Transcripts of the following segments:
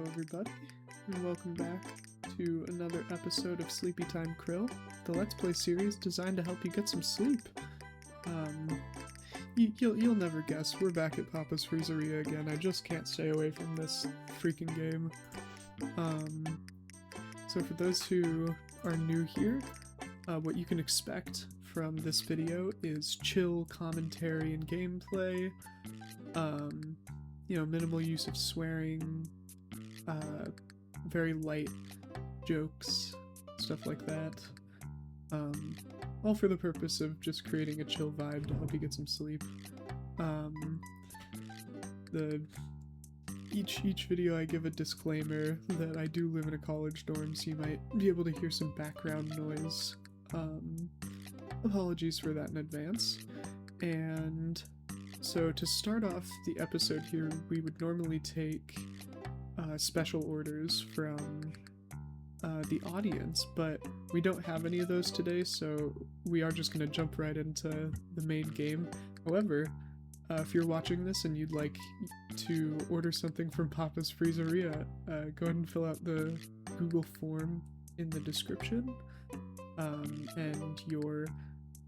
Hello everybody, and welcome back to another episode of SleepyTime Krill, the Let's Play series designed to help you get some sleep. You'll never guess, we're back at Papa's Freezeria again. I just can't stay away from this freaking game. So for those who are new here, what you can expect from this video is chill commentary and gameplay, minimal use of swearing, very light jokes, stuff like that. All for the purpose of just creating a chill vibe to help you get some sleep. Each video I give a disclaimer that I do live in a college dorm, so you might be able to hear some background noise. Apologies for that in advance. And so to start off the episode here, we would normally take special orders from the audience, but we don't have any of those today, so we are just going to jump right into the main game. However, if you're watching this and you'd like to order something from Papa's Freezeria, go ahead and fill out the Google form in the description, and your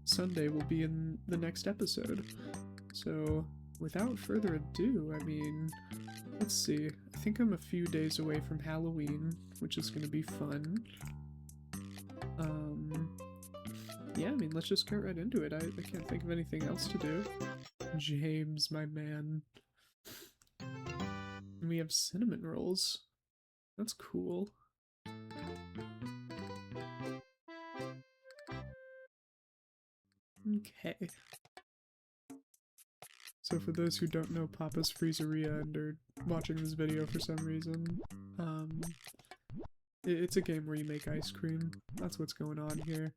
Sunday will be in the next episode. So without further ado, let's see, I think I'm a few days away from Halloween, which is going to be fun. Yeah, let's just get right into it. I can't think of anything else to do. James, my man. And we have cinnamon rolls. That's cool. Okay. So for those who don't know Papa's Freezeria and are watching this video for some reason, it's a game where you make ice cream. That's what's going on here.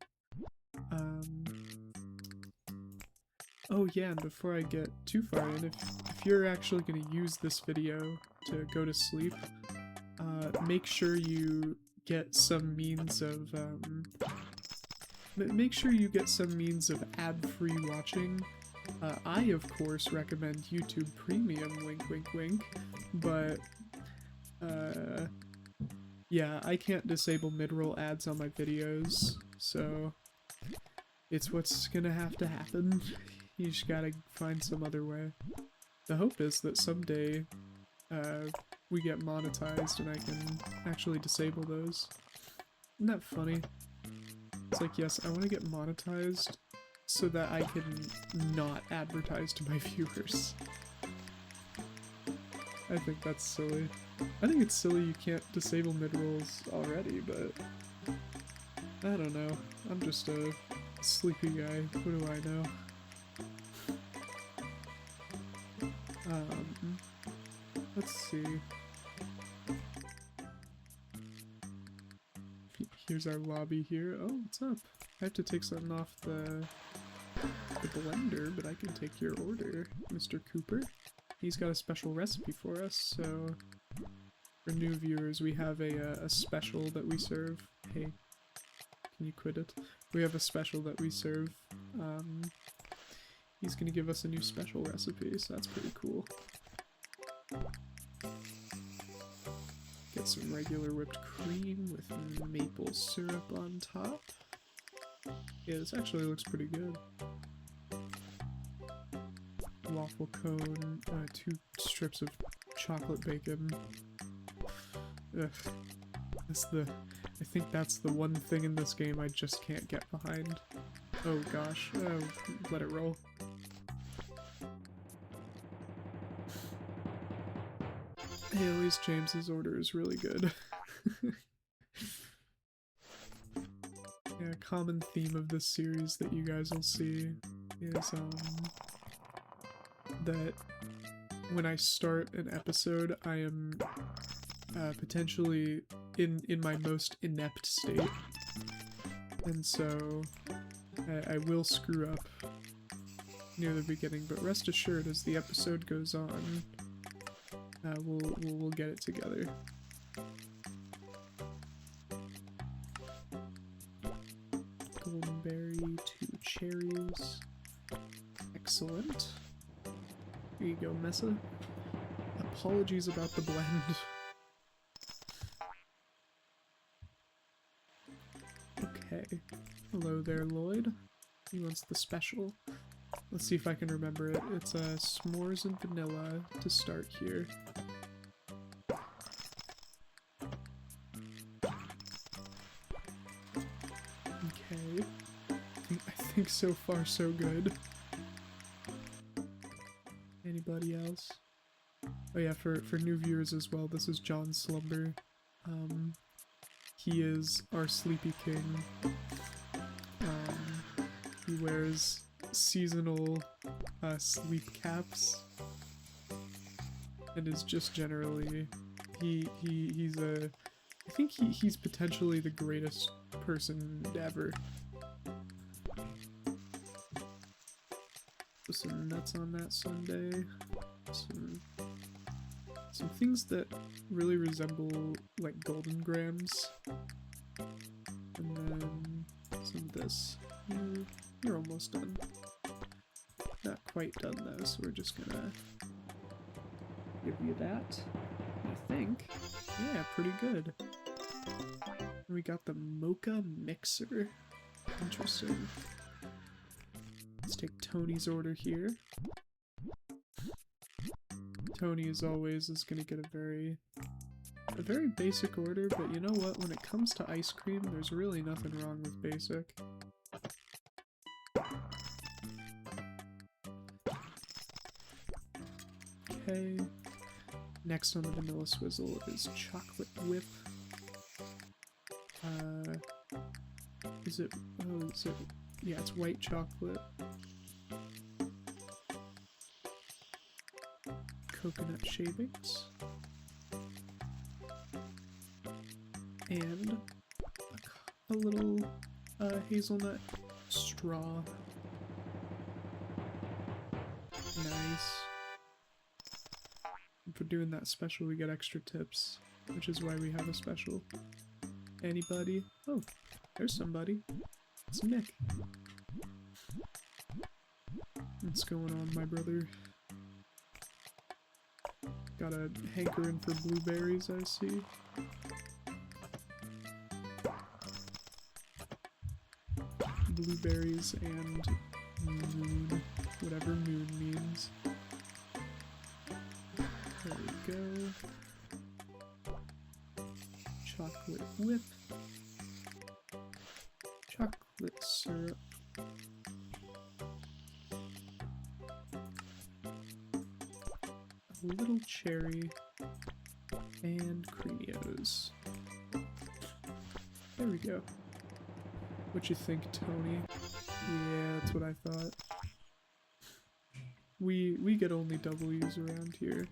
Oh yeah, and before I get too far in, if you're actually going to use this video to go to sleep, make sure you get some means of, ad-free watching. I, of course, recommend YouTube Premium, wink wink wink, but, yeah, I can't disable mid-roll ads on my videos, so it's what's gonna have to happen. You just gotta find some other way. The hope is that someday, we get monetized and I can actually disable those. Isn't that funny? It's like, yes, I want to get monetized so that I can not advertise to my viewers. I think that's silly. I think it's silly you can't disable mid-rolls already, but I don't know. I'm just a sleepy guy. What do I know? Let's see. Here's our lobby here. Oh, what's up? I have to take something off the blender, but I can take your order, Mr. Cooper. He's got a special recipe for us, so for new viewers, we have a special that we serve. Hey, can you quit it? We have a special that we serve. He's gonna give us a new special recipe, so that's pretty cool. Get some regular whipped cream with maple syrup on top. Yeah, this actually looks pretty good. Waffle cone, 2 strips of chocolate bacon. Ugh. I think that's the one thing in this game I just can't get behind. Oh gosh, let it roll. Hey, at least James's order is really good. Yeah, a common theme of this series that you guys will see is, that when I start an episode, I am, potentially in my most inept state. And so, I will screw up near the beginning, but rest assured, as the episode goes on, we'll get it together. Golden berry, 2 cherries. Excellent. Here you go, Messa. Apologies about the blend. Hello there, Lloyd. He wants the special. Let's see if I can remember it. It's s'mores and vanilla to start here. Okay. I think so far so good. Anybody else? Oh yeah, for new viewers as well, this is John Slumber. He is our Sleepy King. He wears seasonal sleep caps and is just generally he's a I think he's potentially the greatest person ever. Put some nuts on that sundae. Some things that really resemble like golden grams. And then some of this. You're almost done. Not quite done though, so we're just gonna give you that. I think. Yeah, pretty good. We got the mocha mixer. Interesting. Let's take Tony's order here. Tony, as always, is gonna get a very basic order, but you know what? When it comes to ice cream, there's really nothing wrong with basic. Okay. Next on the vanilla swizzle is chocolate whip. Is it? Oh, is it? Yeah, it's white chocolate. Coconut shavings. And a little hazelnut straw. Nice. And for doing that special, we get extra tips, which is why we have a special. Anybody? Oh, there's somebody. It's Nick. What's going on, my brother? Got a hankering for blueberries, I see. Blueberries and moon, whatever moon means. There we go. Chocolate whip. Chocolate syrup. A little cherry. And Creamios. There we go. What you think, Tony? Yeah, that's what I thought. We get only W's around here.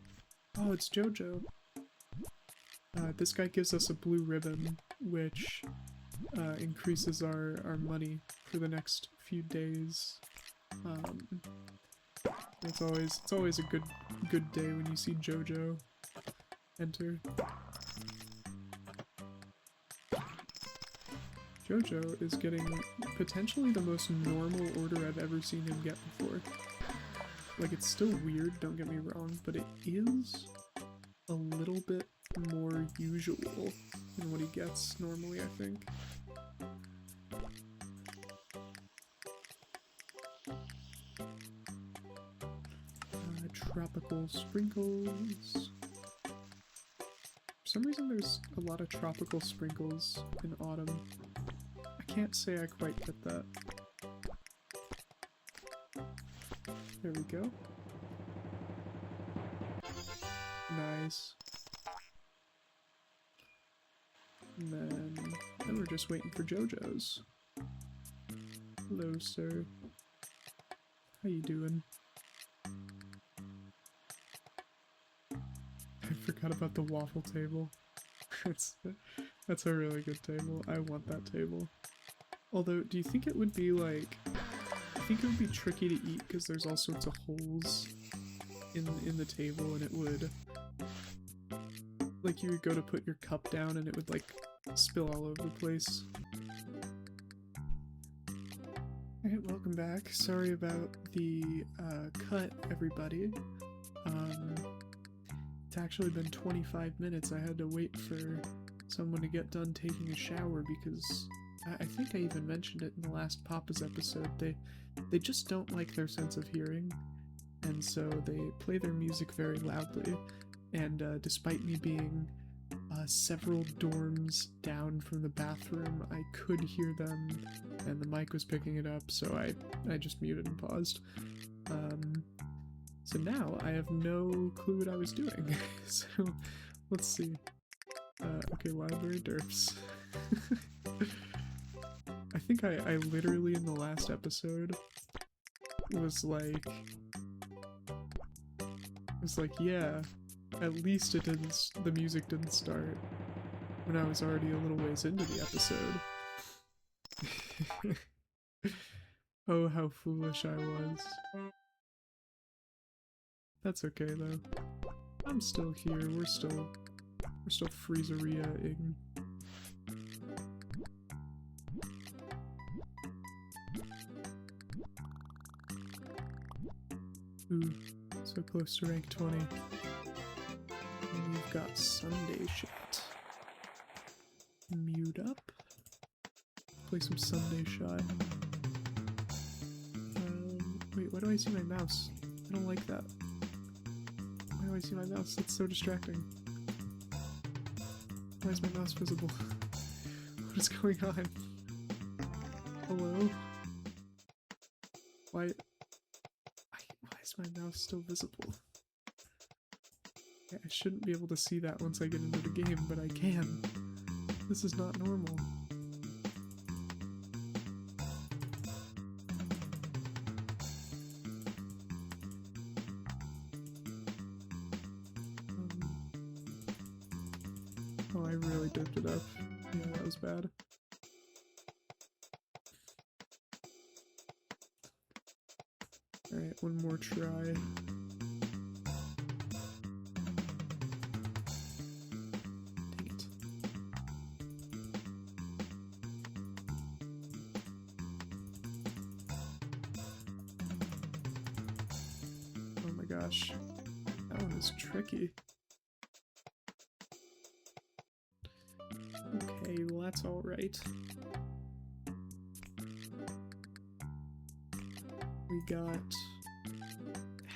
Oh, it's JoJo. This guy gives us a blue ribbon, which increases our money for the next few days. It's always a good day when you see JoJo enter. JoJo is getting potentially the most normal order I've ever seen him get before. Like, it's still weird, don't get me wrong, but it is a little bit more usual than what he gets normally, I think. Tropical sprinkles. For some reason there's a lot of tropical sprinkles in autumn. I can't say I quite get that. There we go. Nice. And then we're just waiting for JoJo's. Hello, sir. How you doing? I forgot about the waffle table. That's a really good table. I want that table. Although, do you think it would be like... I think it would be tricky to eat because there's all sorts of holes in the table, and it would... Like, you would go to put your cup down and it would, like, spill all over the place. Alright, welcome back. Sorry about the cut, everybody. It's actually been 25 minutes. I had to wait for someone to get done taking a shower because I think I even mentioned it in the last Papa's episode. They just don't like their sense of hearing, and so they play their music very loudly. And despite me being several dorms down from the bathroom, I could hear them, and the mic was picking it up, so I just muted and paused. So now I have no clue what I was doing. So let's see. Okay, library derps. I think I literally in the last episode was like, yeah, at least the music didn't start when I was already a little ways into the episode. Oh, how foolish I was. That's okay though. I'm still here. We're still Freezeria-ing. Ooh, so close to rank 20. And we've got Sunday shot. Mute up. Play some Sunday shot. Wait, why do I see my mouse? I don't like that. Why do I see my mouse? That's so distracting. Why is my mouse visible? What is going on? Hello? Why is my mouse still visible? Yeah, I shouldn't be able to see that once I get into the game, but I can. This is not normal. Oh, I really dipped it up. Yeah, that was bad. Alright, one more try. Dang it. Oh my gosh. That one is tricky. Okay, well that's alright. We got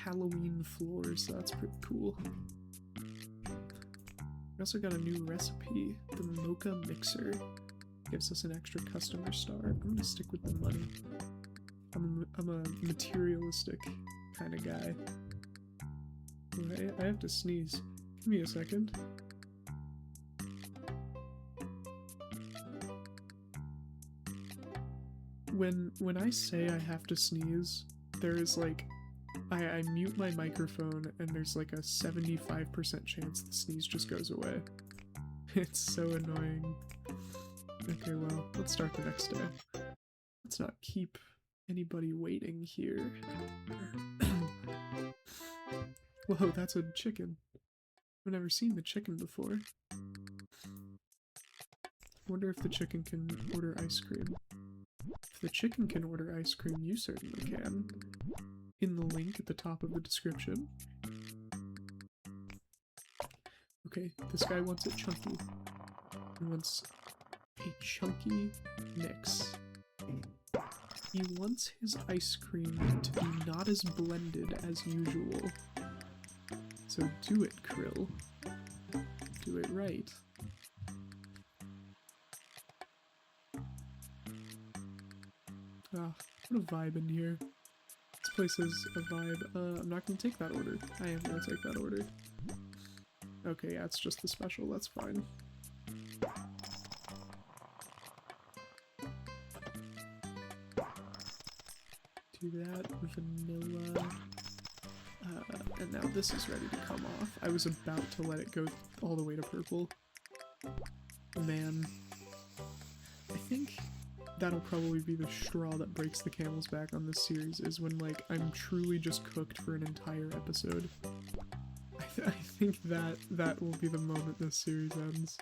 Halloween floors, so that's pretty cool. We also got a new recipe, the mocha mixer. Gives us an extra customer star. I'm gonna stick with the money. I'm a materialistic kind of guy. I have to sneeze. Give me a second. When I say I have to sneeze, there is like, I mute my microphone and there's like a 75% chance the sneeze just goes away. It's so annoying. Okay, well, let's start the next day. Let's not keep anybody waiting here. Whoa, that's a chicken. I've never seen the chicken before. Wonder if the chicken can order ice cream. If the chicken can order ice cream, you certainly can. In the link at the top of the description. Okay, this guy wants it chunky. He wants a chunky mix. He wants his ice cream to be not as blended as usual. So do it, Krill. Do it right. Ah, what a vibe in here. This place is a vibe. I'm not gonna take that order. I am gonna take that order. Okay, yeah, it's just the special, that's fine. Do that, vanilla. And now this is ready to come off. I was about to let it go all the way to purple. Man. I think that'll probably be the straw that breaks the camel's back on this series, is when, like, I'm truly just cooked for an entire episode. I think that will be the moment this series ends.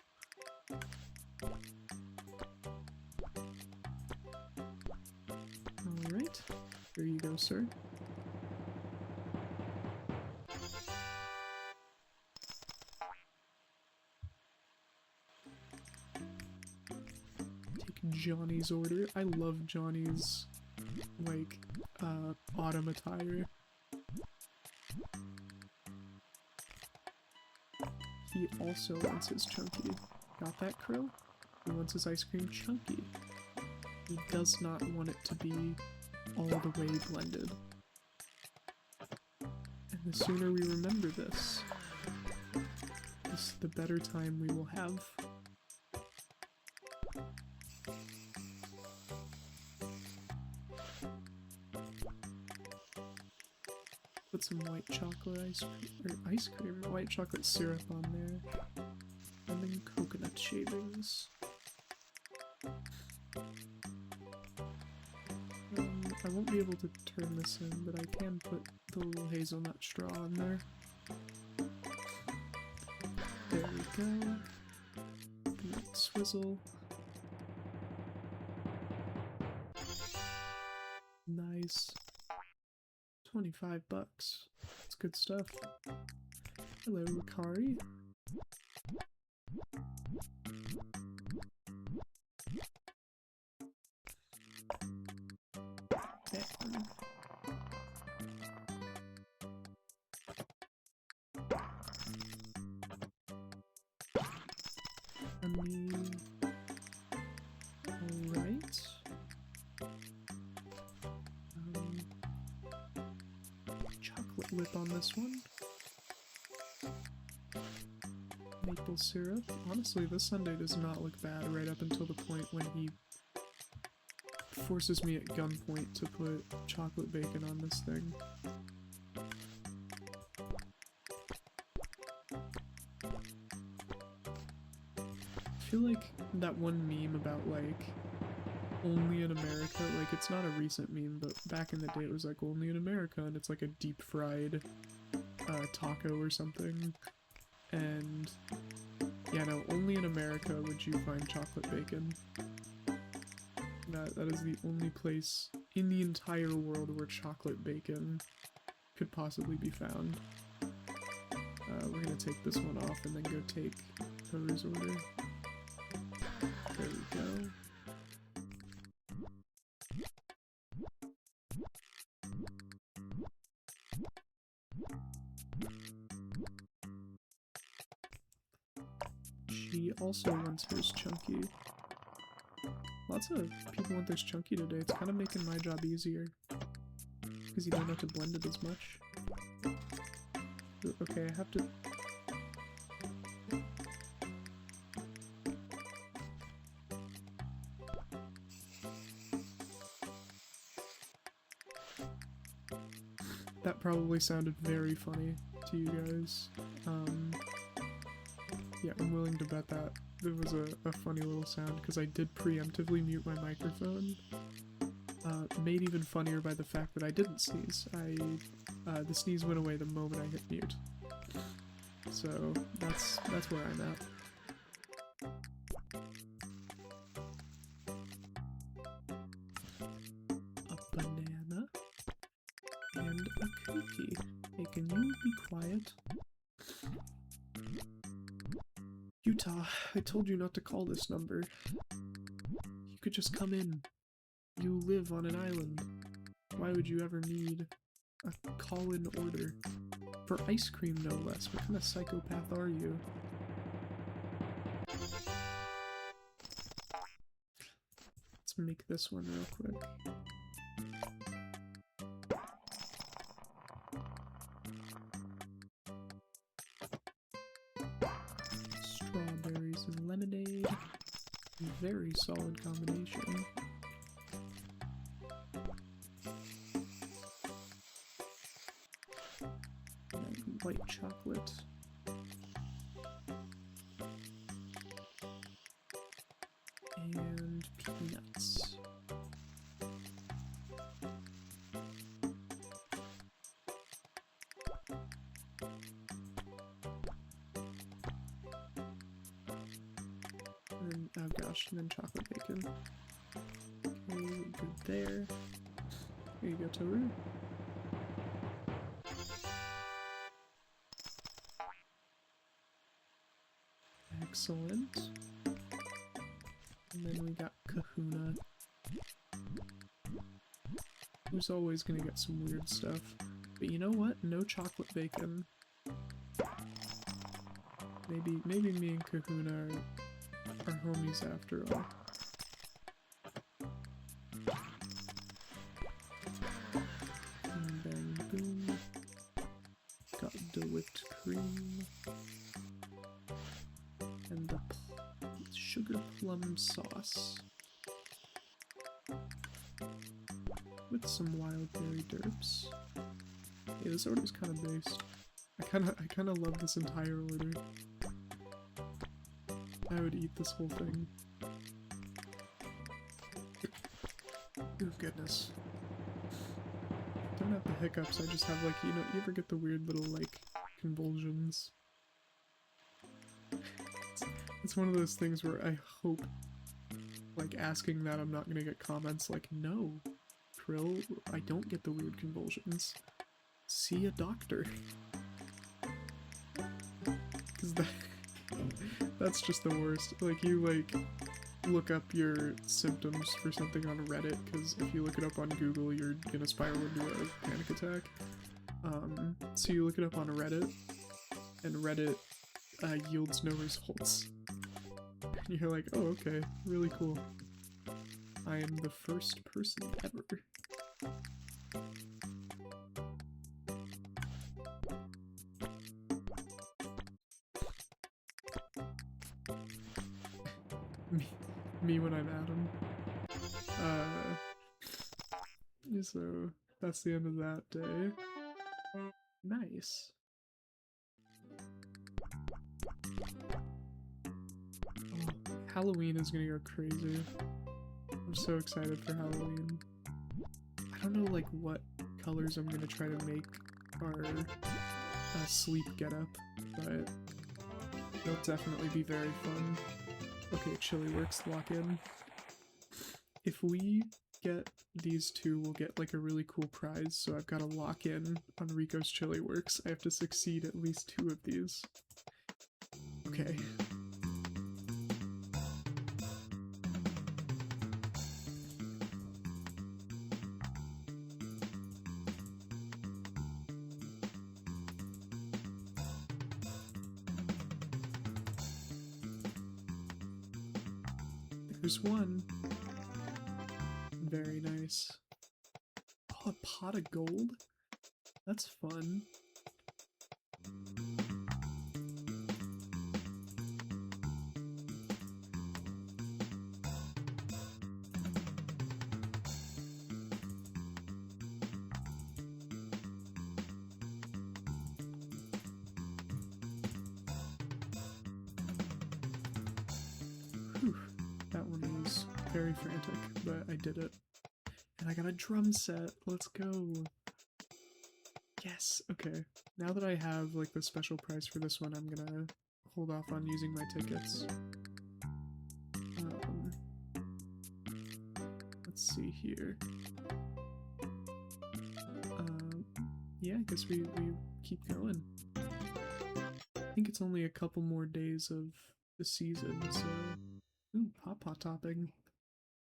Alright. Here you go, sir. Take Johnny's order. I love Johnny's, like, autumn attire. He also wants his chunky. Got that, Krill? He wants his ice cream chunky. He does not want it to be all the way blended. And the sooner we remember this, the better time we will have. Put some white chocolate white chocolate syrup on there. And then coconut shavings. I won't be able to turn this in, but I can put the little hazelnut straw on there. There we go. Swizzle. Nice. 25 bucks. That's good stuff. Hello, Ricari. Alright. Chocolate whip on this one. Maple syrup. Honestly, this sundae does not look bad right up until the point when he forces me at gunpoint to put chocolate bacon on this thing. I feel like that one meme about, like, only in America, like, it's not a recent meme, but back in the day it was like, only in America, and it's like a deep fried taco or something. And yeah, no, only in America would you find chocolate bacon. That is the only place in the entire world where chocolate bacon could possibly be found. We're gonna take this one off and then go take Toru's order. There we go. She also wants hers chunky. Lots of people want theirs chunky today. It's kind of making my job easier. Because you don't have to blend it as much. Okay, I have to... That probably sounded very funny to you guys. Yeah, I'm willing to bet that there was a funny little sound, because I did preemptively mute my microphone. Made even funnier by the fact that I didn't sneeze. The sneeze went away the moment I hit mute. So, that's where I'm at. A banana and a cookie. Hey, can you be quiet? Utah, I told you not to call this number. You could just come in. You live on an island. Why would you ever need a call-in order? For ice cream, no less. What kind of psychopath are you? Let's make this one real quick. Strawberries and lemonade. Very solid combination. And white chocolate. And peanuts. And, oh gosh, and then chocolate bacon. Okay, good there. Here you go, Toru. Excellent. And then we got Kahuna, who's always gonna get some weird stuff. But you know what? No chocolate bacon. Maybe me and Kahuna are homies after all. Bing bang boom. Got the whipped cream. And the sugar plum sauce. With some wild berry derps. Yeah, this order's kind of based. I kind of love this entire order. I would eat this whole thing. Oh goodness. Don't have the hiccups, I just have like, you know, you ever get the weird little like convulsions? It's one of those things where I hope, like asking that I'm not gonna get comments like, no, Krill, I don't get the weird convulsions. See a doctor. Cause that's just the worst. Like, you like look up your symptoms for something on Reddit, because if you look it up on Google, you're gonna spiral into a panic attack. So you look it up on Reddit, and Reddit yields no results. And you're like, oh, okay, really cool. I am the first person ever. Me when I'm Adam. So that's the end of that day. Nice. Oh, Halloween is gonna go crazy. I'm so excited for Halloween. I don't know like what colors I'm gonna try to make our sleep getup, but it'll definitely be very fun. Okay, Chili Works, lock in. If we get these two, we'll get like a really cool prize, so I've got to lock in on Rico's Chili Works. I have to succeed at least 2 of these. Okay. There's one. Very nice. Oh, a pot of gold? That's fun. Whew. That one was very frantic, but I did it. And I got a drum set. Let's go. Yes. Okay. Now that I have like the special price for this one, I'm gonna hold off on using my tickets. Let's see here. Yeah, I guess we keep going. I think it's only a couple more days of the season, so... Ooh, pawpaw topping.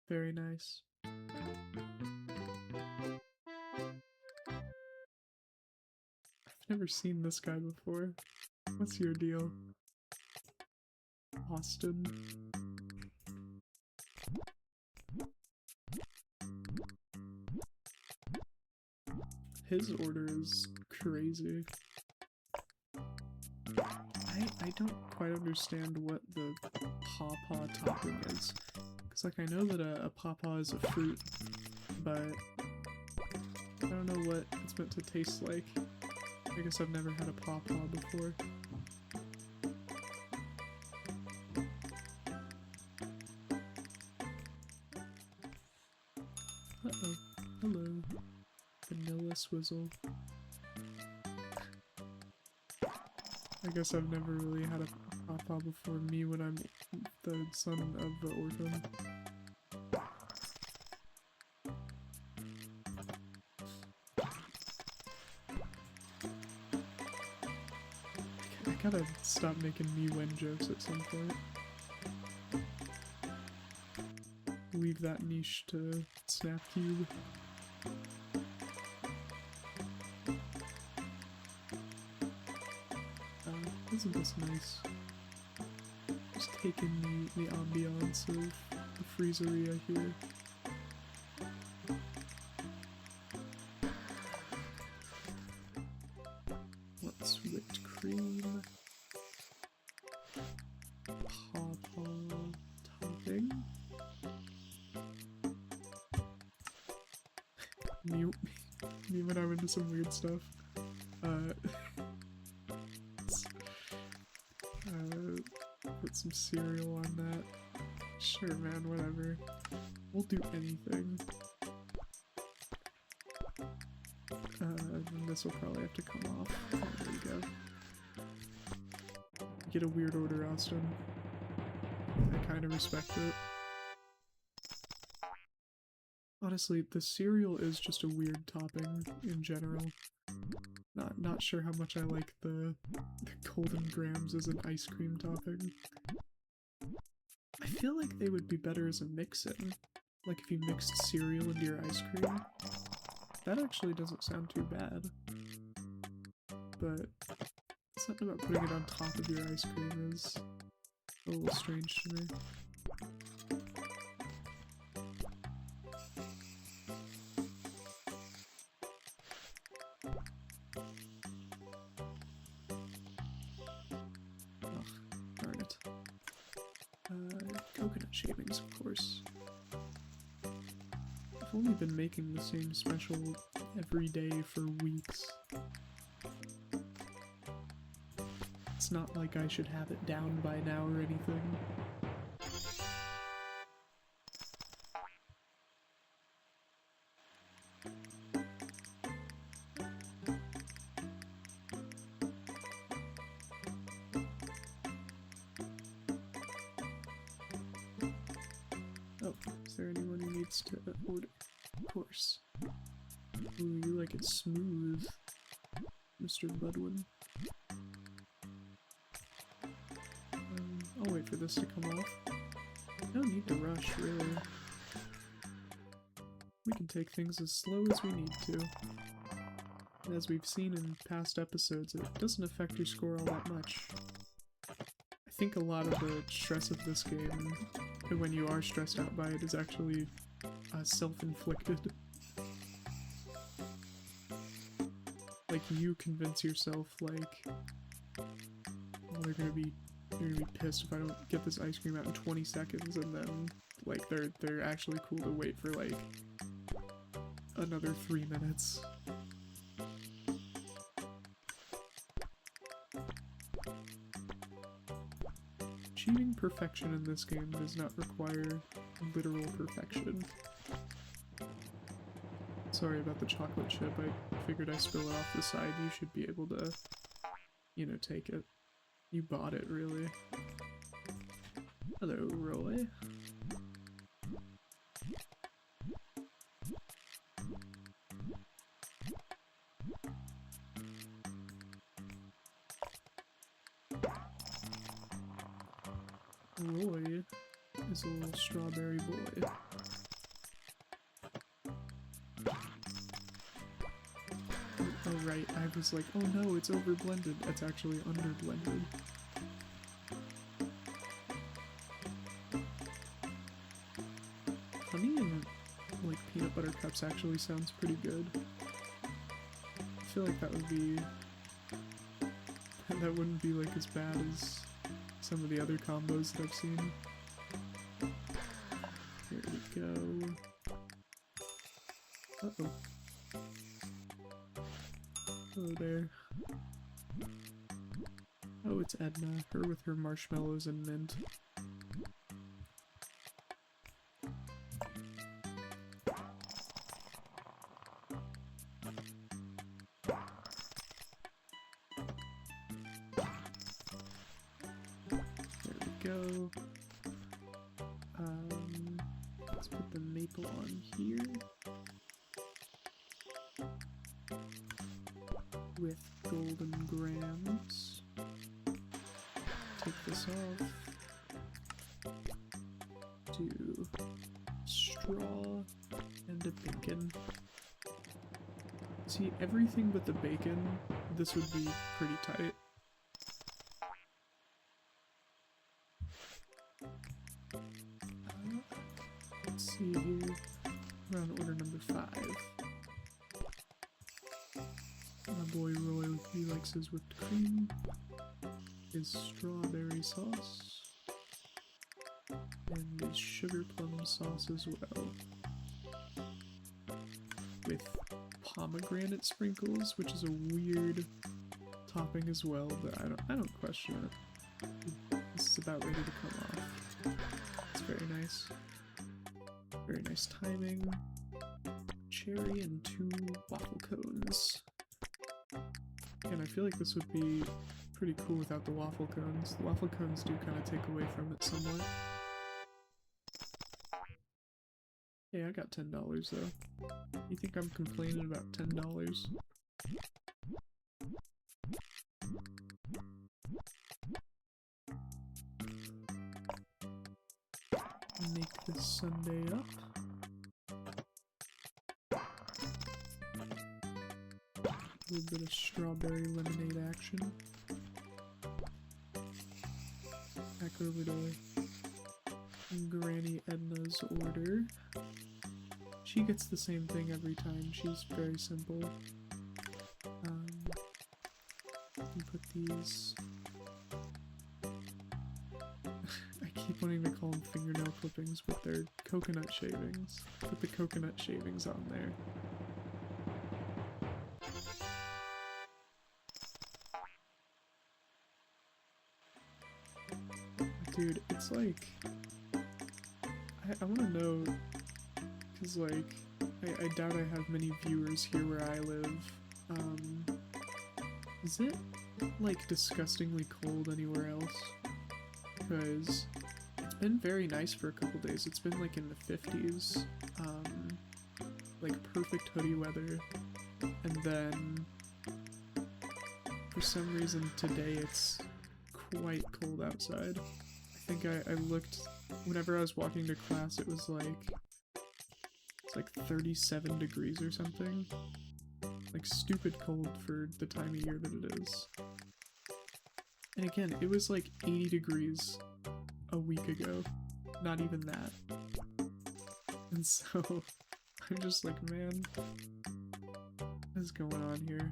Very nice. I've never seen this guy before. What's your deal? Austin. His order is crazy. I don't quite understand what the pawpaw topping is. Because, like, I know that a pawpaw is a fruit, but I don't know what it's meant to taste like. I guess I've never had a pawpaw before. Uh-oh. Hello. Vanilla swizzle. I guess I've never really had a pawpaw before me when I'm the son of the orphan. I gotta stop making me when jokes at some point. leave that niche to Snapcube. Isn't this nice? Just taking the ambiance of the Freezeria here. What's whipped cream? Pawpaw topping. Me when I'm into some weird stuff. Put some cereal on that. Sure, man, whatever. We'll do anything. And this will probably have to come off. Oh, there you go. Get a weird order, Austin. I kind of respect it. Honestly, the cereal is just a weird topping in general. Not sure how much I like the golden grams as an ice cream topping. I feel like they would be better as a mix-in. Like if you mixed cereal into your ice cream. That actually doesn't sound too bad. But something about putting it on top of your ice cream is a little strange to me. Coconut shavings, of course. I've only been making the same special every day for weeks. It's not like I should have it down by now or anything. Is there anyone who needs to order? Of course. Ooh, you like it smooth, Mr. Budwin. I'll wait for this to come off. No need to rush, really. We can take things as slow as we need to. As we've seen in past episodes, it doesn't affect your score all that much. I think a lot of the stress of this game, when you are stressed out by it, is actually self-inflicted. Like, you convince yourself, like, oh, they're gonna be pissed if I don't get this ice cream out in 20 seconds, and then, like, they're actually cool to wait for, like, another 3 minutes. Achieving perfection in this game does not require literal perfection. Sorry about the chocolate chip, I figured I spill it off the side, you should be able to, you know, take it. You bought it, really. Hello, Roy. Roy is a little strawberry boy. Oh right, I was like, oh no, it's over-blended. It's actually under-blended. Honey and, like, peanut butter cups actually sounds pretty good. I feel like that would be... that wouldn't be, like, as bad as some of the other combos that I've seen. Here we go. Uh-oh. Hello there. Oh, it's Edna. Her with her marshmallows and mint. Go. Let's put the maple on here with golden grams. Take this off. Do bacon. See, everything but the bacon, this would be pretty tight. Let's see here. We're on order number 5. My boy Roy, he likes his whipped cream, his strawberry sauce, and his sugar plum sauce as well, with pomegranate sprinkles, which is a weird topping as well, but I don't question it. This is about ready to come off. It's very nice. Very nice timing. Cherry and 2 waffle cones. And I feel like this would be pretty cool without the waffle cones. The waffle cones do kind of take away from it somewhat. Hey, I got $10 though. You think I'm complaining about $10? Make this sundae up. A little bit of strawberry lemonade action. Back over to Granny Edna's order. She gets the same thing every time. She's very simple. You put these. I keep wanting to call them fingernail clippings, but they're coconut shavings. Put the coconut shavings on there. Dude, it's like, I want to know, because like, I doubt I have many viewers here where I live. Is it like disgustingly cold anywhere else? Because it's been very nice for a couple days. It's been like in the 50s, like perfect hoodie weather, and then for some reason today it's quite cold outside. I think I looked, whenever I was walking to class, it was like, it's like 37 degrees or something. Like stupid cold for the time of year that it is. And again, it was like 80 degrees a week ago. Not even that. And so, I'm just like, man, what is going on here?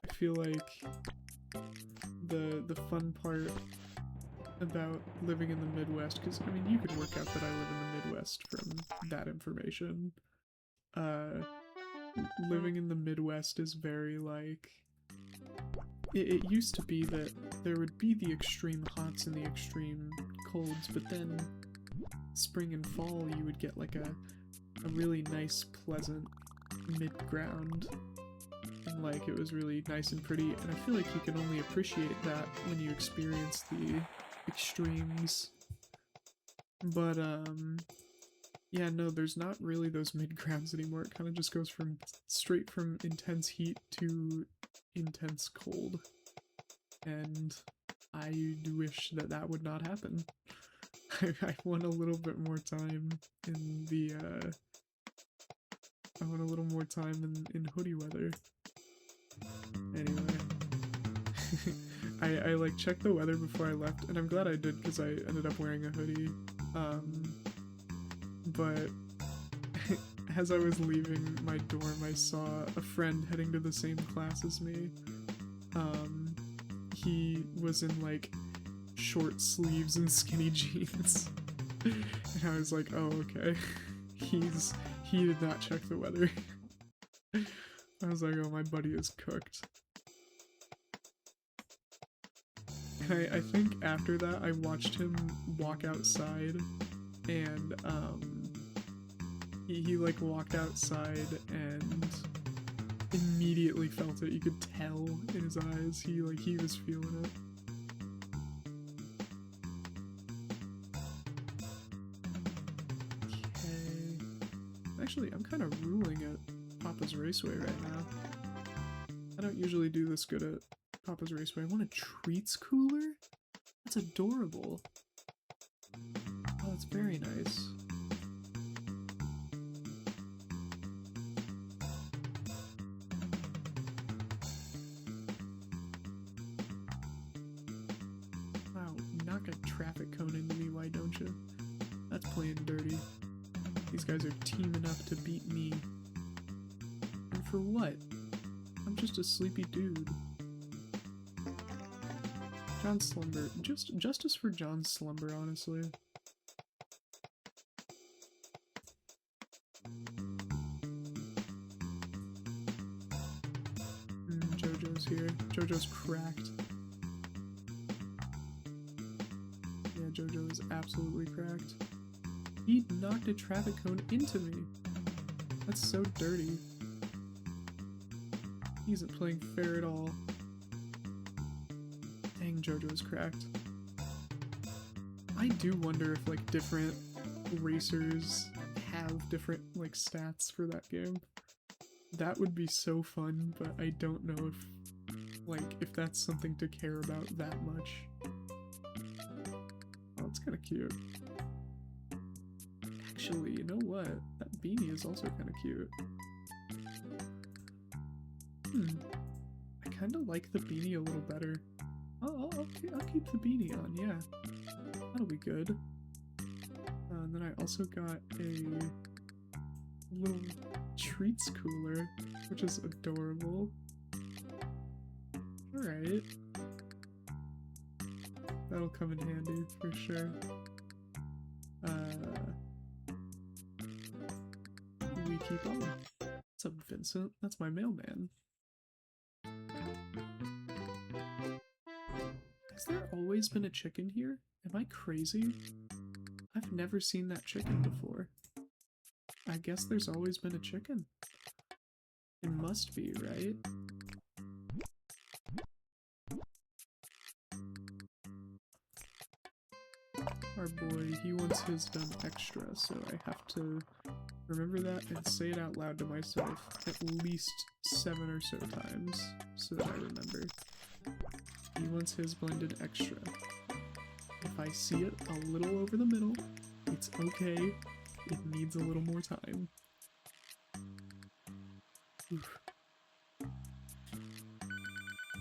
I feel like the fun part about living in the Midwest, because I mean you could work out that I live in the Midwest from that information. Living in the Midwest is very like, it used to be that there would be the extreme hots and the extreme colds, but then spring and fall you would get like a really nice pleasant mid-ground. And like, it was really nice and pretty, and I feel like you can only appreciate that when you experience the extremes. But, yeah, no, there's not really those mid-grounds anymore. It kind of just goes from straight from intense heat to intense cold. And I wish that that would not happen. I want a little bit more time in the, I want a little more time in hoodie weather. Anyway, I like checked the weather before I left, and I'm glad I did because I ended up wearing a hoodie. But as I was leaving my dorm, I saw a friend heading to the same class as me. He was in like short sleeves and skinny jeans, and I was like, oh okay, he did not check the weather. I was like, oh, my buddy is cooked. And I think after that, I watched him walk outside, and, he like walked outside and immediately felt it. You could tell in his eyes, he was feeling it. Okay. Actually, I'm kind of ruling it. Papa's Raceway right now. I don't usually do this good at Papa's Raceway. I want a treats cooler? That's adorable. Oh, that's very nice. knock a traffic cone into me, why don't you? That's playing dirty. These guys are teaming up to beat me. And for what? I'm just a sleepy dude. John Slumber. Justice for John Slumber, honestly. Jojo's here. Jojo's cracked. Yeah, Jojo is absolutely cracked. He knocked a traffic cone into me. That's so dirty. He isn't playing fair at all. Dang, Jojo's cracked. I do wonder if, like, different racers have different, like, stats for that game. That would be so fun, but I don't know if, like, if that's something to care about that much. Oh, it's kind of cute. Actually, you know what? That beanie is also kind of cute. I kind of like the beanie a little better. I'll keep the beanie on, yeah. That'll be good. And then I also got a little treats cooler, which is adorable. Alright. That'll come in handy, for sure. We keep on. What's up, Vincent? That's my mailman. Has there always been a chicken here? Am I crazy? I've never seen that chicken before. I guess there's always been a chicken. It must be, right? Our boy, he wants his done extra, so I have to remember that and say it out loud to myself at least 7 or so times so that I remember. He wants his blended extra. If I see it a little over the middle, it's okay. It needs a little more time. Oof.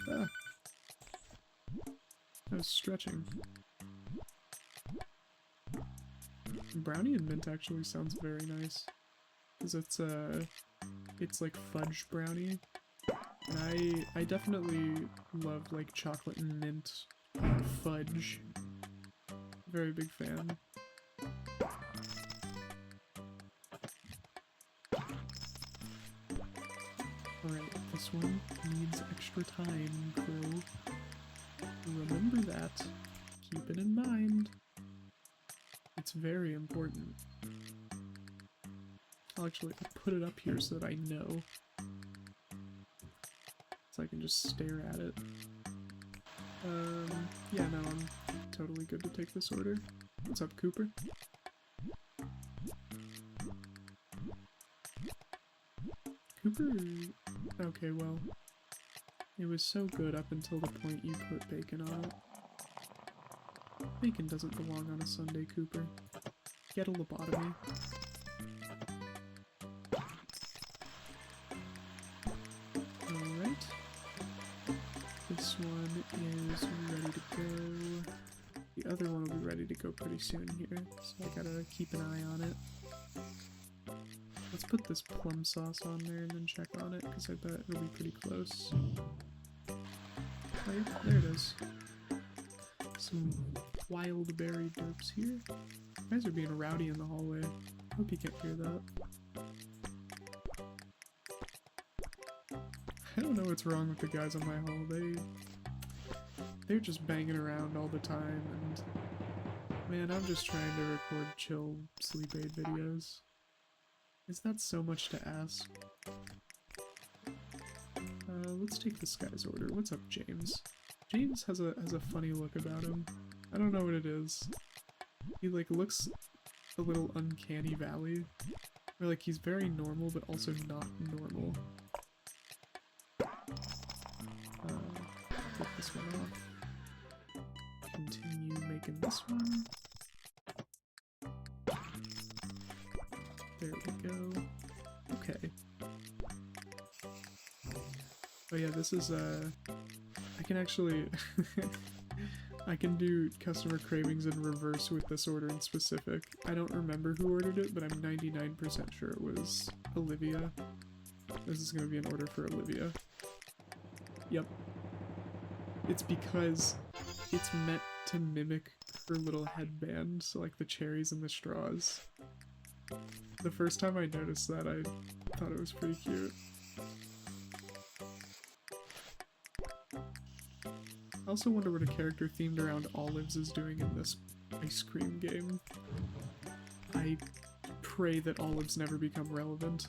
Ah. I was stretching. Brownie and mint actually sounds very nice. Because it's like fudge brownie. And I definitely love like chocolate and mint fudge. Very big fan. Alright, this one needs extra time, Krill. Remember that. Keep it in mind. It's very important. I'll actually put it up here so that I know. So I can just stare at it. Yeah, no, I'm totally good to take this order. What's up, Cooper? Cooper... Okay, well, it was so good up until the point you put bacon on it. Bacon doesn't belong on a Sunday, Cooper. Get a lobotomy. Alright. This one is ready to go. The other one will be ready to go pretty soon here, so I gotta keep an eye on it. Let's put this plum sauce on there and then check on it, because I bet it'll be pretty close. Oh yeah, there it is. Some wild berry derps here. You guys are being rowdy in the hallway. Hope you can't hear that. I don't know what's wrong with the guys on my hall. They're just banging around all the time, and man, I'm just trying to record chill sleep aid videos. Is that so much to ask? Let's take this guy's order. What's up, James? James has a funny look about him. I don't know what it is. He like looks a little uncanny valley. Where like he's very normal but also not normal. Take this one off. Continue making this one. There we go. Okay. Oh yeah, this is I can actually I can do customer cravings in reverse with this order in specific. I don't remember who ordered it, but I'm 99% sure it was Olivia. This is gonna be an order for Olivia. Yep. It's because it's meant to mimic her little headband, so like the cherries and the straws. The first time I noticed that, I thought it was pretty cute. I also wonder what a character themed around olives is doing in this ice cream game. I pray that olives never become relevant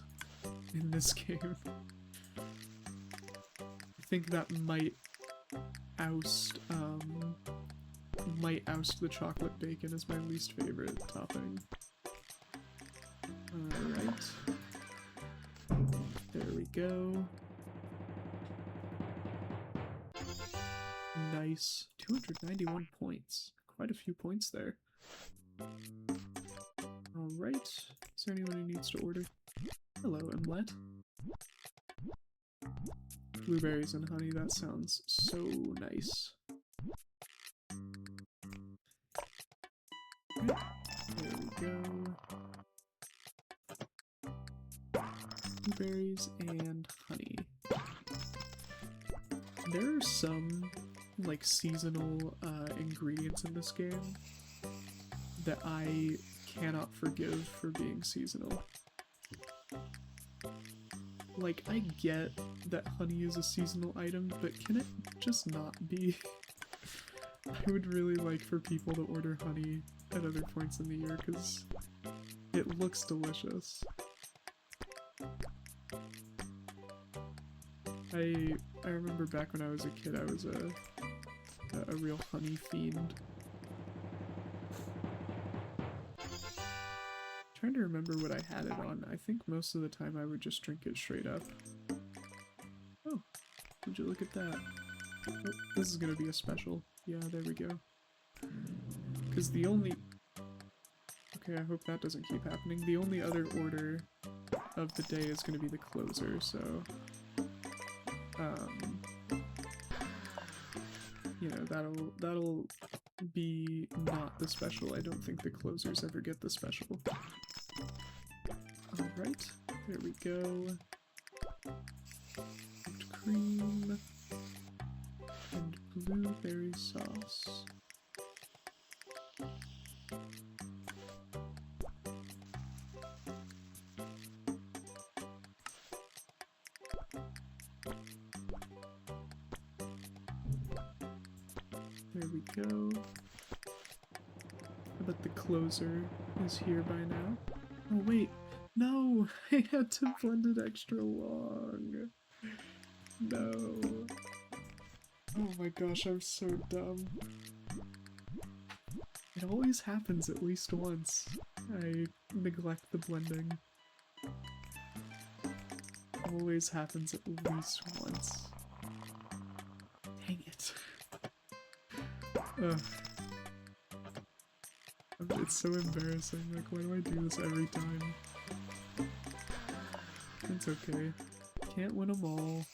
in this game. I think that might oust the chocolate bacon as my least favorite topping. Alright. There we go. Nice. 291 points. Quite a few points there. Alright. Is there anyone who needs to order? Hello, Emlet. Blueberries and honey, that sounds so nice. There we go. Blueberries and honey. There are some like seasonal ingredients in this game that I cannot forgive for being seasonal. Like, I get that honey is a seasonal item, but can it just not be? I would really like for people to order honey at other points in the year because it looks delicious. I remember back when I was a kid, I was a real honey fiend. Trying to remember what I had it on. I think most of the time I would just drink it straight up. Oh, would you look at that? Oh, this is gonna be a special. Yeah, there we go. Because the only... Okay, I hope that doesn't keep happening. The only other order of the day is gonna be the closer, so... you know, that'll be not the special. I don't think the closers ever get the special. Alright, there we go. Whipped cream and blueberry sauce. There we go. I bet the closer is here by now. Oh wait, no! I had to blend it extra long. No. Oh my gosh, I'm so dumb. It always happens at least once. I neglect the blending. Always happens at least once. Dang it. Ugh. It's so embarrassing, like why do I do this every time? It's okay. Can't win them all.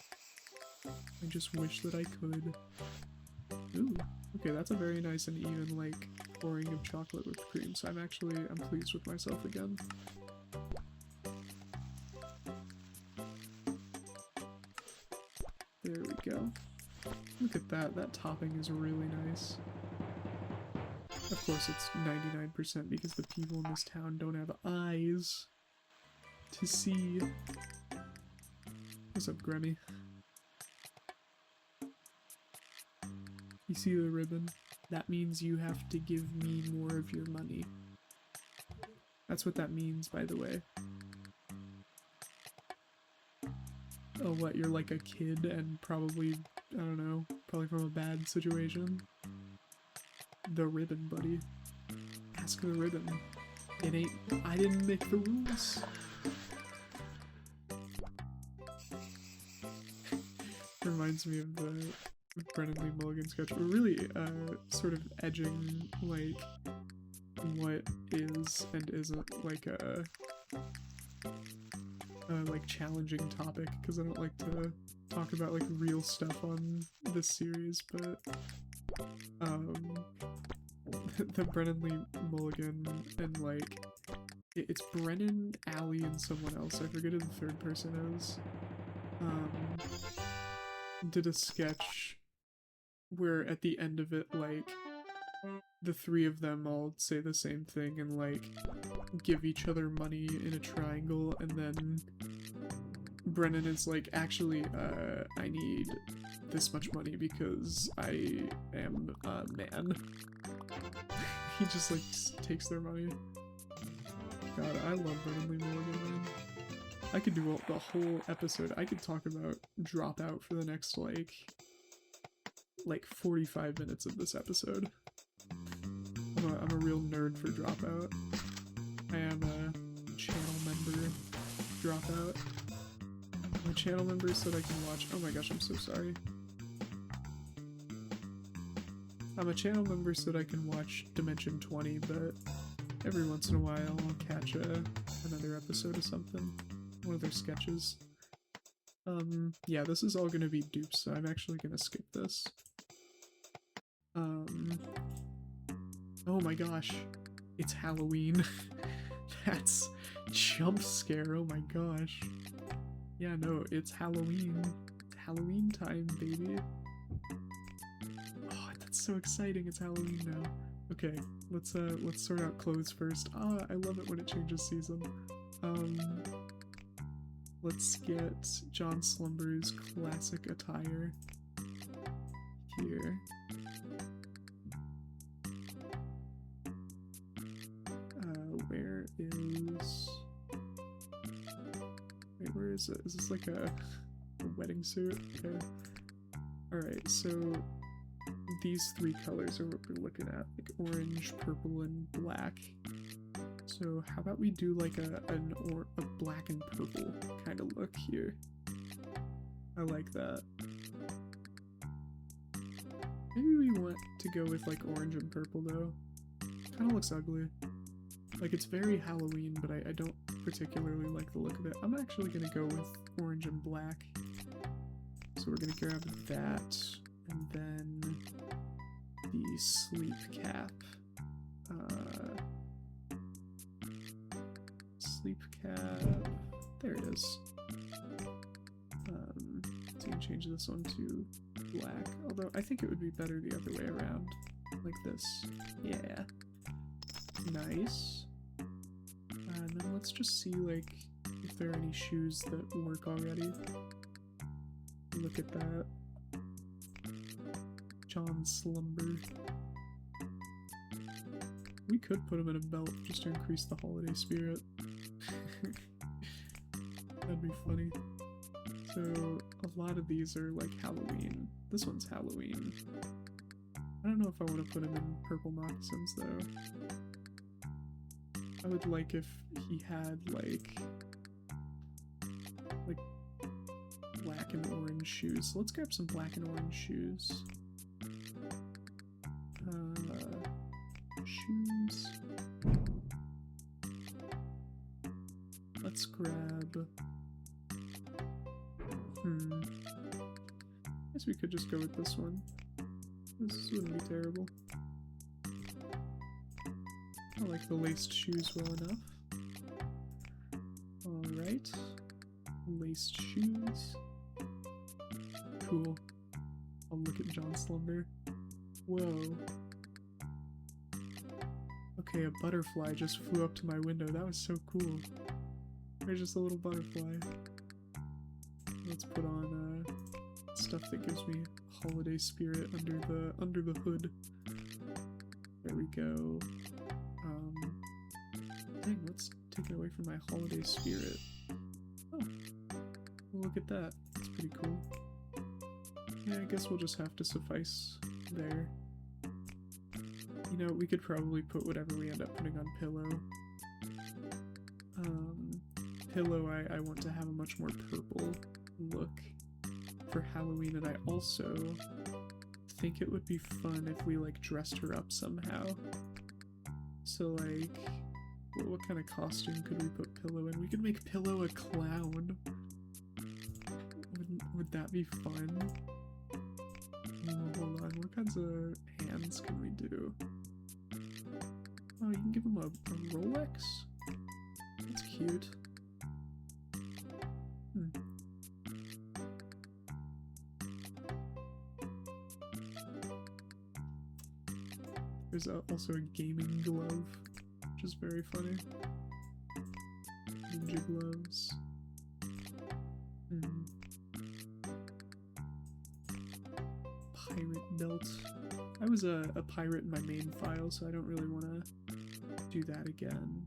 I just wish that I could. Ooh, okay, that's a very nice and even, like, pouring of chocolate whipped cream, so I'm pleased with myself again. There we go. Look at that, that topping is really nice. Of course it's 99% because the people in this town don't have eyes to see. What's up, Grammy? You see the ribbon? That means you have to give me more of your money. That's what that means, by the way. Oh, what, you're like a kid and probably, I don't know, probably from a bad situation? The ribbon, buddy. Ask the ribbon. It ain't, I didn't make the rules. Reminds me of the Brennan Lee Mulligan sketch. We're really, sort of edging, like, what is and isn't, like, a like, challenging topic, because I don't like to talk about, like, real stuff on this series, but Um, the Brennan Lee Mulligan and like it's Brennan, Allie, and someone else. I forget who the third person is. Did a sketch where at the end of it, like, the three of them all say the same thing and like give each other money in a triangle, and then Brennan is like, actually, I need this much money because I am a man. He just like takes their money. God, I love Brennan Lee Mulligan, man. I could do the whole episode. I could talk about Dropout for the next like 45 minutes of this episode. I'm a real nerd for Dropout. I am a channel member Dropout. My channel member said I can watch— oh my gosh, I'm so sorry. I'm a channel member said I can watch Dimension 20, but every once in a while I'll catch another episode of something. One of their sketches. Yeah, this is all gonna be dupes, so I'm actually gonna skip this. Oh my gosh. It's Halloween. That's jump scare, oh my gosh. Yeah, no, it's Halloween. It's Halloween time, baby. Oh, that's so exciting, it's Halloween now. Okay, let's sort out clothes first. Ah, I love it when it changes season. Let's get John Slumber's classic attire here. Where is... wait, where is it? Is this like a wedding suit? Okay. Alright, so these three colors are what we're looking at, like orange, purple, and black. So how about we do like a black and purple kind of look here. I like that. Maybe we want to go with like orange and purple though. Kind of looks ugly. Like it's very Halloween, but I don't particularly like the look of it. I'm actually gonna go with orange and black. So we're gonna grab that, and then the sleep cap. Sleep cap. There it is. So you can change this one to black. Although I think it would be better the other way around. Like this. Yeah. Nice. And then let's just see like if there are any shoes that work already. Look at that. John Slumber. We could put him in a belt just to increase the holiday spirit. That'd be funny. So a lot of these are like Halloween. This one's Halloween. I don't know if I want to put him in purple moccasins though. I would like if he had like black and orange shoes. So let's grab some black and orange shoes. Shoes. Let's grab... guess we could just go with this one. This wouldn't be terrible. I like the laced shoes well enough. Alright. Laced shoes. Cool. I'll look at John Slumber. Whoa. Okay, a butterfly just flew up to my window. That was so cool. There's just a little butterfly. Let's put on stuff that gives me holiday spirit under the hood. There we go. Dang, let's take it away from my holiday spirit. Oh, well, look at that. That's pretty cool. Yeah, I guess we'll just have to suffice there. You know, we could probably put whatever we end up putting on Pillow. Pillow, I want to have a much more purple look for Halloween, and I also think it would be fun if we, like, dressed her up somehow. So, like, what kind of costume could we put Pillow in? We could make Pillow a clown. Would that be fun? Oh, hold on, what kinds of hands can we do? Oh, you can give him a Rolex? That's cute. There's also a gaming glove, which is very funny. Ninja gloves. Pirate belt. I was a pirate in my main file, so I don't really want to do that again.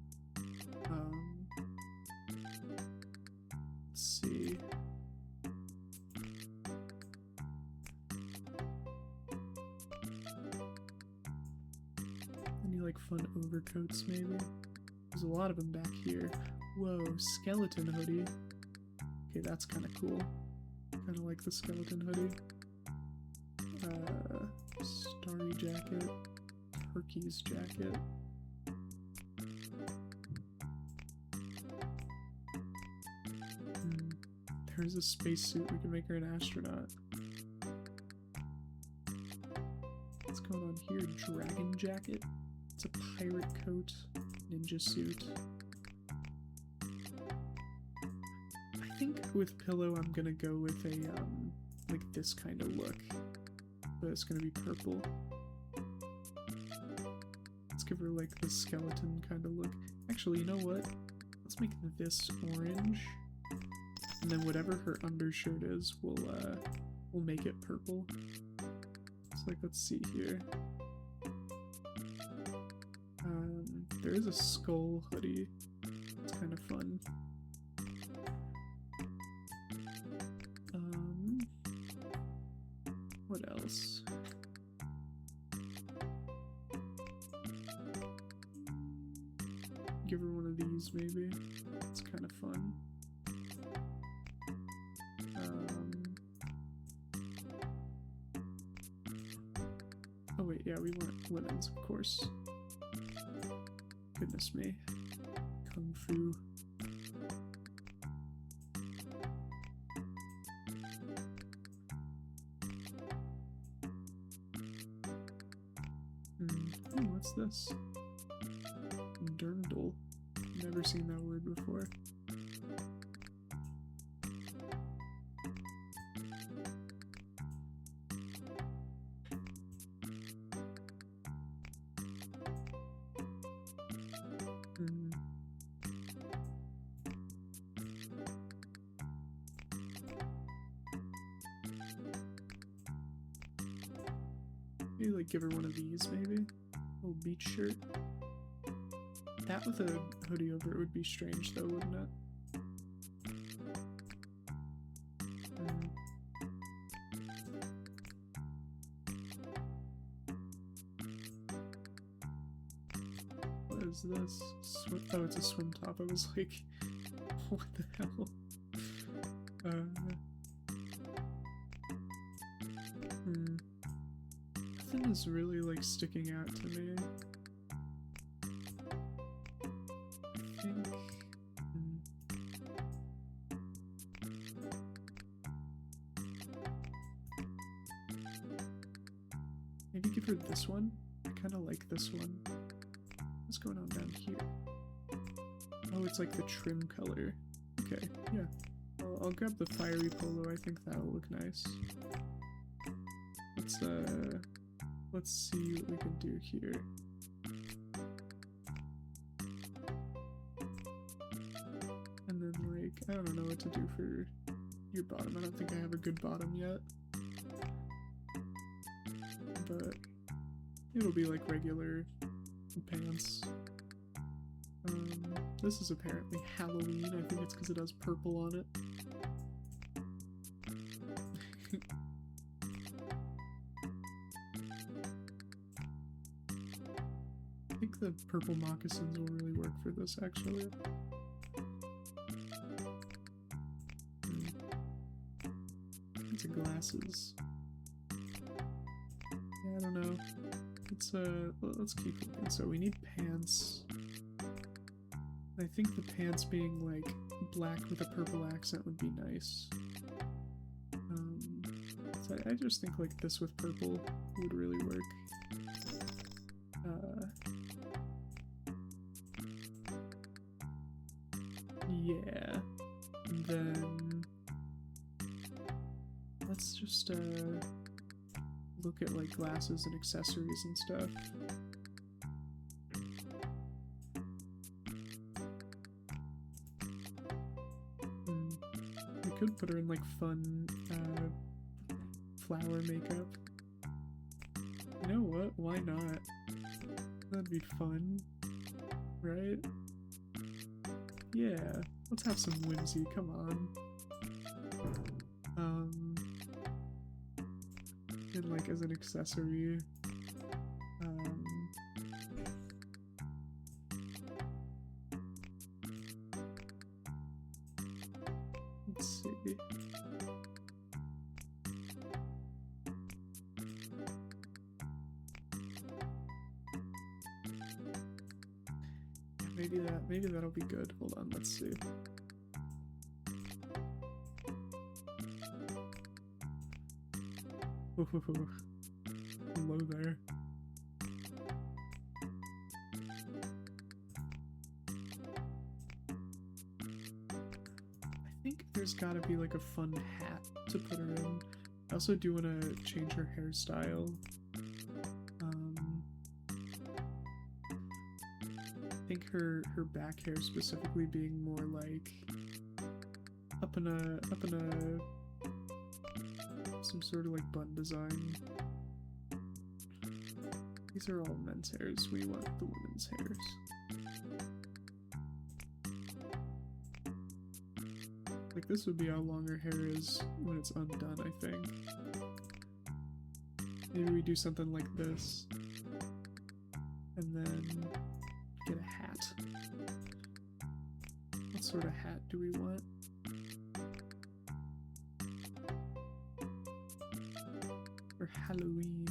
Let's see. Any like fun overcoats maybe? There's a lot of them back here. Whoa, skeleton hoodie. Okay, that's kind of cool. Kind of like the skeleton hoodie. Starry jacket. Turkey's jacket. There's a spacesuit. We can make her an astronaut. What's going on here? Dragon jacket? It's a pirate coat. Ninja suit. I think with pillow I'm gonna go with a, like this kind of look. But it's gonna be purple. Let's give her like the skeleton kind of look. Actually, you know what? Let's make this orange. And then whatever her undershirt is, we'll make it purple. So like, let's see here. There is a skull hoodie. It's kind of fun. What else? Give her one of these, maybe. It's kind of fun. Oh wait, yeah, we want women's, of course. Goodness me. Kung Fu. Oh, what's this? Dirndl. Never seen that word before. Maybe like give her one of these, maybe? A little beach shirt. That with a hoodie over it would be strange though, wouldn't it? What is this? Oh, it's a swim top. I was like, what the hell? Nothing is really like sticking out to me. I think. Maybe give her this one. I kind of like this one. What's going on down here? Oh, it's like the trim color. Okay, yeah. I'll grab the fiery polo. I think that'll look nice. Let's see what we can do here. And then, like, I don't know what to do for your bottom. I don't think I have a good bottom yet. But it'll be like regular pants. This is apparently Halloween. I think it's because it has purple on it. I think the purple moccasins will really work for this, actually. Kinds of glasses. Yeah, I don't know. Let's keep looking. So we need pants. I think the pants being like black with a purple accent would be nice. So I just think like this with purple would really work. Yeah. And then let's just look at like glasses and accessories and stuff. We could put her in like fun flower makeup. You know what? Why not? That'd be fun, right? Yeah, let's have some whimsy, come on. And like as an accessory, let's see. Maybe that'll be good. Hold on, let's see. Ooh, low there. I think there's gotta be like a fun hat to put her in. I also do want to change her hairstyle. I think her back hair specifically being more like up in a some sort of like bun design. These are all men's hairs. We want the women's hairs. Like this would be how long her hair is when it's undone, I think. Maybe we do something like this. And then get a hat. What sort of hat do we want? For Halloween.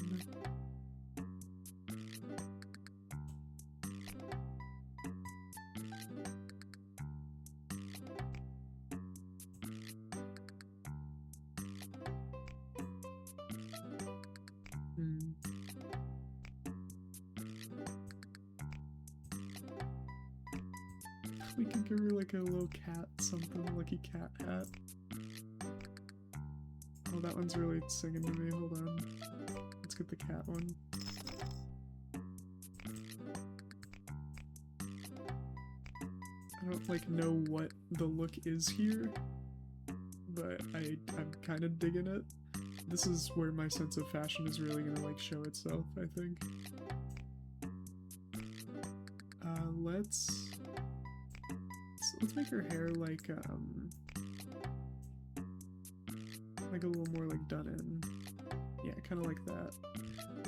We can give her like a little cat something, lucky cat hat. Oh, that one's really singing to me. Hold on. Let's get the cat one. I don't like know what the look is here, but I'm kind of digging it. This is where my sense of fashion is really gonna like show itself, I think. Let's make her hair like a little more like done in. Yeah, kind of like that.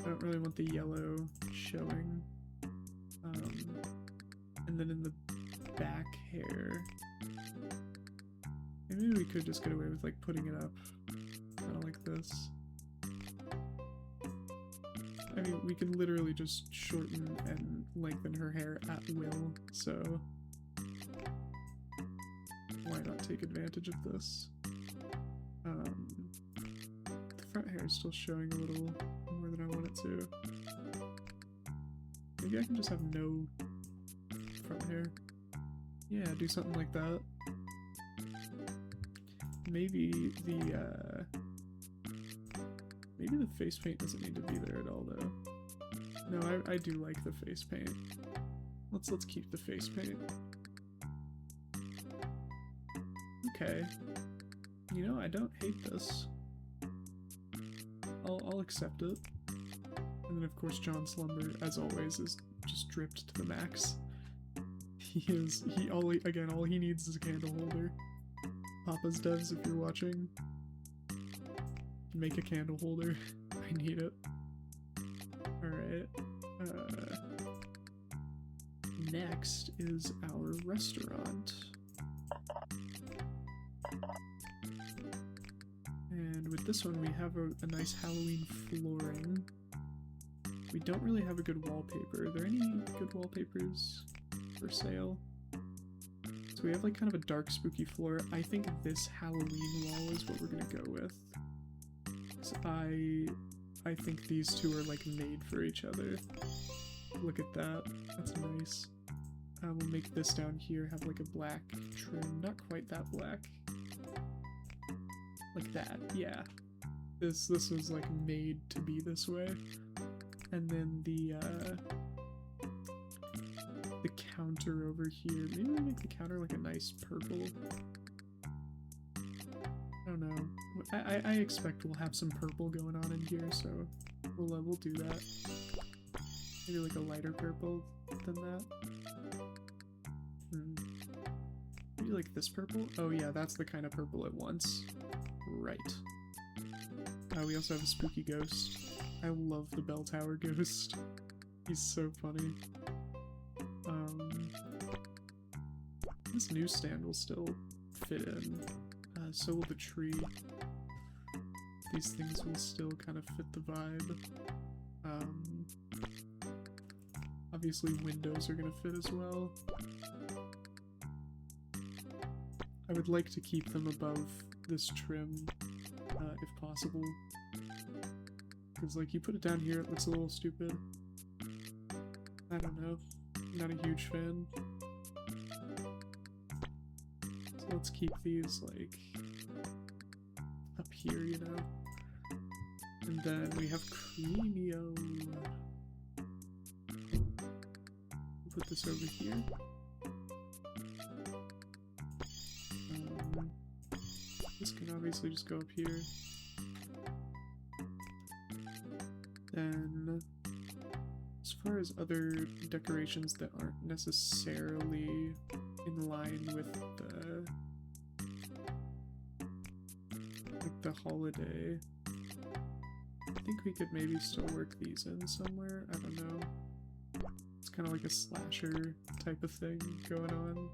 I don't really want the yellow showing. And then in the back hair, maybe we could just get away with like putting it up kind of like this. I mean, we can literally just shorten and lengthen her hair at will, so why not take advantage of this? The front hair is still showing a little more than I want it to. Maybe I can just have no front hair. Yeah, do something like that. Maybe the face paint doesn't need to be there at all, though. No, I do like the face paint. Let's keep the face paint. Okay. You know, I don't hate this. I'll accept it. And then of course John Slumber, as always, is just dripped to the max. All he needs is a candle holder. Papa's devs, if you're watching, make a candle holder. I need it. Alright. Next is our restaurant. And with this one we have a nice Halloween flooring. We don't really have a good wallpaper. Are there any good wallpapers for sale? So we have like kind of a dark spooky floor. I think this Halloween wall is what we're gonna go with. I think these two are like made for each other. Look at that. That's nice. We'll make this down here have like a black trim. Not quite that black. Like that, yeah. This was like made to be this way. And then the counter over here. Maybe we'll make the counter like a nice purple. I don't know. I expect we'll have some purple going on in here, so we'll do that. Maybe like a lighter purple than that. Maybe like this purple? Oh yeah, that's the kind of purple it wants. Right. We also have a spooky ghost. I love the bell tower ghost. He's so funny. This newsstand will still fit in. So will the tree. These things will still kind of fit the vibe. Obviously windows are gonna fit as well. I would like to keep them above this trim, if possible. Because, like, you put it down here, it looks a little stupid. I don't know. I'm not a huge fan. So let's keep these, like, up here, you know? And then we have Creamio. Put this over here. This can obviously just go up here. Then, as far as other decorations that aren't necessarily in line with the holiday, I think we could maybe still work these in somewhere. I don't know. It's kind of like a slasher type of thing going on.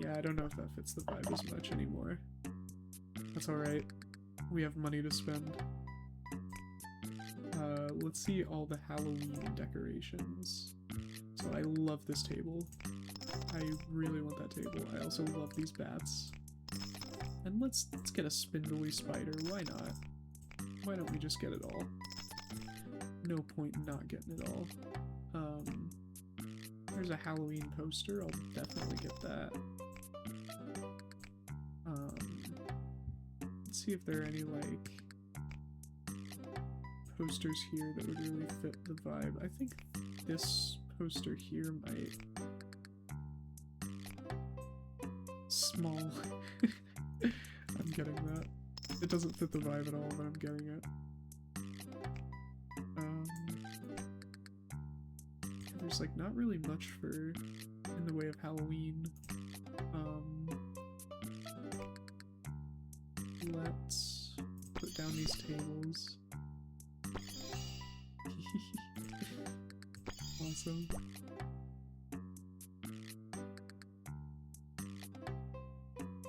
Yeah, I don't know if that fits the vibe as much anymore. That's alright. We have money to spend. Let's see all the Halloween decorations. So I love this table. I really want that table. I also love these bats. And let's get a spindly spider. Why not? Why don't we just get it all? No point in not getting it all. There's a Halloween poster. I'll definitely get that. Let's see if there are any, like, posters here that would really fit the vibe. I think this poster here might... Small. I'm getting that. It doesn't fit the vibe at all, but I'm getting it. There's, like, not really much in the way of Halloween. Let's put down these tables. Awesome.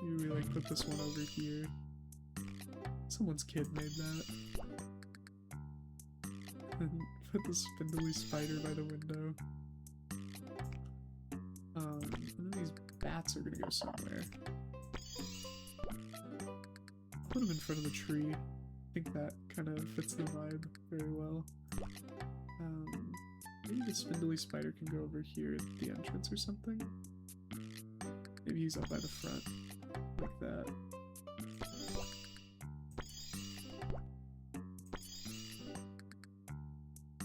Maybe we, like, put this one over here. Someone's kid made that. And put the spindly spider by the window. And then these bats are gonna go somewhere. Put them in front of the tree. I think that kind of fits the vibe very well. Maybe the spindly spider can go over here at the entrance or something. Maybe he's up by the front, like that.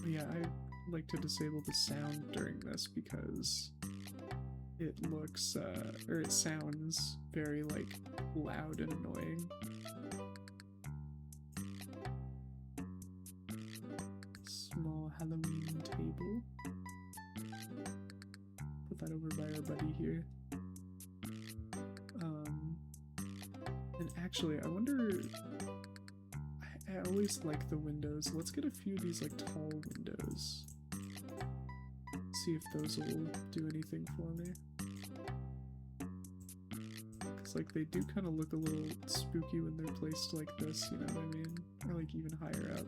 Yeah, I like to disable the sound during this because it looks, or it sounds very, like, loud and annoying. Small Halloween table. Put that over by our buddy here. And actually, I wonder... I always like the windows. Let's get a few of these, like, tall windows. See if those will do anything for me. Because, like, they do kind of look a little spooky when they're placed like this, you know what I mean? Or, like, even higher up.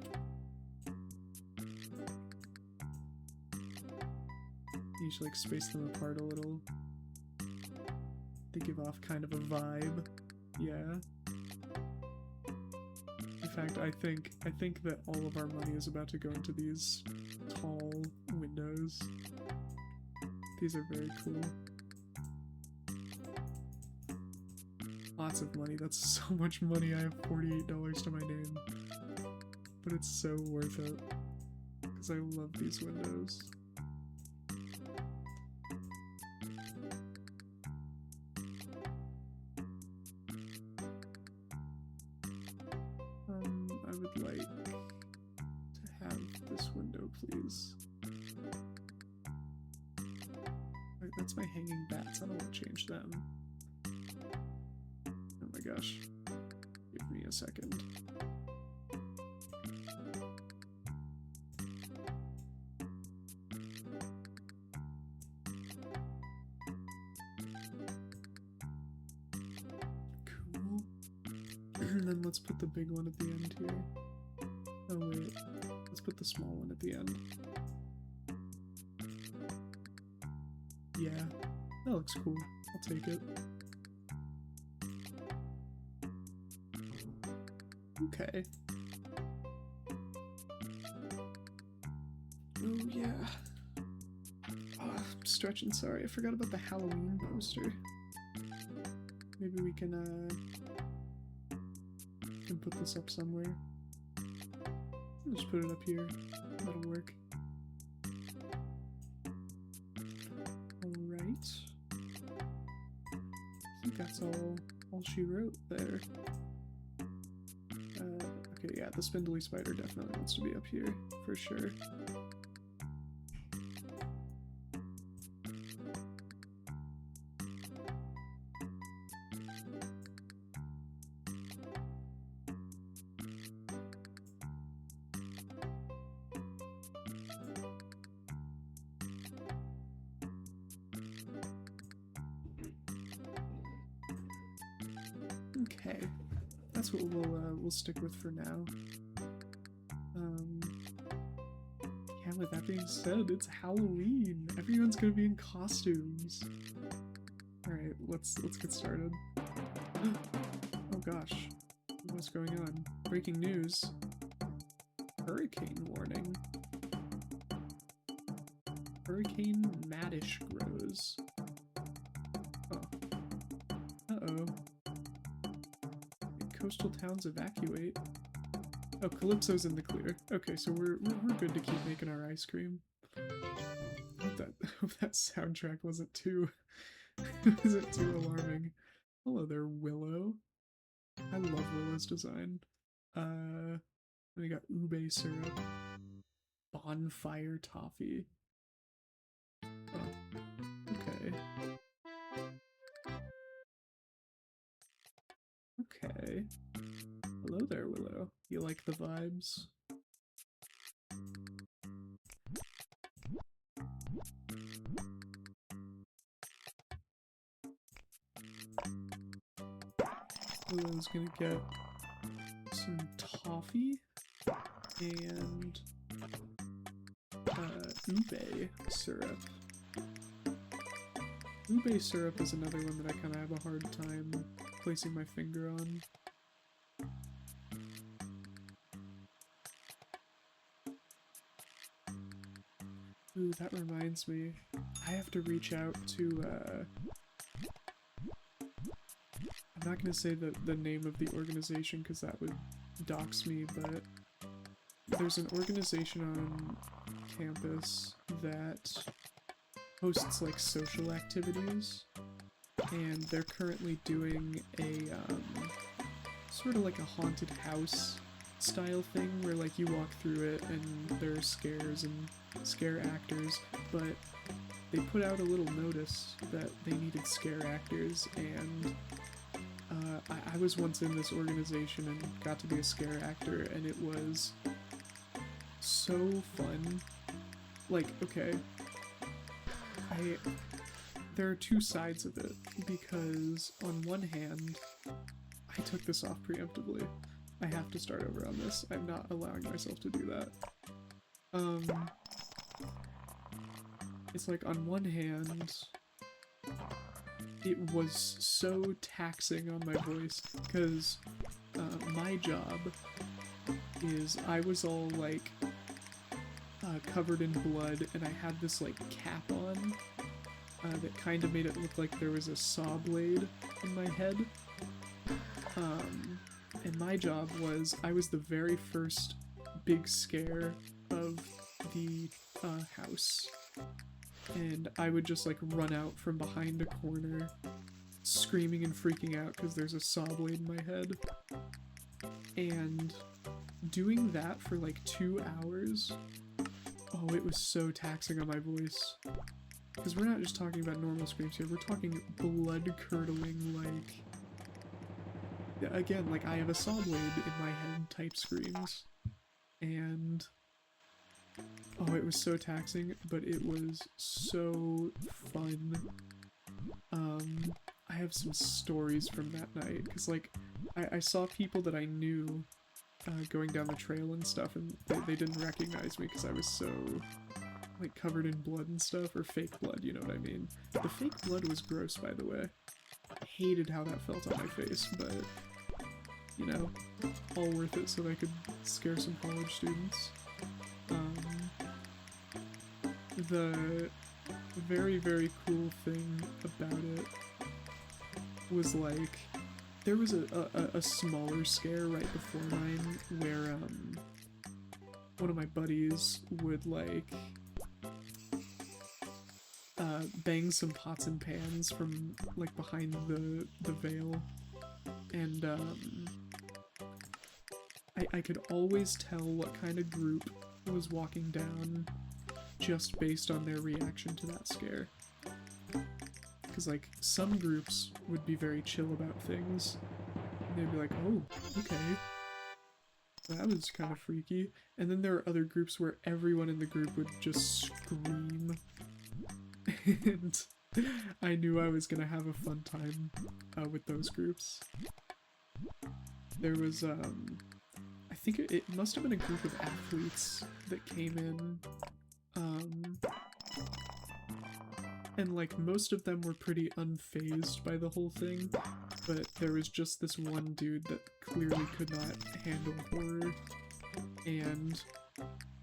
You should, like, space them apart a little. They give off kind of a vibe. Yeah. I fact, I think that all of our money is about to go into these tall windows. These are very cool. Lots of money. That's so much money. I have $48 to my name. But it's so worth it. Because I love these windows. I would like to have this window, please. Wait, that's my hanging bats. I don't want to change them. Oh my gosh. Give me a second. Cool. And then let's put the big one at the end here. Oh wait, let's put the small one at the end. Yeah, that looks cool. I'll take it. Okay. Oh yeah. Oh, I'm stretching, sorry. I forgot about the Halloween poster. Maybe we can put this up somewhere. I'll just put it up here. That'll work. Alright. I think that's all she wrote there. Okay, yeah, the spindly spider definitely wants to be up here, for sure. Okay, that's what we'll stick with for now. Yeah, with that being said, it's Halloween. Everyone's gonna be in costumes. All right, let's get started. Oh gosh, what's going on? Breaking news. Hurricane warning. Hurricane Madish grows. Oh. Uh-oh. Coastal towns evacuate. Oh, Calypso's in the clear. Okay, so we're good to keep making our ice cream. Hope that soundtrack wasn't too alarming. Hello there, Willow. I love Willow's design. We got ube syrup, bonfire toffee. Oh, okay. Okay. Hello there, Willow. You like the vibes? Willow's gonna get some toffee and ube syrup. Ube syrup is another one that I kind of have a hard time placing my finger on. Ooh, that reminds me. I have to reach out to, I'm not gonna say the name of the organization because that would dox me, but there's an organization on campus that hosts like social activities, and they're currently doing a sort of like a haunted house style thing where like you walk through it and there are scares and scare actors, but they put out a little notice that they needed scare actors, and I was once in this organization and got to be a scare actor, and it was so fun. Like, okay, there are two sides of it, because on one hand, I took this off preemptively. I have to start over on this. I'm not allowing myself to do that. It's like, on one hand, it was so taxing on my voice, because my job is I was all like covered in blood, and I had this like cap on that kind of made it look like there was a saw blade in my head. And my job was, I was the very first big scare of the house, and I would just like run out from behind a corner screaming and freaking out because there's a saw blade in my head. And doing that for like 2 hours, oh, it was so taxing on my voice. Because we're not just talking about normal screams here, we're talking blood-curdling, like... Again, like, I have a saw blade in my head type screams. And... oh, it was so taxing, but it was so fun. I have some stories from that night, because, like, I saw people that I knew going down the trail and stuff, and they didn't recognize me because I was so, like, covered in blood and stuff, or fake blood, you know what I mean? The fake blood was gross, by the way. I hated how that felt on my face, but, you know, all worth it so that I could scare some college students. The very, very cool thing about it was, like, there was a smaller scare right before mine where, one of my buddies would, like, bang some pots and pans from, like, behind the veil, and, I could always tell what kind of group was walking down just based on their reaction to that scare. Because, like, some groups would be very chill about things. And they'd be like, oh, okay. That was kind of freaky. And then there were other groups where everyone in the group would just scream. And I knew I was gonna have a fun time with those groups. There was, I think it must have been a group of athletes that came in. And, like, most of them were pretty unfazed by the whole thing, but there was just this one dude that clearly could not handle horror, and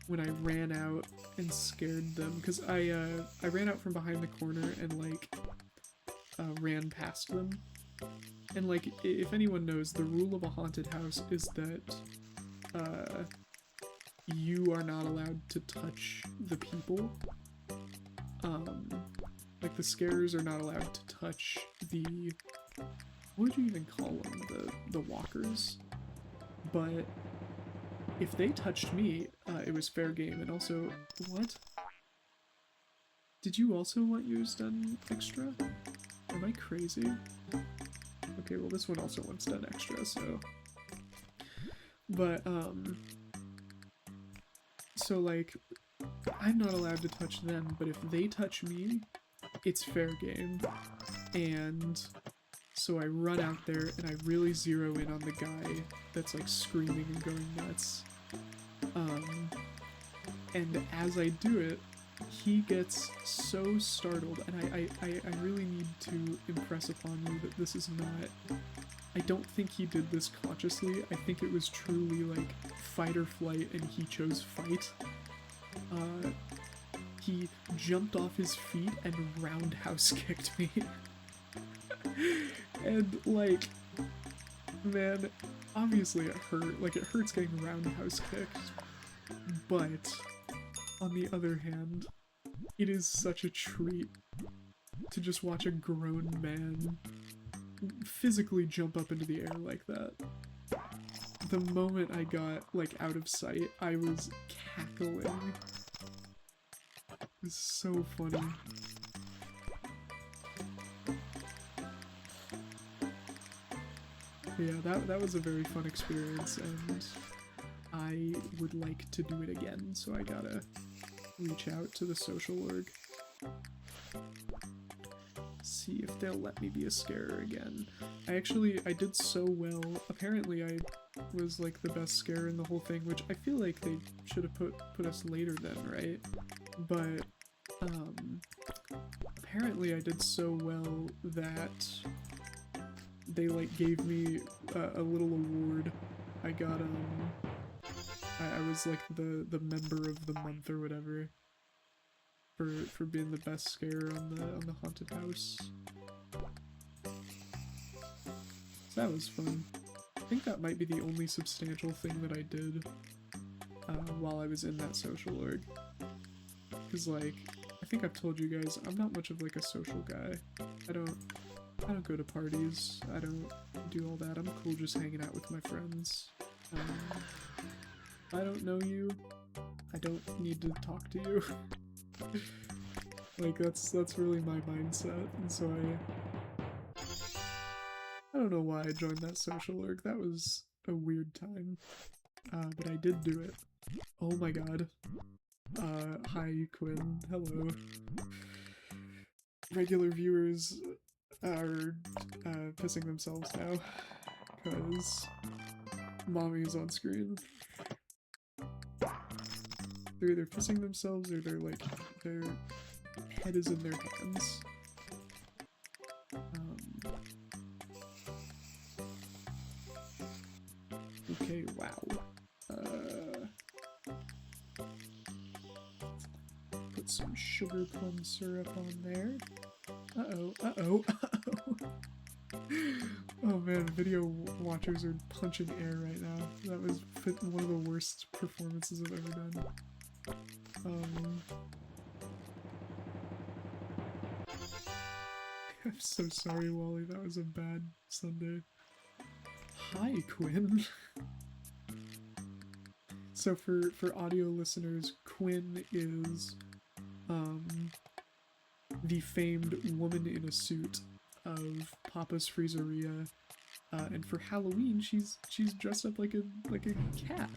when I ran out and scared them, because I ran out from behind the corner and, like, ran past them, and, like, if anyone knows, the rule of a haunted house is that, you are not allowed to touch the people. Like, the scarers are not allowed to touch the... what would you even call them? The walkers? But if they touched me, it was fair game, and also... what? Did you also want yours done extra? Am I crazy? Okay, well this one also wants done extra, so... But, so, like, I'm not allowed to touch them, but if they touch me, it's fair game. And so I run out there and I really zero in on the guy that's, like, screaming and going nuts. And as I do it, he gets so startled, and I really need to impress upon you that this is not... I don't think he did this consciously. I think it was truly, like, fight or flight, and he chose fight. He jumped off his feet and roundhouse kicked me. And, like, man, obviously it hurt. Like, it hurts getting roundhouse kicked. But, on the other hand, it is such a treat to just watch a grown man physically jump up into the air like that. The moment I got, like, out of sight, I was cackling. It was so funny. But yeah, that was a very fun experience, and I would like to do it again, so I gotta reach out to the social org. See if they'll let me be a scarer again. I did so well. Apparently I was, like, the best scarer in the whole thing, which I feel like they should have put us later then, right? But, apparently I did so well that they, like, gave me a little award. I got, I was like the member of the month or whatever for being the best scare on the haunted house. So that was fun. I think that might be the only substantial thing that I did while I was in that social org. Cause like, I think I've told you guys, I'm not much of like a social guy. I don't go to parties. I don't do all that. I'm cool just hanging out with my friends. If I don't know you, I don't need to talk to you. Like that's really my mindset, and so I don't know why I joined that social org. That was a weird time, but I did do it. Oh my god. Hi Quinn. Hello. Regular viewers are pissing themselves now because mommy's on screen. They're either pissing themselves or they're like their head is in their hands. Okay, wow. Put some sugar plum syrup on there. Uh-oh, uh-oh, uh-oh. Oh man, video watchers are punching air right now. That was one of the worst performances I've ever done. I'm so sorry, Wally, that was a bad Sunday. Hi, Quinn! So for audio listeners, Quinn is, the famed woman in a suit of Papa's Freezeria, and for Halloween, she's dressed up like a cat,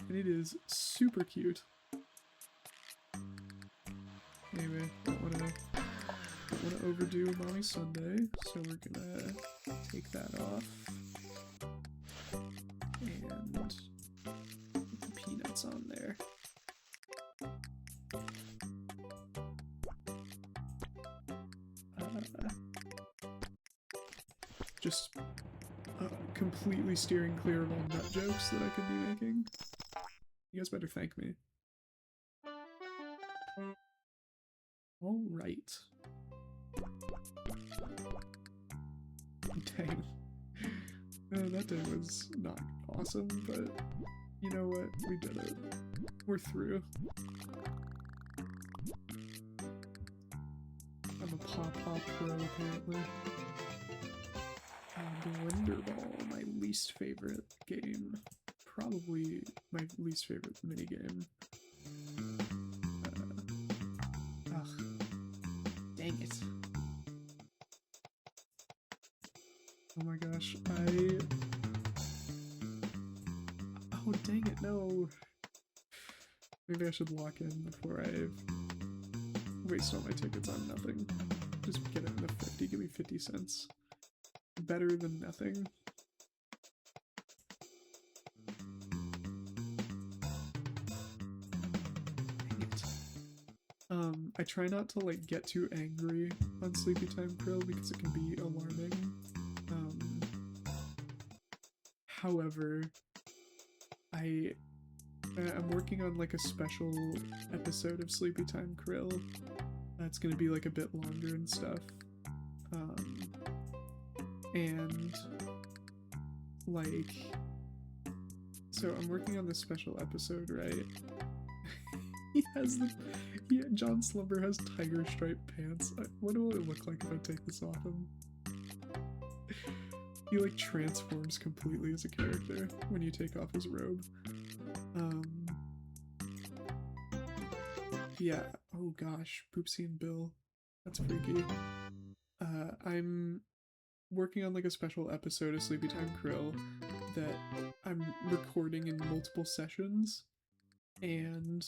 and it is super cute. Anyway, don't wanna overdo Mommy Sunday, so we're gonna take that off and put the peanuts on there. Just completely steering clear of all nut jokes that I could be making. You guys better thank me. Alright. Dang. That day was not awesome, but you know what? We did it. We're through. I'm a Paw Pro, apparently. Blenderball, my least favorite game. Probably my least favorite minigame. Ugh. Dang it. Oh my gosh, oh dang it, no! Maybe I should lock in before I waste all my tickets on nothing. Just get it in the 50, give me 50 cents. Better than nothing. Dang it. I try not to like get too angry on SleepyTime Krill because it can be alarming. However, I'm working on like a special episode of SleepyTime Krill. It's gonna be like a bit longer and stuff. And like, so I'm working on this special episode, right? John Slumber has tiger striped pants. What will it look like if I take this off him? He like transforms completely as a character when you take off his robe. Yeah, oh gosh, Poopsie and Bill. That's freaky. I'm working on like a special episode of SleepyTime Krill that I'm recording in multiple sessions, and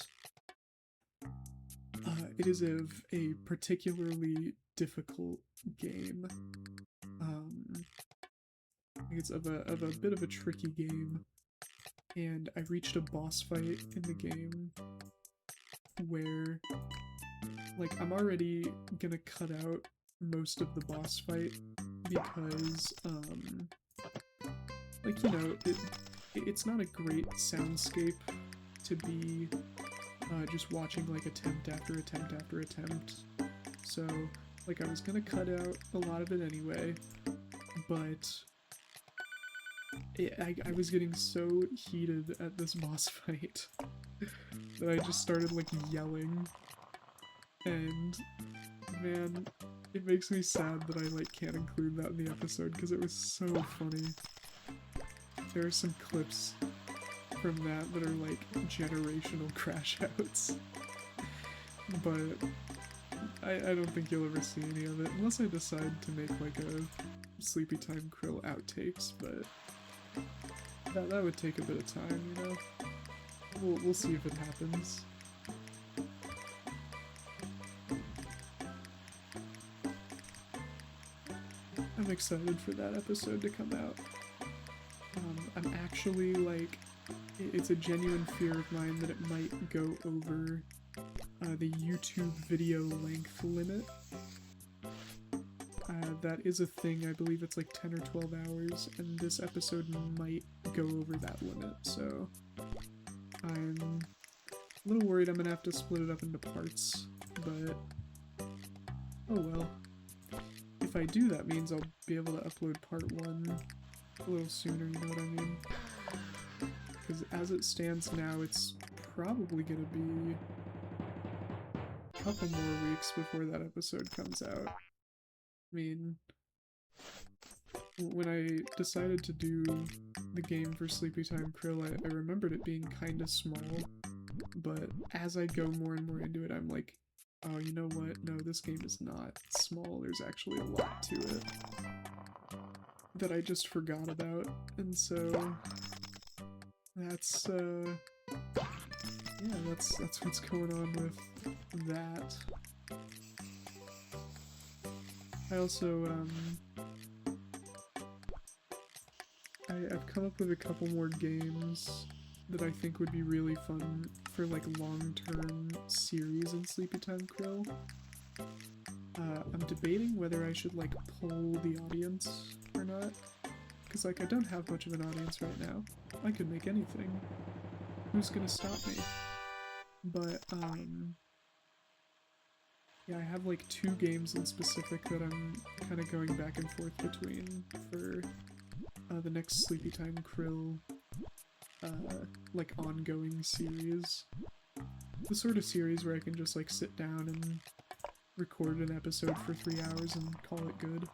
it is of a particularly difficult game. It's of a bit of a tricky game, and I reached a boss fight in the game where like I'm already gonna cut out most of the boss fight because like, you know, it's not a great soundscape to be just watching like attempt after attempt after attempt. So like I was gonna cut out a lot of it anyway, but I was getting so heated at this boss fight that I just started like yelling, and man, it makes me sad that I like can't include that in the episode because it was so funny. There are some clips from that are like generational crash outs, but I don't think you'll ever see any of it unless I decide to make like a SleepyTime Krill outtakes, but that would take a bit of time, you know? We'll see if it happens. I'm excited for that episode to come out. I'm actually like, it's a genuine fear of mine that it might go over the YouTube video length limit. That is a thing, I believe it's like 10 or 12 hours, and this episode might go over that limit, so I'm a little worried I'm gonna have to split it up into parts, but oh well. If I do, that means I'll be able to upload part 1 a little sooner, you know what I mean? Because as it stands now, it's probably gonna be a couple more weeks before that episode comes out. I mean, when I decided to do the game for SleepyTime Krill, I remembered it being kinda small, but as I go more and more into it, I'm like, oh, you know what? No, this game is not small. There's actually a lot to it that I just forgot about, and so that's yeah, that's what's going on with that. I also I've come up with a couple more games that I think would be really fun for like long-term series in SleepyTime Krill. I'm debating whether I should like poll the audience or not, because like I don't have much of an audience right now. I could make anything. Who's gonna stop me? But yeah, I have like 2 games in specific that I'm kind of going back and forth between for the next SleepyTime Krill like ongoing series. The sort of series where I can just like sit down and record an episode for 3 hours and call it good,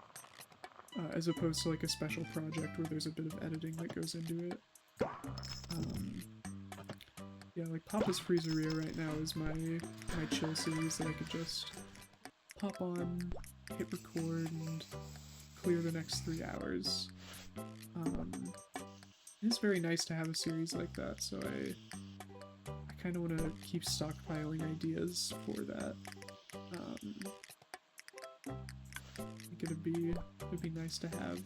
as opposed to like a special project where there's a bit of editing that goes into it. Yeah, like Papa's Freezeria right now is my chill series that I could just pop on, hit record, and clear the next 3 hours. It's very nice to have a series like that, so I kind of want to keep stockpiling ideas for that. I think it'd be nice to have.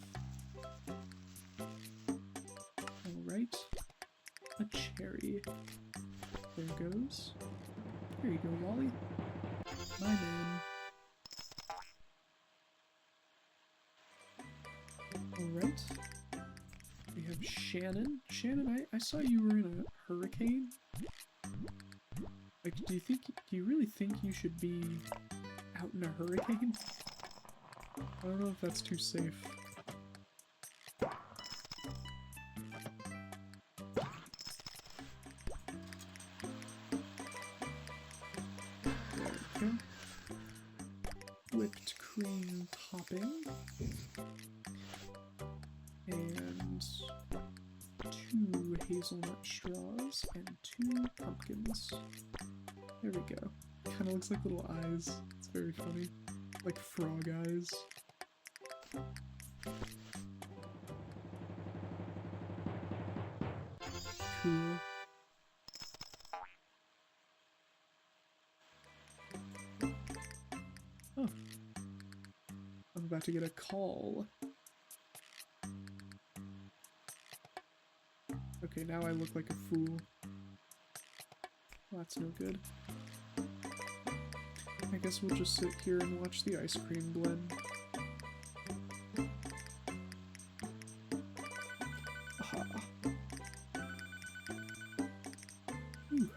Alright. A cherry. There goes. Here you go, Wally. My man. Alright. We have Shannon. Shannon, I saw you were in a hurricane. Like, do you really think you should be out in a hurricane? I don't know if that's too safe. There we go. Whipped cream topping. And 2 hazelnut straws and 2 pumpkins. There we go. Kind of looks like little eyes. It's very funny. Like frog eyes. Cool. Oh. I'm about to get a call. Okay, now I look like a fool. Well, that's no good. I guess we'll just sit here and watch the ice cream blend. Aha. Ooh.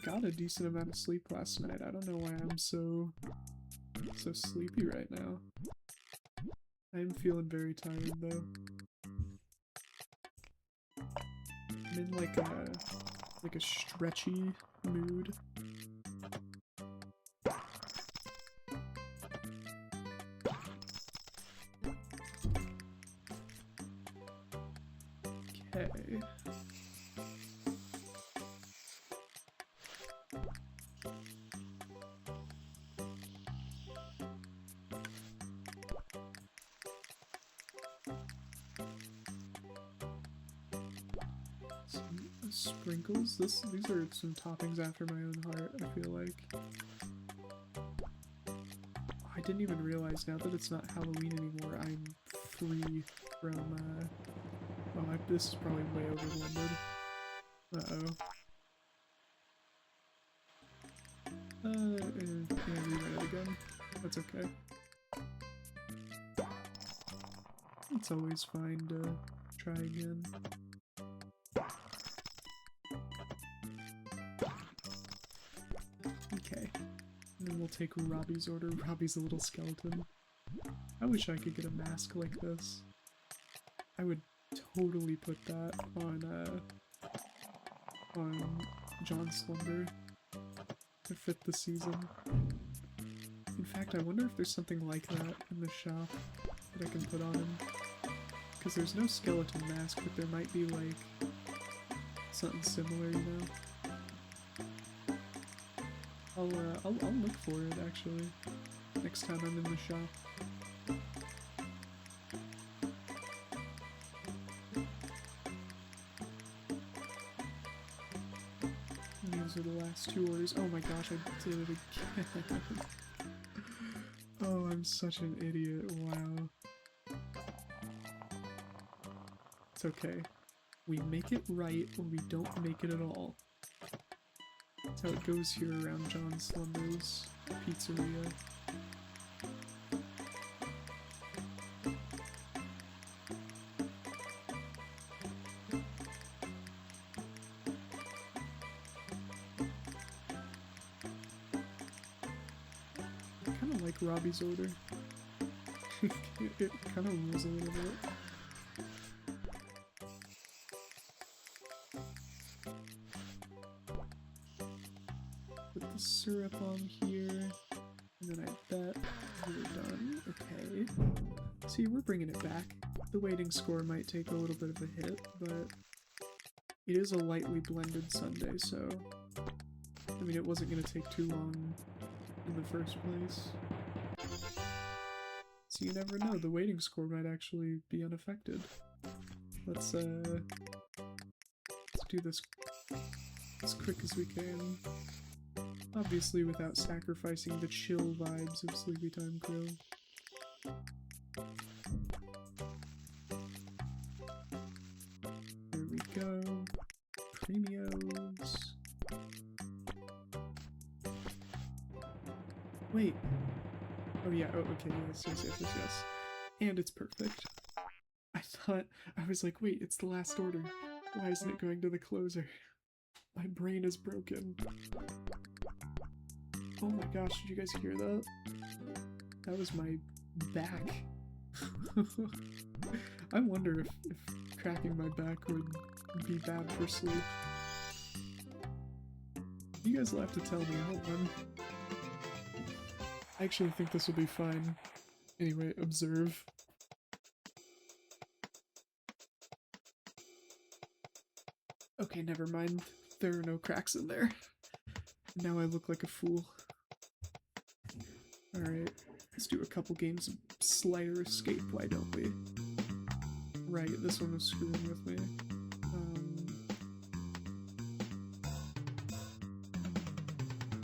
Got a decent amount of sleep last night. I don't know why I'm so sleepy right now. I'm feeling very tired though. I'm in like a stretchy mood. Okay. Sprinkles. These are some toppings after my own heart, I feel like. I didn't even realize now that it's not Halloween anymore, I'm free from, this is probably way overblended. Uh-oh. Yeah, rewrite it again. That's okay. It's always fine to try again. Okay. And then we'll take Robbie's order. Robbie's a little skeleton. I wish I could get a mask like this. I would totally put that on John Slumber to fit the season. In fact, I wonder if there's something like that in the shop that I can put on him. Because there's no skeleton mask, but there might be like something similar, you know? I'll look for it actually next time I'm in the shop. These are the last two orders. Oh my gosh, I did it again. Oh, I'm such an idiot. Wow. It's okay. We make it right or we don't make it at all. That's how it goes here around John Slumber's Pizzeria. I kind of like Robbie's order. It kind of rules a little bit. Syrup on here, and then I bet we're done. Okay. See, we're bringing it back. The waiting score might take a little bit of a hit, but it is a lightly blended sundae, so I mean, it wasn't going to take too long in the first place. So you never know, the waiting score might actually be unaffected. Let's do this as quick as we can. Obviously without sacrificing the chill vibes of SleepyTime Krill. There we go. Premios. Wait. Oh yeah, oh okay, yes. And it's perfect. I was like, wait, it's the last order. Why isn't it going to the closer? My brain is broken. Oh my gosh, did you guys hear that? That was my back. I wonder if cracking my back would be bad for sleep. You guys will have to tell me, hold on. I actually think this will be fine. Anyway, observe. Okay, never mind. There are no cracks in there. Now I look like a fool. Alright, let's do a couple games of Slider Escape, why don't we? Right, this one was screwing with me.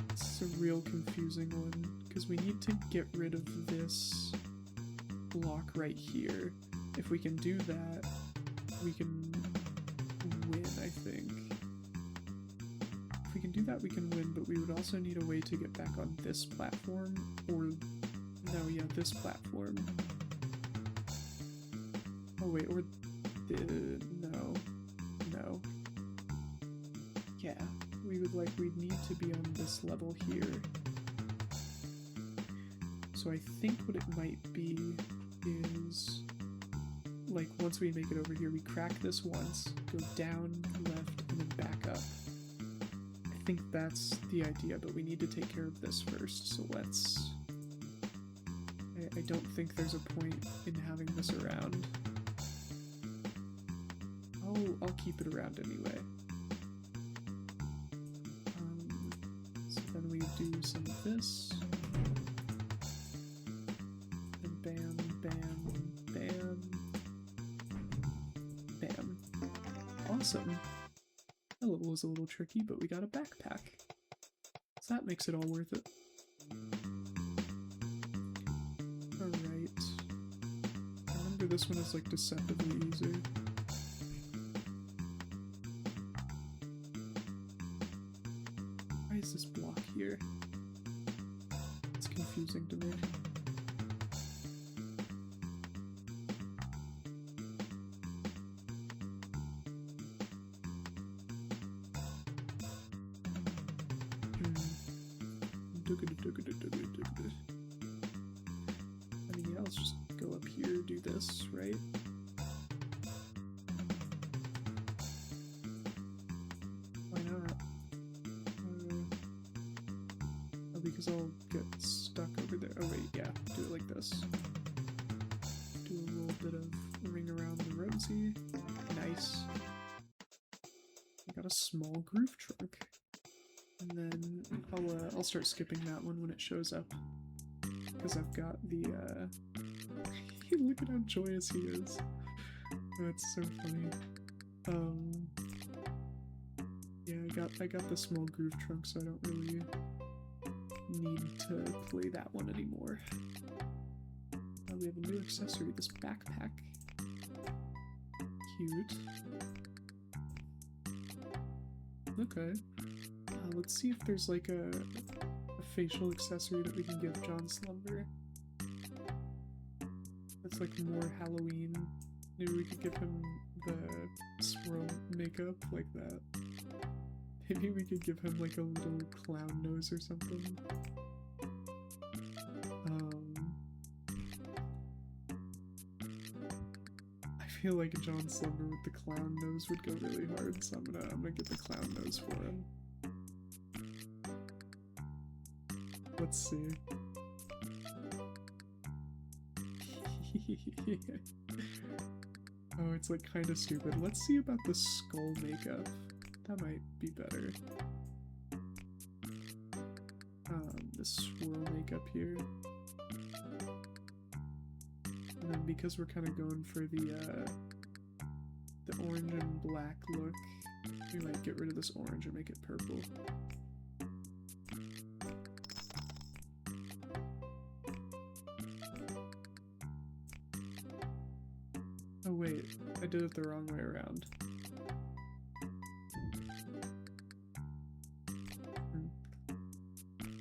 It's a real confusing one, because we need to get rid of this block right here. If we can do that, we can win, I think. If we can do that, we can win, but we would also need a way to get back on this platform, or, no, yeah, this platform. Oh wait, or, no. Yeah, we'd need to be on this level here. So I think what it might be is, like, once we make it over here, we crack this once, go down, left, and then back up. I think that's the idea, but we need to take care of this first, so let's... I don't think there's a point in having this around. I'll keep it around anyway. So then we do some of this. And bam, bam, bam. Bam. Awesome. That level was a little tricky, but we got a backpack. So that makes it all worth it. Alright. Remember this one is like deceptively easy. Why is this block here? It's confusing to me. I mean, yeah, let's just go up here, do this, right? Why not? Oh, because I'll get stuck over there. Oh wait, yeah, do it like this. Do a little bit of ring around the rosy. Nice. I got a small groove trunk. And then I'll start skipping that one when it shows up. Because I've got the, look at how joyous he is. That's so funny. Yeah, I got the small groove trunk, so I don't really need to play that one anymore. We have a new accessory, this backpack. Cute. Okay. Let's see if there's like a facial accessory that we can give John Slumber. That's like more Halloween. Maybe we could give him the swirl makeup like that. Maybe we could give him like a little clown nose or something. I feel like John Slumber with the clown nose would go really hard, so I'm gonna get the clown nose for him. Let's see. Oh, it's like kind of stupid. Let's see about the skull makeup. That might be better. The swirl makeup here. And then because we're kind of going for the orange and black look, we might get rid of this orange and make it purple. Oh wait, I did it the wrong way around.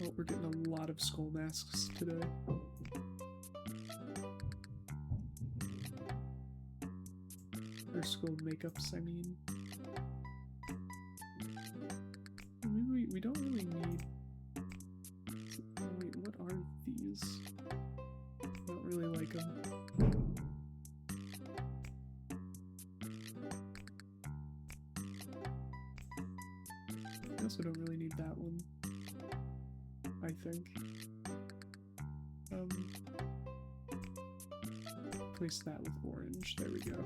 Well, we're getting a lot of skull masks today. Or skull makeups, I mean. We don't really need... Oh wait, what are these? I don't really like them. I also don't really need that one, I think. Place that with orange, there we go.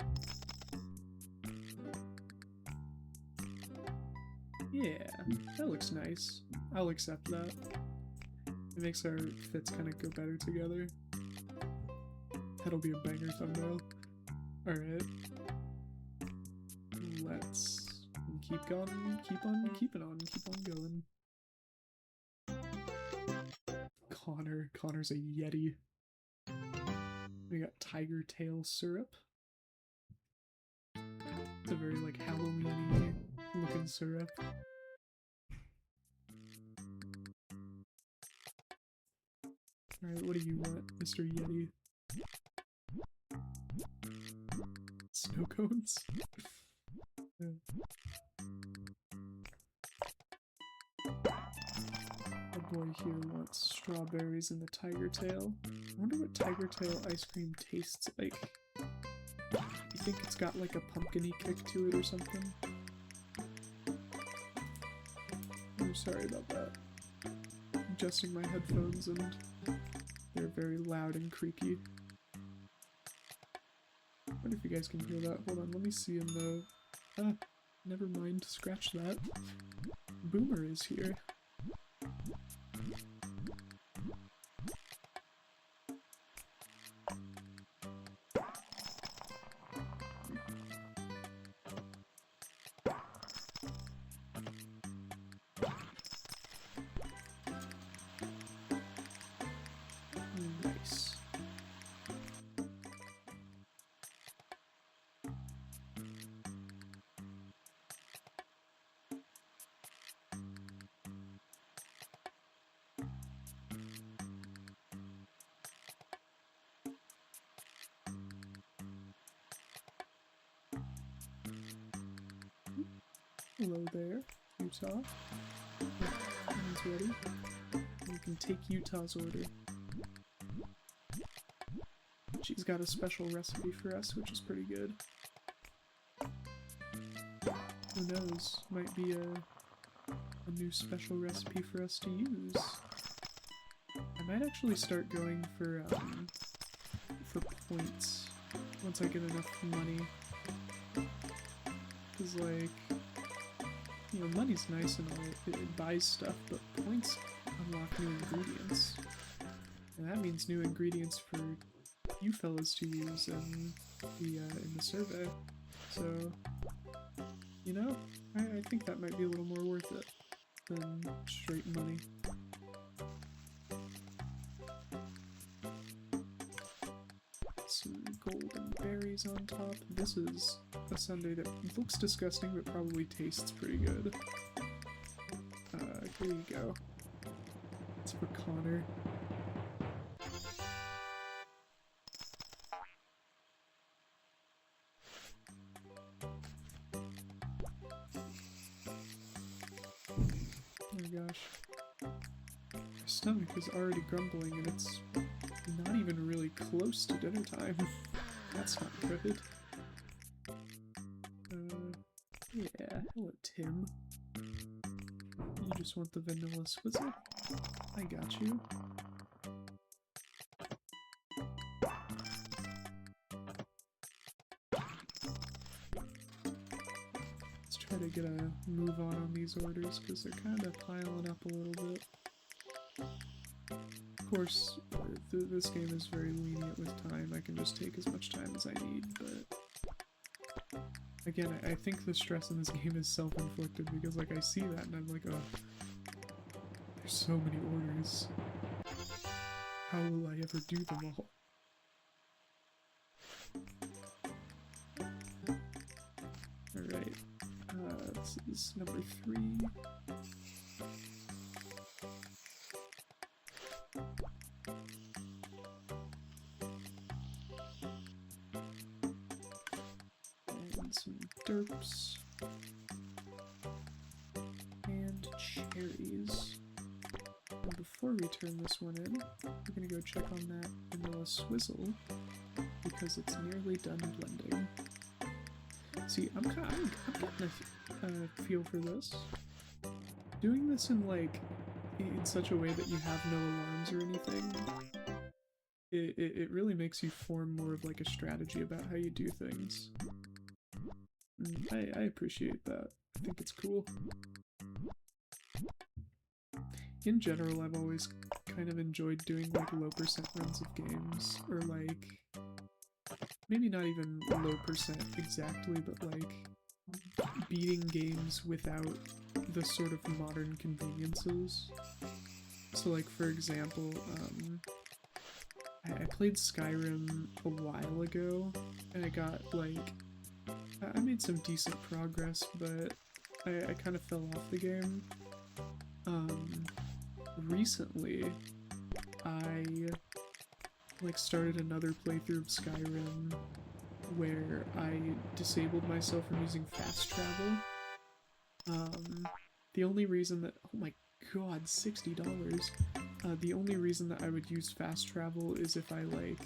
Yeah, that looks nice. I'll accept that. It makes our fits kind of go better together. That'll be a banger thumbnail. Alright. Let's keep going, keep on keeping on, keep on going. Connor's a Yeti. We got tiger tail syrup. It's a very like Halloween-y looking syrup. Alright, what do you want, Mr. Yeti? Snow cones? boy here wants strawberries and the tiger tail. I wonder what tiger tail ice cream tastes like. You think it's got like a pumpkin-y kick to it or something? I'm sorry about that. I'm adjusting my headphones and they're very loud and creaky. I wonder if you guys can hear that. Hold on, let me see in the... Ah, never mind, scratch that. Boomer is here. Nice. Hello there, Utah. Everyone's ready. You can take Utah's order. She's got a special recipe for us, which is pretty good. Who knows? Might be a new special recipe for us to use. I might actually start going for points once I get enough money. Cause like, you know, money's nice and all, it buys stuff, but points unlock new ingredients. And that means new ingredients for you fellas to use in the survey. So, you know, I think that might be a little more worth it than straight money. Some golden berries on top. This is a sundae that looks disgusting but probably tastes pretty good. Here you go. It's for Connor. Oh my gosh. My stomach is already grumbling and it's not even really close to dinner time. That's not good. Yeah, hello Tim. You just want the vanilla swizzle? I got you. Let's try to get a move on these orders because they're kind of piling up a little bit. Of course, this game is very lenient with time. I can just take as much time as I need, but again, I think the stress in this game is self-inflicted because like I see that and I'm like, oh, there's so many orders. How will I ever do them all? Alright, this is number 3. And some derps. And cherries. And before we turn this one in, we're gonna go check on that vanilla swizzle because it's nearly done blending. See, I'm getting a feel for this. Doing this in like in such a way that you have no alarms or anything, it really makes you form more of like a strategy about how you do things. I appreciate that. I think it's cool. In general, I've always kind of enjoyed doing like low percent runs of games, or like maybe not even low percent exactly, but like beating games without the sort of modern conveniences. So like for example, I played Skyrim a while ago and I got like, I made some decent progress, but I kind of fell off the game. Recently I like started another playthrough of Skyrim where I disabled myself from using fast travel. The only reason that, oh my god, $60. The only reason that I would use fast travel is if I, like,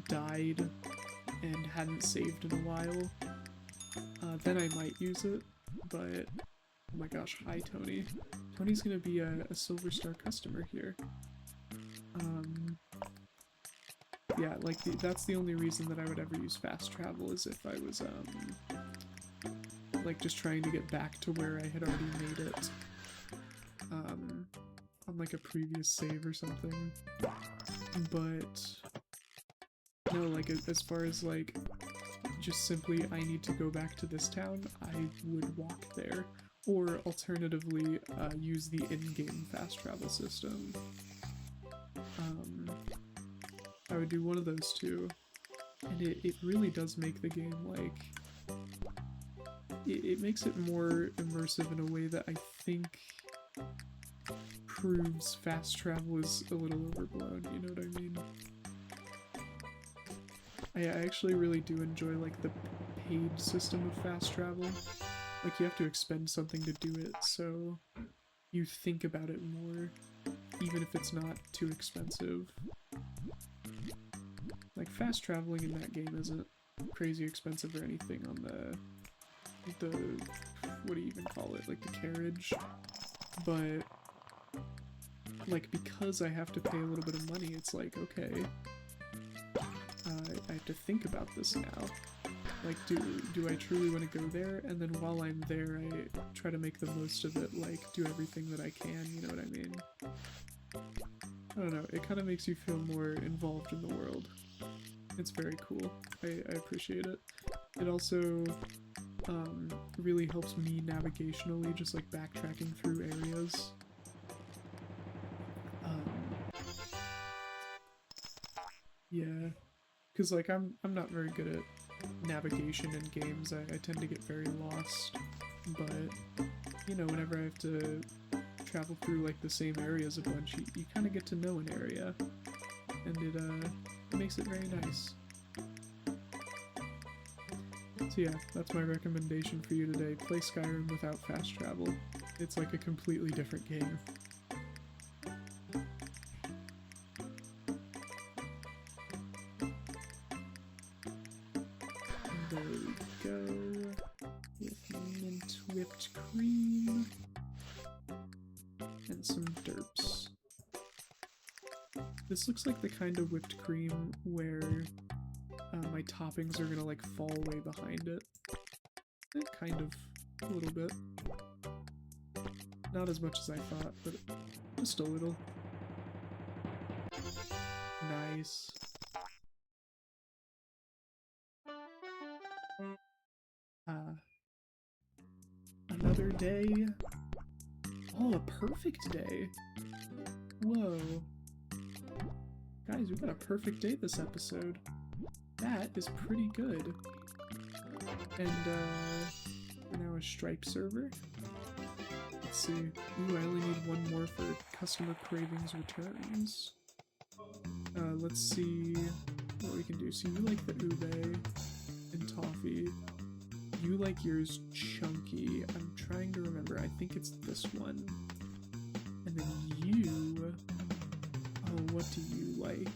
died and hadn't saved in a while. Then I might use it, but... Oh my gosh, hi Tony. Tony's gonna be a Silver Star customer here. Yeah, like, that's the only reason that I would ever use fast travel is if I was, like, just trying to get back to where I had already made it, on, like, a previous save or something. But, no, like, as far as, like, just simply I need to go back to this town, I would walk there. Or, alternatively, use the in-game fast travel system. I would do one of those two, and it really does make the game, like, it makes it more immersive in a way that I think proves fast travel is a little overblown, you know what I mean? I actually really do enjoy, like, the paid system of fast travel. Like, you have to expend something to do it, so you think about it more, even if it's not too expensive. Like, fast traveling in that game isn't crazy expensive or anything on the what do you even call it, like the carriage, but, like, because I have to pay a little bit of money, it's like, okay, I have to think about this now. Like, do I truly want to go there? And then while I'm there, I try to make the most of it, like, do everything that I can, you know what I mean? I don't know, it kind of makes you feel more involved in the world. It's very cool. I appreciate it. It also really helps me navigationally, just like backtracking through areas. Yeah, because like I'm not very good at navigation in games. I tend to get very lost, but you know, whenever I have to travel through like the same areas a bunch, you kind of get to know an area, and it makes it very nice. So yeah, that's my recommendation for you today. Play Skyrim without fast travel. It's like a completely different game. There we go. With mint whipped cream. And some derps. This looks like the kind of whipped cream where my toppings are gonna like fall way behind it. Kind of, a little bit. Not as much as I thought, but just a little. Nice. Another day. Oh, a perfect day. Whoa. Guys, we got a perfect day this episode. That is pretty good. And, we're now a Stripe server. Let's see. Ooh, I only need one more for customer cravings returns. Let's see what we can do. So you like the ube and toffee. You like yours chunky. I'm trying to remember. I think it's this one. And then you... Oh, what do you like?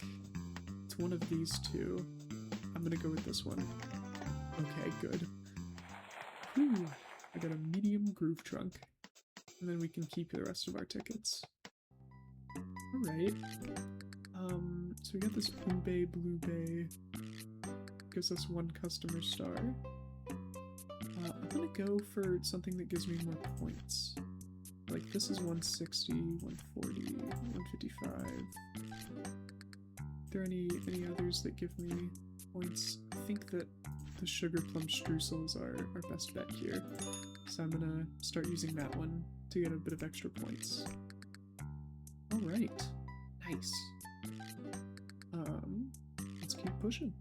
It's one of these two. I'm gonna go with this one. Okay, good. Whew. I got a medium groove trunk. And then we can keep the rest of our tickets. Alright. So we got this ube blue bay. Gives us 1 customer star. I'm gonna go for something that gives me more points. Like, this is 160, 140, 155. Are there any others that give me points? I think that the sugar plum streusel is our best bet here. So I'm gonna start using that one to get a bit of extra points. Alright. Nice. Let's keep pushing.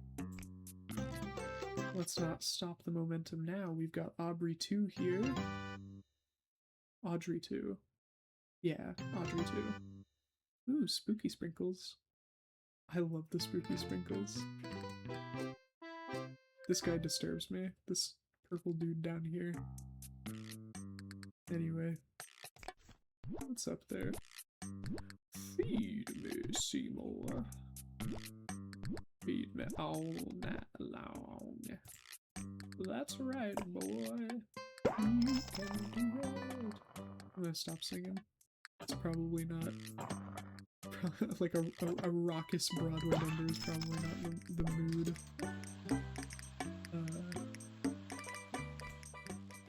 Let's not stop the momentum now. We've got Aubrey 2 here. Audrey 2. Yeah, Audrey 2. Ooh, spooky sprinkles. I love the spooky sprinkles. This guy disturbs me. This purple dude down here. Anyway. What's up there? Feed me, Seymour. Feed me all night long. That's right, boy. You can do it. I'm gonna stop singing. It's probably not. Like a raucous Broadway number is probably not the mood.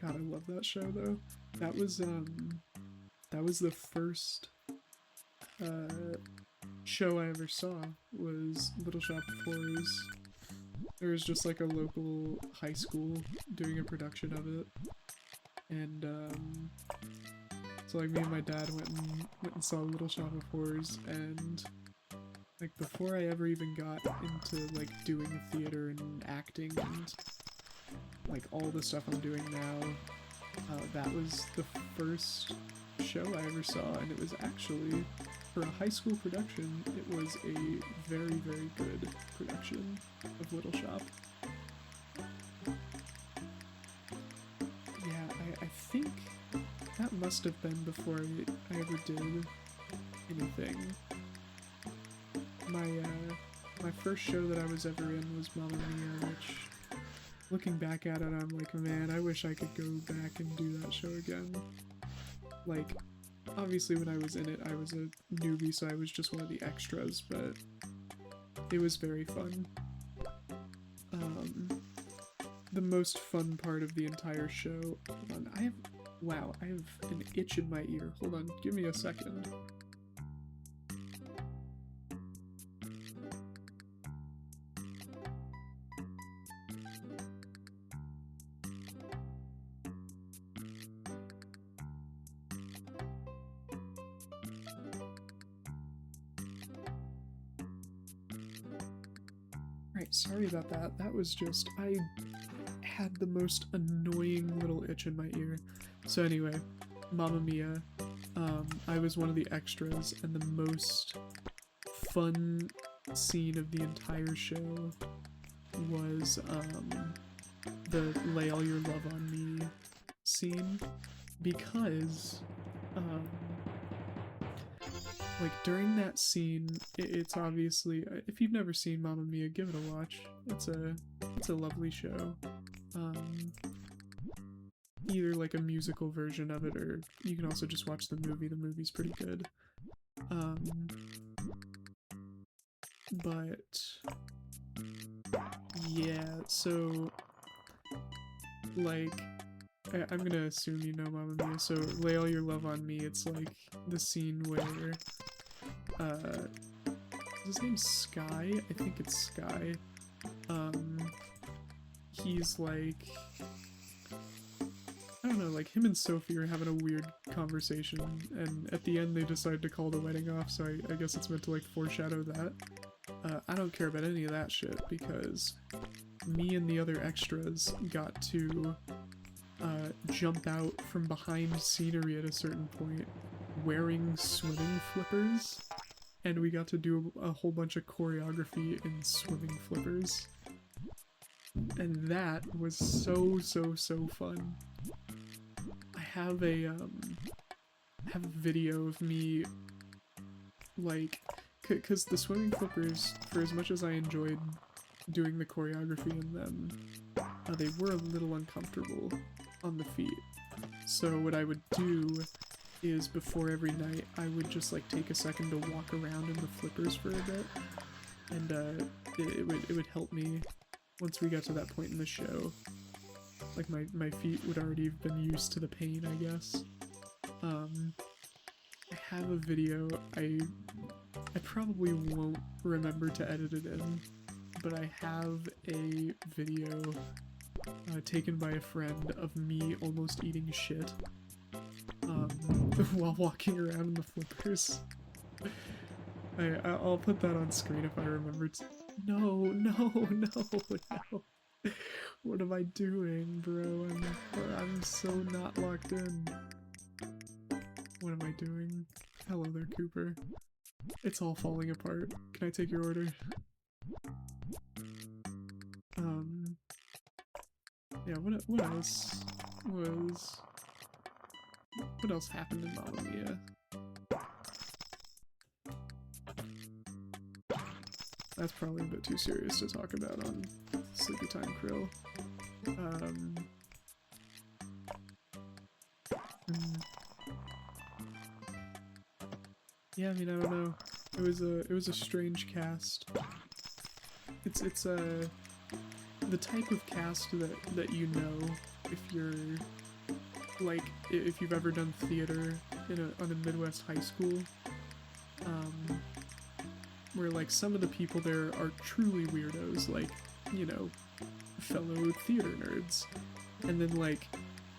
God, I love that show though. That was the first show I ever saw, was Little Shop of Horrors. There was just like a local high school doing a production of it, and so like me and my dad went and saw Little Shop of Horrors, and like before I ever even got into like doing theater and acting and like all the stuff I'm doing now, that was the first show I ever saw, and it was actually, for a high school production, it was a very, very good production of Little Shop. Yeah, I think that must have been before I ever did anything. My first show that I was ever in was Mamma Mia, which, looking back at it, I'm like, man, I wish I could go back and do that show again. Like, obviously when I was in it, I was a newbie, so I was just one of the extras, but it was very fun. The most fun part of the entire show... Hold on, I have an itch in my ear. Hold on, give me a second. Right, sorry about that. That was just... I had the most annoying little itch in my ear. So anyway, Mamma Mia. I was one of the extras, and the most fun scene of the entire show was the Lay All Your Love on Me scene, because like during that scene, it's obviously, if you've never seen Mamma Mia, give it a watch. It's a lovely show. Either like a musical version of it, or you can also just watch the movie. The movie's pretty good. But yeah, so like I'm gonna assume you know Mamma Mia. So Lay All Your Love on Me, it's like the scene where is his name Sky? I think it's Sky. He's like, I don't know, like him and Sophie are having a weird conversation, and at the end they decide to call the wedding off, so I guess it's meant to like foreshadow that. I don't care about any of that shit, because me and the other extras got to jump out from behind scenery at a certain point wearing swimming flippers, and we got to do a whole bunch of choreography in swimming flippers. And that was so fun. I have a video of me, like, cause the swimming flippers, for as much as I enjoyed doing the choreography in them, they were a little uncomfortable on the feet. So what I would do is, before every night, I would just like take a second to walk around in the flippers for a bit, and it would help me once we got to that point in the show. Like my feet would already have been used to the pain, I guess. I have a video. I probably won't remember to edit it in, but I have a video taken by a friend of me almost eating shit while walking around in the flippers. I'll put that on screen if I remember to. No. What am I doing, bro? I'm so not locked in. What am I doing? Hello there, Cooper. It's all falling apart. Can I take your order? Yeah, what else was... what else happened in Mamma Mia? That's probably a bit too serious to talk about on SleepyTime Krill. Yeah, I mean, I don't know. It was a strange cast. It's the type of cast that you know if you're like if you've ever done theater on a Midwest high school. Where like some of the people there are truly weirdos, like, you know, fellow theater nerds. And then like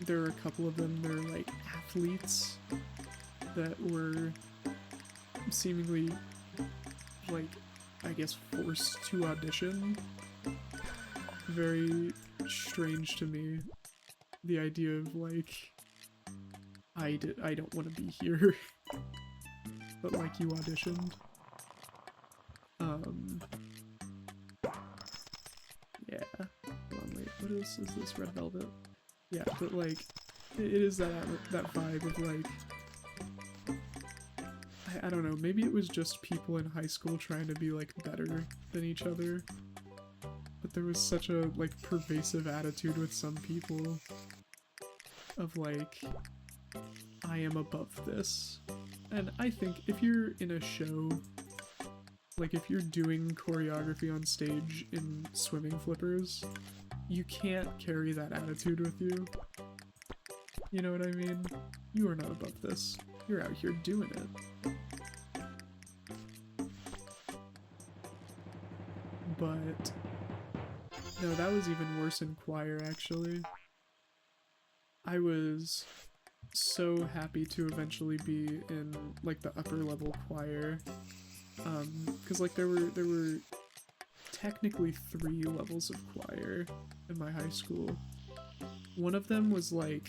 there are a couple of them, they're like athletes that were seemingly like, I guess, forced to audition. Very strange to me, the idea of like, I don't want to be here, but like you auditioned. Yeah. Hold on, wait, what is this? Red Velvet? Yeah, but like, it is that vibe of like, I don't know, maybe it was just people in high school trying to be like better than each other, but there was such a like pervasive attitude with some people of like, I am above this. And I think if you're in a show, like if you're doing choreography on stage in swimming flippers, you can't carry that attitude with you. You know what I mean? You are not above this. You're out here doing it. But no, that was even worse in choir, actually. I was so happy to eventually be in like the upper level choir, because like there were technically 3 levels of choir in my high school. One of them was like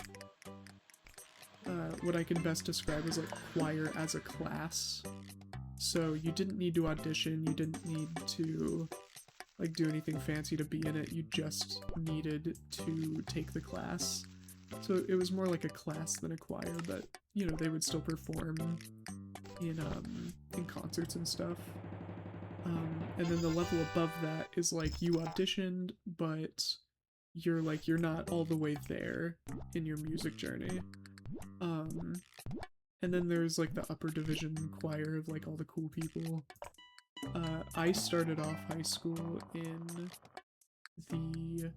what I can best describe as like choir as a class. So you didn't need to audition, you didn't need to like do anything fancy to be in it, you just needed to take the class. So it was more like a class than a choir, but you know, they would still perform in concerts and stuff. And then the level above that is like you auditioned, but you're not all the way there in your music journey. And then there's like the upper division choir of like all the cool people. I started off high school in the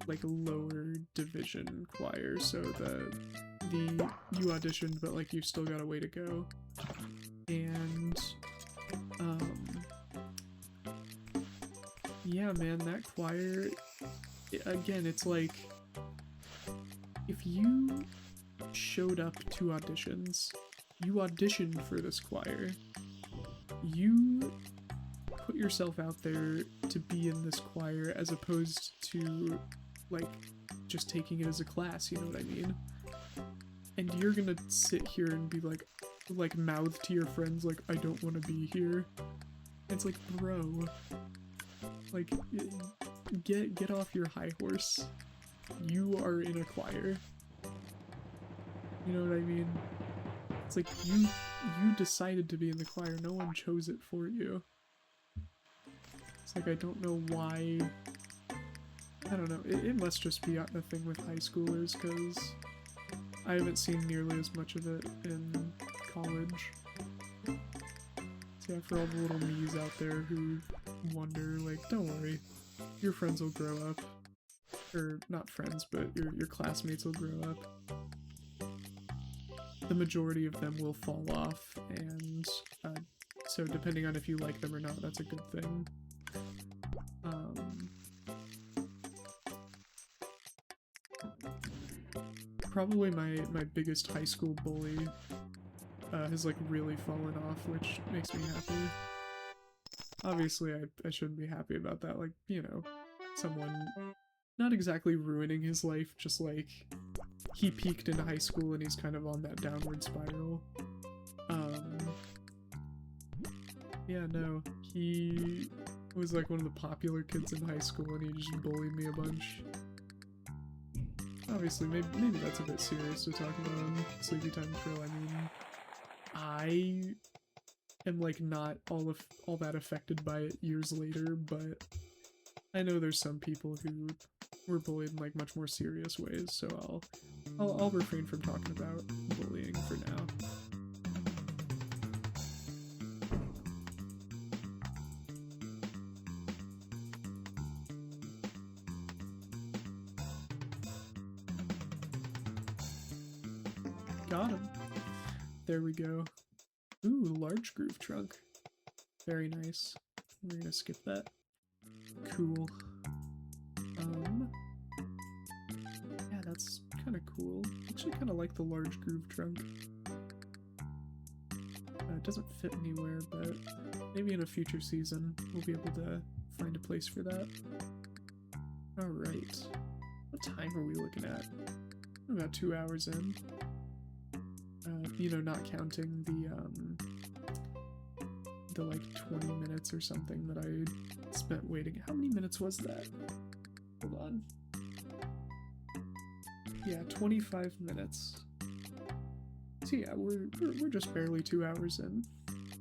like lower division choir, so the you auditioned but like you've still got a way to go. And yeah, man, that choir, again, it's like if you showed up to auditions, you auditioned for this choir, you put yourself out there to be in this choir as opposed to like just taking it as a class, you know what I mean? And you're gonna sit here and be like mouth to your friends like, I don't want to be here. It's like, bro, like get off your high horse. You are in a choir. You know what I mean? It's like you decided to be in the choir, no one chose it for you. It's like, I don't know why. I don't know, it must just be a thing with high schoolers, because I haven't seen nearly as much of it in college. So yeah, for all the little me's out there who wonder, like, don't worry, your friends will grow up. Or, not friends, but your classmates will grow up. The majority of them will fall off, and so depending on if you like them or not, that's a good thing. Probably my biggest high school bully has like really fallen off, which makes me happy. Obviously I shouldn't be happy about that, like, you know, someone not exactly ruining his life, just like he peaked in high school and he's kind of on that downward spiral. Yeah, no, he was like one of the popular kids in high school and he just bullied me a bunch. obviously, maybe that's a bit serious to talk about on SleepyTime Krill. I mean, I am like not all that affected by it years later, but I know there's some people who were bullied in like much more serious ways, so I'll refrain from talking about bullying for now. Got him. There we go. Ooh, large groove trunk. Very nice. We're gonna skip that. Cool. Yeah, that's kind of cool. Actually kind of like the large groove trunk. It doesn't fit anywhere, but maybe in a future season we'll be able to find a place for that. Alright. What time are we looking at? We're about 2 hours in. You know, not counting the like 20 minutes or something that I spent waiting. How many minutes was that? Hold on. Yeah, 25 minutes. So yeah, we're just barely 2 hours in.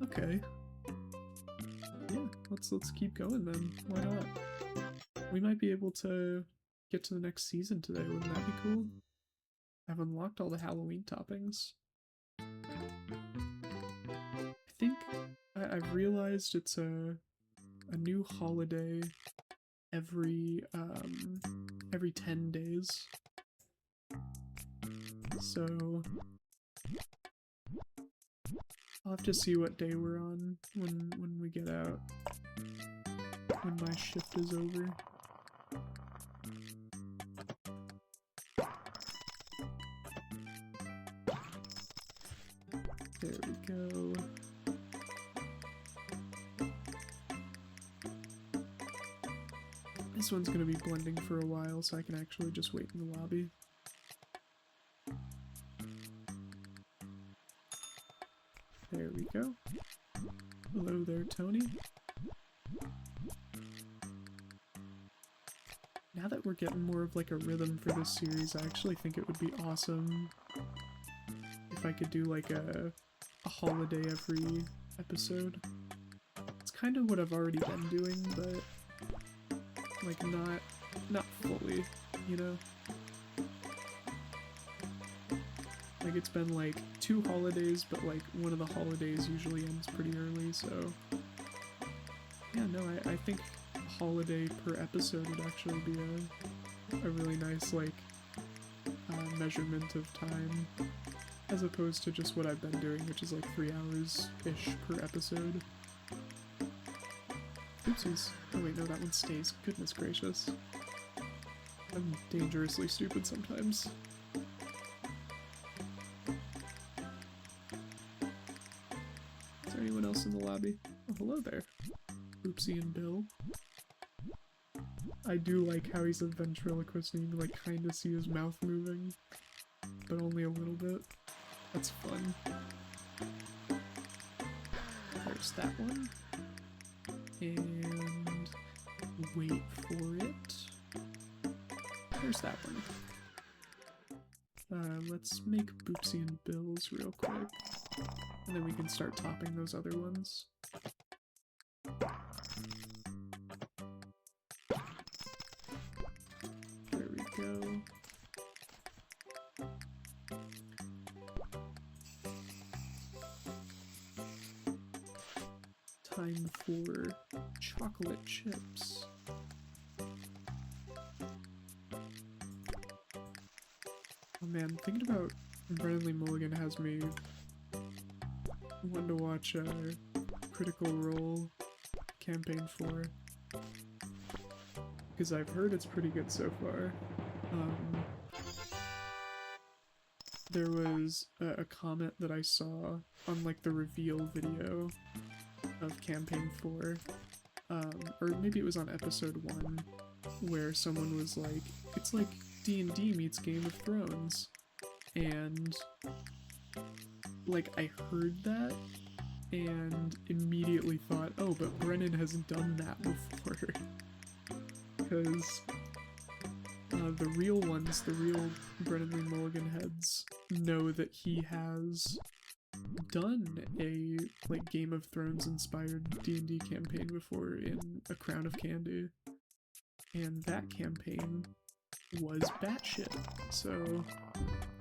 Okay. Yeah, let's keep going then. Why not? We might be able to get to the next season today. Wouldn't that be cool? I've unlocked all the Halloween toppings. I think I've realized it's a new holiday every 10 days. So I'll have to see what day we're on when we get out. When my shift is over. There we go. This one's gonna be blending for a while, so I can actually just wait in the lobby. There we go. Hello there, Tony. Now that we're getting more of like a rhythm for this series, I actually think it would be awesome if I could do like a holiday every episode. It's kind of what I've already been doing, but like not fully, you know? Like it's been like 2 holidays, but like one of the holidays usually ends pretty early, so yeah, no, I think a holiday per episode would actually be a really nice like measurement of time, as opposed to just what I've been doing, which is like 3 hours-ish per episode. Oopsies. Oh wait, no, that one stays. Goodness gracious. I'm dangerously stupid sometimes. Is there anyone else in the lobby? Oh, hello there. Oopsie and Bill. I do like how he's a ventriloquist and you can like kinda see his mouth moving, but only a little bit. That's fun. There's that one. And wait for it. There's that one. Let's make Boopsie and Bills real quick. And then we can start topping those other ones. There we go. Time for chocolate chips. Oh man, thinking about Brennan Lee Mulligan has me wanting to watch Critical Role Campaign 4. Because I've heard it's pretty good so far. There was a comment that I saw on like the reveal video of Campaign 4, or maybe it was on episode 1, where someone was like, it's like D&D meets Game of Thrones, and like I heard that and immediately thought, oh, but Brennan hasn't done that before, because the real ones, the real Brennan Lee Mulligan heads, know that he has done a like Game of Thrones inspired D&D campaign before in A Crown of Candy, and that campaign was batshit. So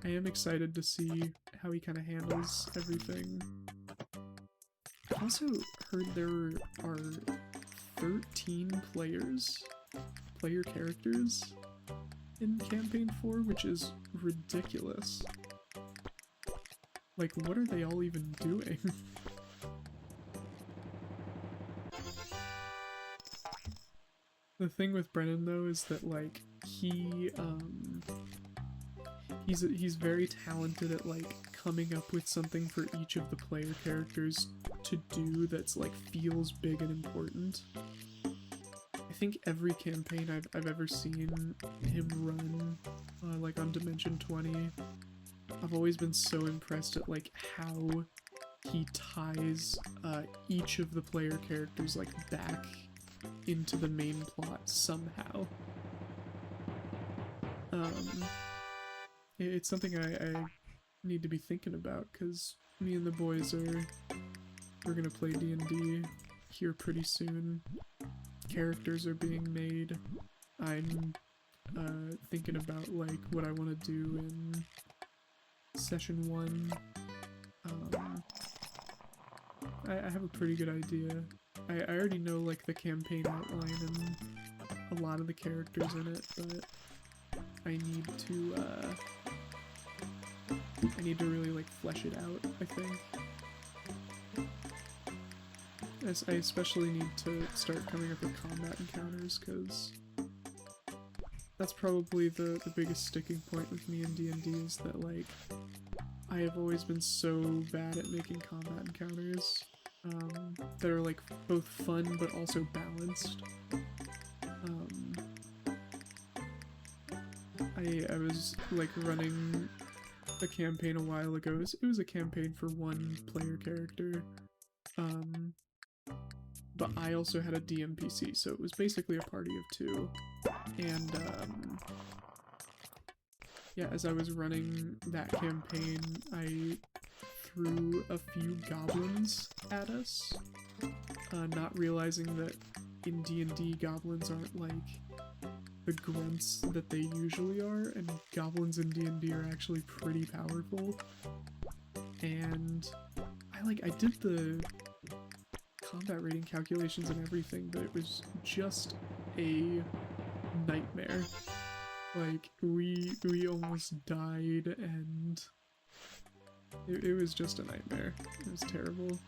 I am excited to see how he kind of handles everything. I also heard there are 13 player characters in campaign 4, which is ridiculous. Like, what are they all even doing? The thing with Brennan though is that like he's very talented at like coming up with something for each of the player characters to do that's like feels big and important. I think every campaign I've ever seen him run, like on Dimension 20, I've always been so impressed at like how he ties each of the player characters like back into the main plot somehow. It's something I need to be thinking about, because me and the boys we're gonna play D&D here pretty soon. Characters are being made. I'm thinking about like what I want to do in session 1. I have a pretty good idea. I already know like the campaign outline and a lot of the characters in it, but I need to really like flesh it out, I think. I especially need to start coming up with combat encounters, because that's probably the biggest sticking point with me in D&D, is that like I have always been so bad at making combat encounters that are like both fun but also balanced. I was like running a campaign a while ago. It was a campaign for one player character, but I also had a DMPC, so it was basically a party of 2. And yeah, as I was running that campaign, I threw a few goblins at us, not realizing that in D&D goblins aren't like the grunts that they usually are, and goblins in D&D are actually pretty powerful. And I did the combat rating calculations and everything, but it was just a nightmare. Like, we almost died, and it was just a nightmare. It was terrible.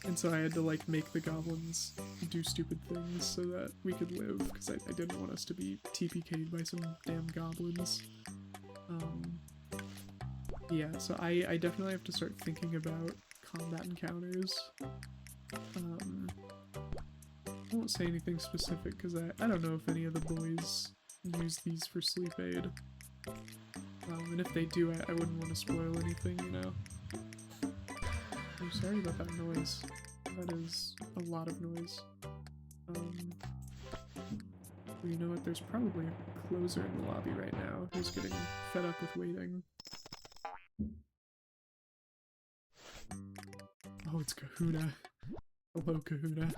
And so I had to like make the goblins do stupid things so that we could live, because I didn't want us to be TPK'd by some damn goblins. Yeah, so I definitely have to start thinking about combat encounters. I won't say anything specific, because I don't know if any of the boys use these for sleep aid. And if they do, I wouldn't want to spoil anything, you know? I'm sorry about that noise. That is a lot of noise. You know what? There's probably a closer in the lobby right now who's getting fed up with waiting. Oh, it's Kahuna. Hello, Kahuna.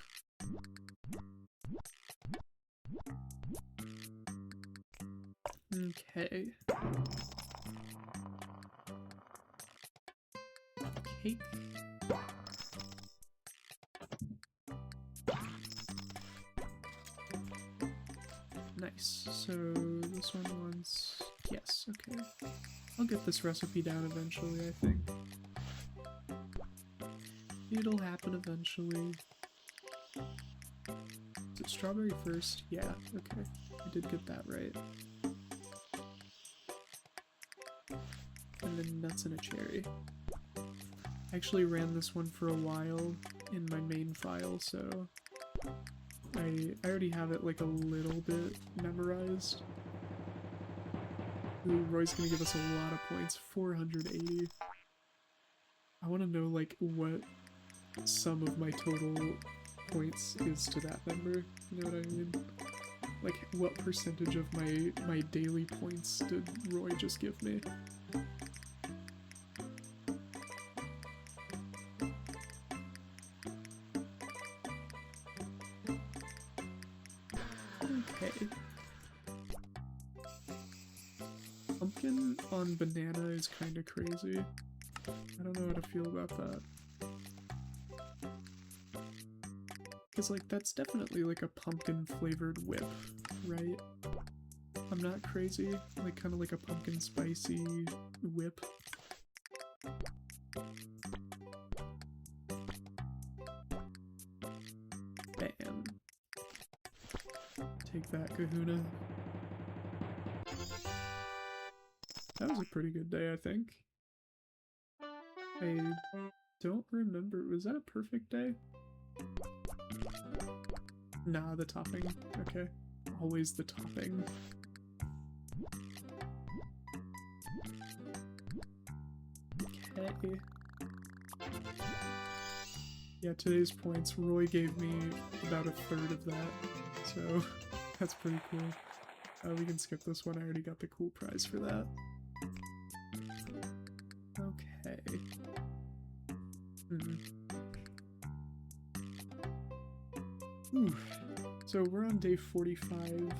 Okay. Cake. Nice. So this one wants... Yes, okay. I'll get this recipe down eventually, I think. It'll happen eventually. Is it strawberry first? Yeah, okay. I did get that right. And then nuts and a cherry. I actually ran this one for a while in my main file, so I already have it like a little bit memorized. Ooh, Roy's gonna give us a lot of points. 480. I want to know like what some of my total points is to that number. You know what I mean? Like, what percentage of my daily points did Roy just give me? Okay. Pumpkin on banana is kind of crazy. I don't know how to feel about that. Because, like, that's definitely, like, a pumpkin-flavored whip, right? I'm not crazy. Like, kind of like a pumpkin spicy whip. Bam. Take that, Kahuna. That was a pretty good day, I think. I don't remember. Was that a perfect day? Nah, the topping. Okay. Always the topping. Okay. Yeah, today's points, Roy gave me about a third of that, so that's pretty cool. We can skip this one, I already got the cool prize for that. Okay. Ooh. So we're on day 45,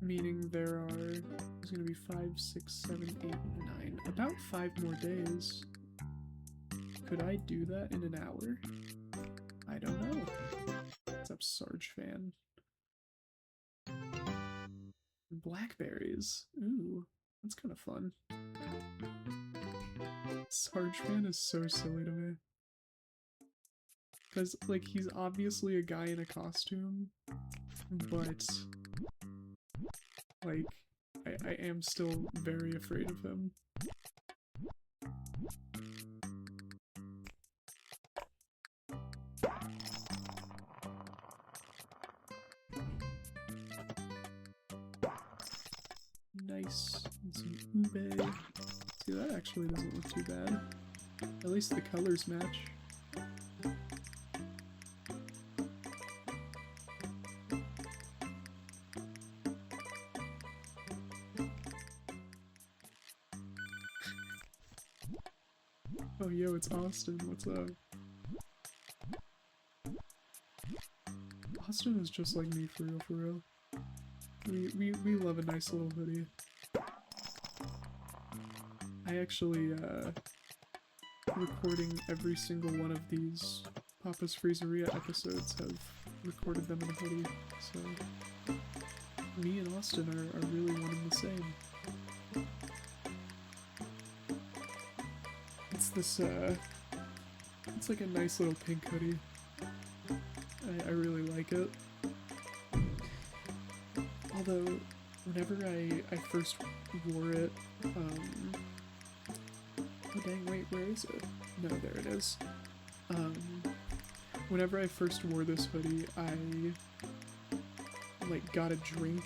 meaning there's gonna be 5, 6, 7, 8, 9, about 5 more days. Could I do that in an hour? I don't know. What's up, Sarge fan? Blackberries. Ooh, that's kind of fun. Sarge fan is so silly to me. Because, like, he's obviously a guy in a costume, but, like, I am still very afraid of him. Nice. And some ube. See, that actually doesn't look too bad. At least the colors match. Oh, yo, it's Austin. What's up? Austin is just like me, for real, for real. We love a nice little hoodie. I actually, recording every single one of these Papa's Freezeria episodes have recorded them in a hoodie, so me and Austin are really one and the same. It's this, it's like a nice little pink hoodie. I really like it. Although, whenever I first wore it, oh dang, wait, where is it? No, there it is. Whenever I first wore this hoodie, I, like, got a drink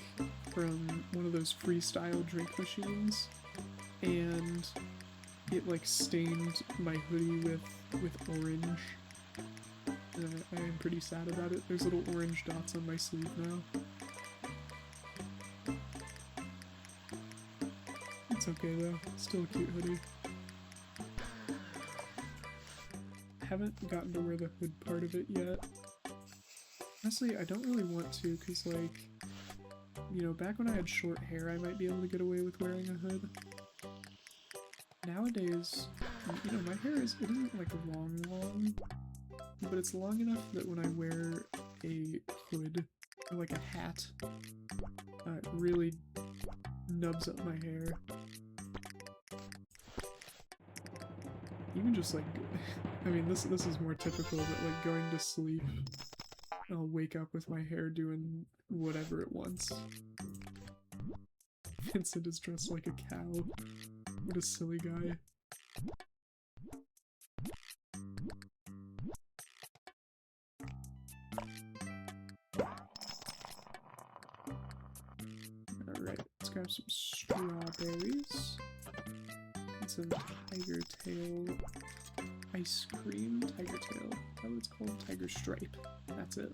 from one of those freestyle drink machines, and it, like, stained my hoodie with orange. I am pretty sad about it. There's little orange dots on my sleeve now. It's okay though, still a cute hoodie. Haven't gotten to wear the hood part of it yet. Honestly, I don't really want to, cause like, you know, back when I had short hair I might be able to get away with wearing a hood. Nowadays, you know, my hair isn't like long, but it's long enough that when I wear a hood, or like a hat, it really nubs up my hair. Even just like, I mean, this is more typical, but like going to sleep, I'll wake up with my hair doing whatever it wants. Vincent is dressed like a cow. What a silly guy. Alright, let's grab some strawberries. And some tiger tail ice cream tiger tail. That's what it's called, tiger stripe. That's it.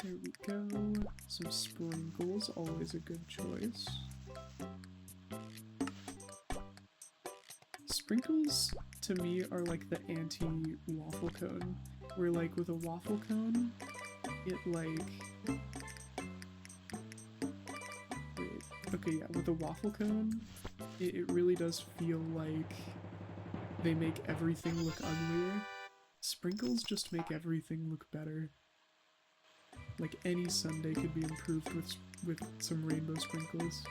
There we go. Some sprinkles, always a good choice. Sprinkles, to me, are like the anti-waffle cone. Where, like, with a waffle cone, it, like... Wait, okay, yeah, with a waffle cone, it really does feel like they make everything look uglier. Sprinkles just make everything look better. Like, any sundae could be improved with some rainbow sprinkles.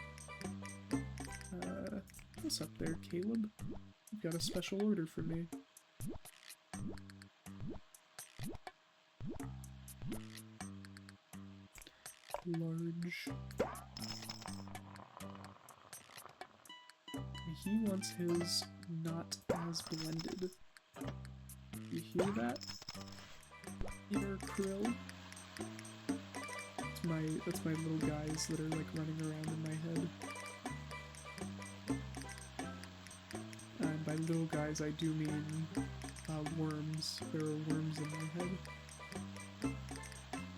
What's up there, Caleb? You've got a special order for me. Large. He wants his not as blended. You hear that? Inner krill? That's my little guys that are like running around in my head. And by little guys I do mean worms. There are worms in my head.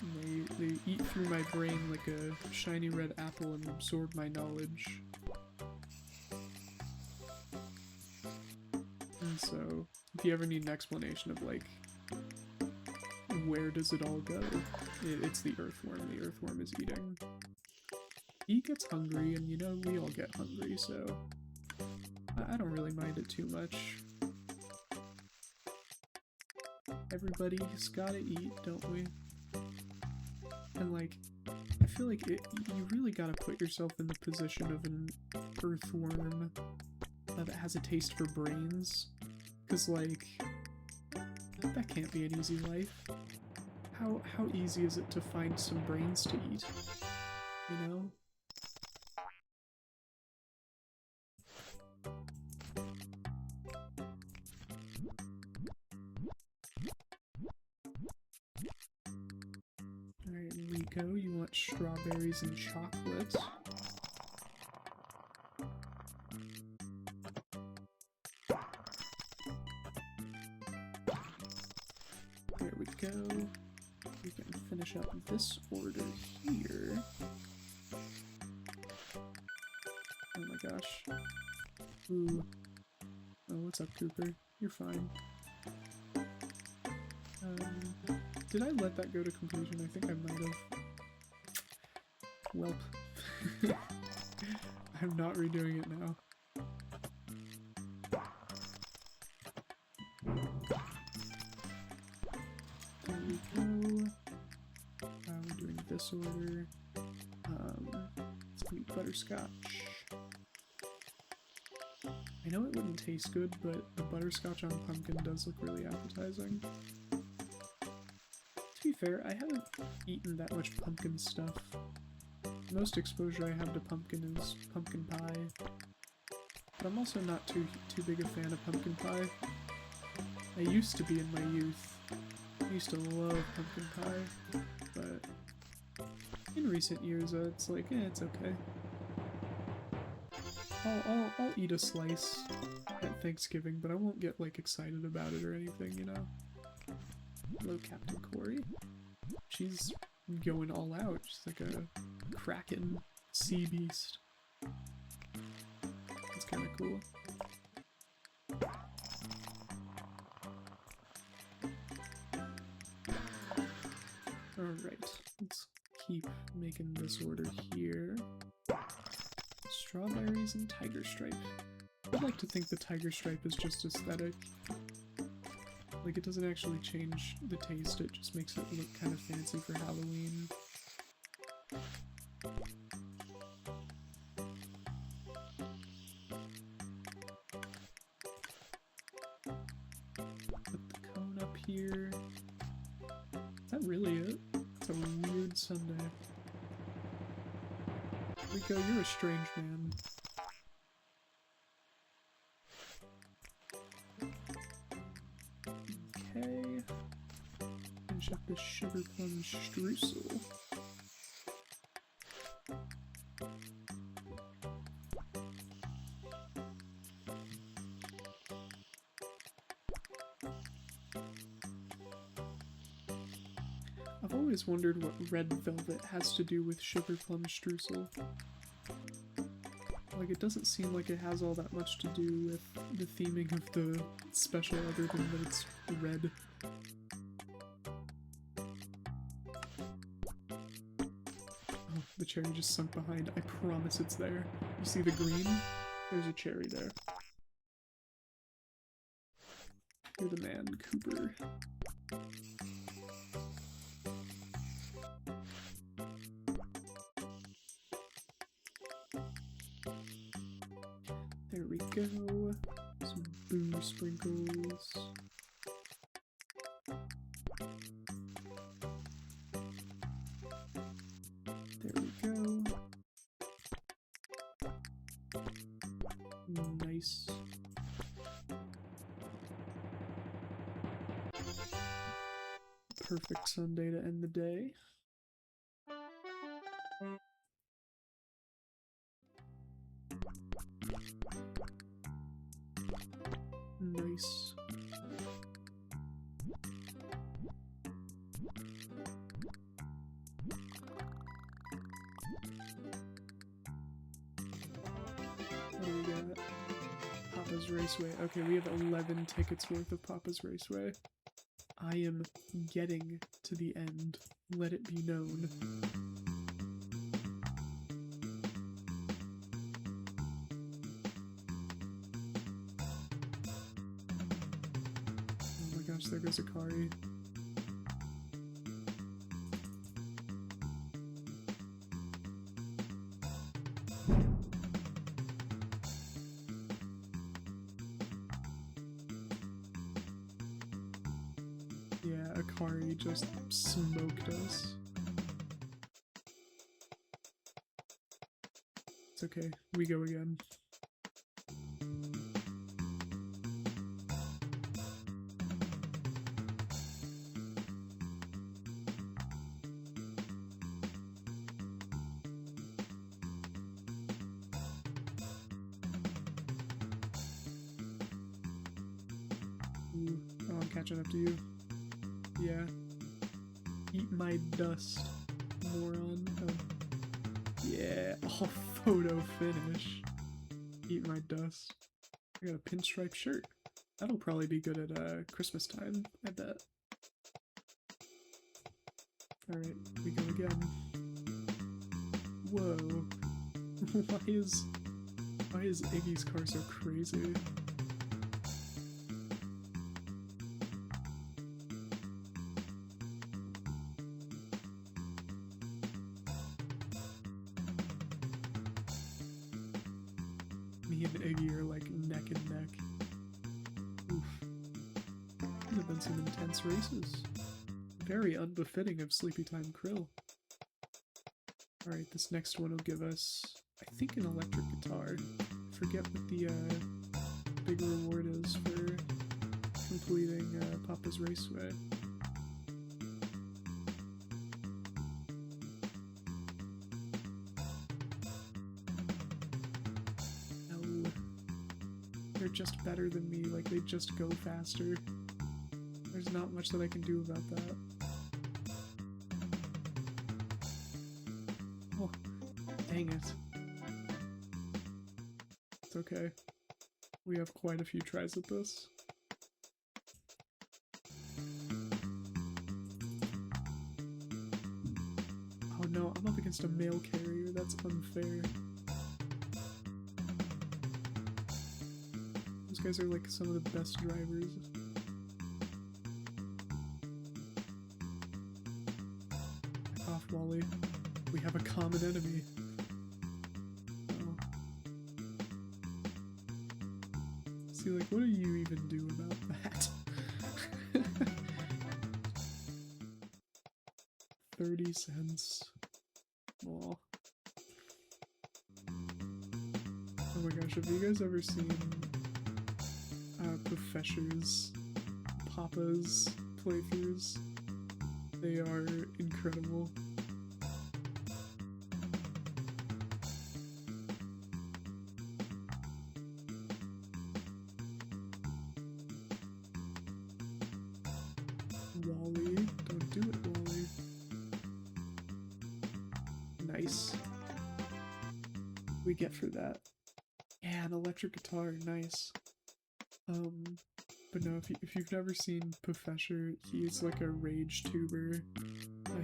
And they eat through my brain like a shiny red apple and absorb my knowledge. And so, if you ever need an explanation of like, where does it all go? It's the earthworm. The earthworm is eating. He gets hungry, and you know, we all get hungry, so I don't really mind it too much. Everybody's gotta eat, don't we? And like, I feel like you really gotta put yourself in the position of an earthworm that has a taste for brains. 'Cause like, that can't be an easy life. How easy is it to find some brains to eat? You know? Alright, Rico, you want strawberries and chocolate. There we go. We can finish up this order here. Oh my gosh. Ooh. Oh, what's up, Cooper? You're fine. Did I let that go to conclusion? I think I might have. Welp. I'm not redoing it now. There we go. We're doing this order. It's gonna be butterscotch. I know it wouldn't taste good, but the butterscotch on pumpkin does look really appetizing. To be fair, I haven't eaten that much pumpkin stuff. The most exposure I have to pumpkin is pumpkin pie. But I'm also not too big a fan of pumpkin pie. I used to be in my youth. I used to love pumpkin pie, but in recent years, it's like, it's okay. I'll eat a slice at Thanksgiving, but I won't get like excited about it or anything, you know? Hello, Captain Corey. She's going all out. She's like a kraken sea beast. That's kind of cool. Alright, let's keep making this order here. Strawberries and tiger stripe. I'd like to think the tiger stripe is just aesthetic. Like, it doesn't actually change the taste, it just makes it look kind of fancy for Halloween. Put the cone up here. Is that really it? It's a weird sundae. Rico, you're a strange man. Okay. Finish up the sugar plum streusel. I've always wondered what red velvet has to do with sugar plum streusel. Like, it doesn't seem like it has all that much to do with the theming of the special other than that it's red. Oh, the cherry just sunk behind. I promise it's there. You see the green? There's a cherry there. You're the man, Cooper. There we go. Some boo sprinkles. There we go. Nice. Perfect Sunday to end the day. Nice. What do we got? Papa's Raceway. Okay, we have 11 tickets worth of Papa's Raceway. I am getting to the end. Let it be known. Oh my gosh, there goes Akari. Yeah, Akari just smoked us. It's okay, we go again. Ooh, oh, I'm catching up to you. Yeah. Eat my dust, moron. Oh. Yeah. Oh, photo finish. Eat my dust. I got a pinstripe shirt. That'll probably be good at Christmas time, I bet. Alright, we go again. Whoa. Why is Iggy's car so crazy? Me and Iggy are like neck and neck. Oof. These have been some intense races. Very unbefitting of SleepyTime Krill. Alright, this next one will give us, I think, an electric guitar. I forget what the big reward is for completing Papa's Raceway. They're just better than me, like they just go faster. There's not much that I can do about that. Oh, dang it. It's okay. We have quite a few tries at this. Oh no, I'm up against a mail carrier, that's unfair. Those guys are like some of the best drivers. Back off, Wally. We have a common enemy. Oh. See, like, what do you even do about that? 30 cents. Aw. Oh my gosh, have you guys ever seen Professor's Papa's playthroughs? They are incredible. Wally, don't do it, Wally. Nice. We get for that. Yeah, an electric guitar, nice. But no, if you've never seen Professor, he's like a rage tuber.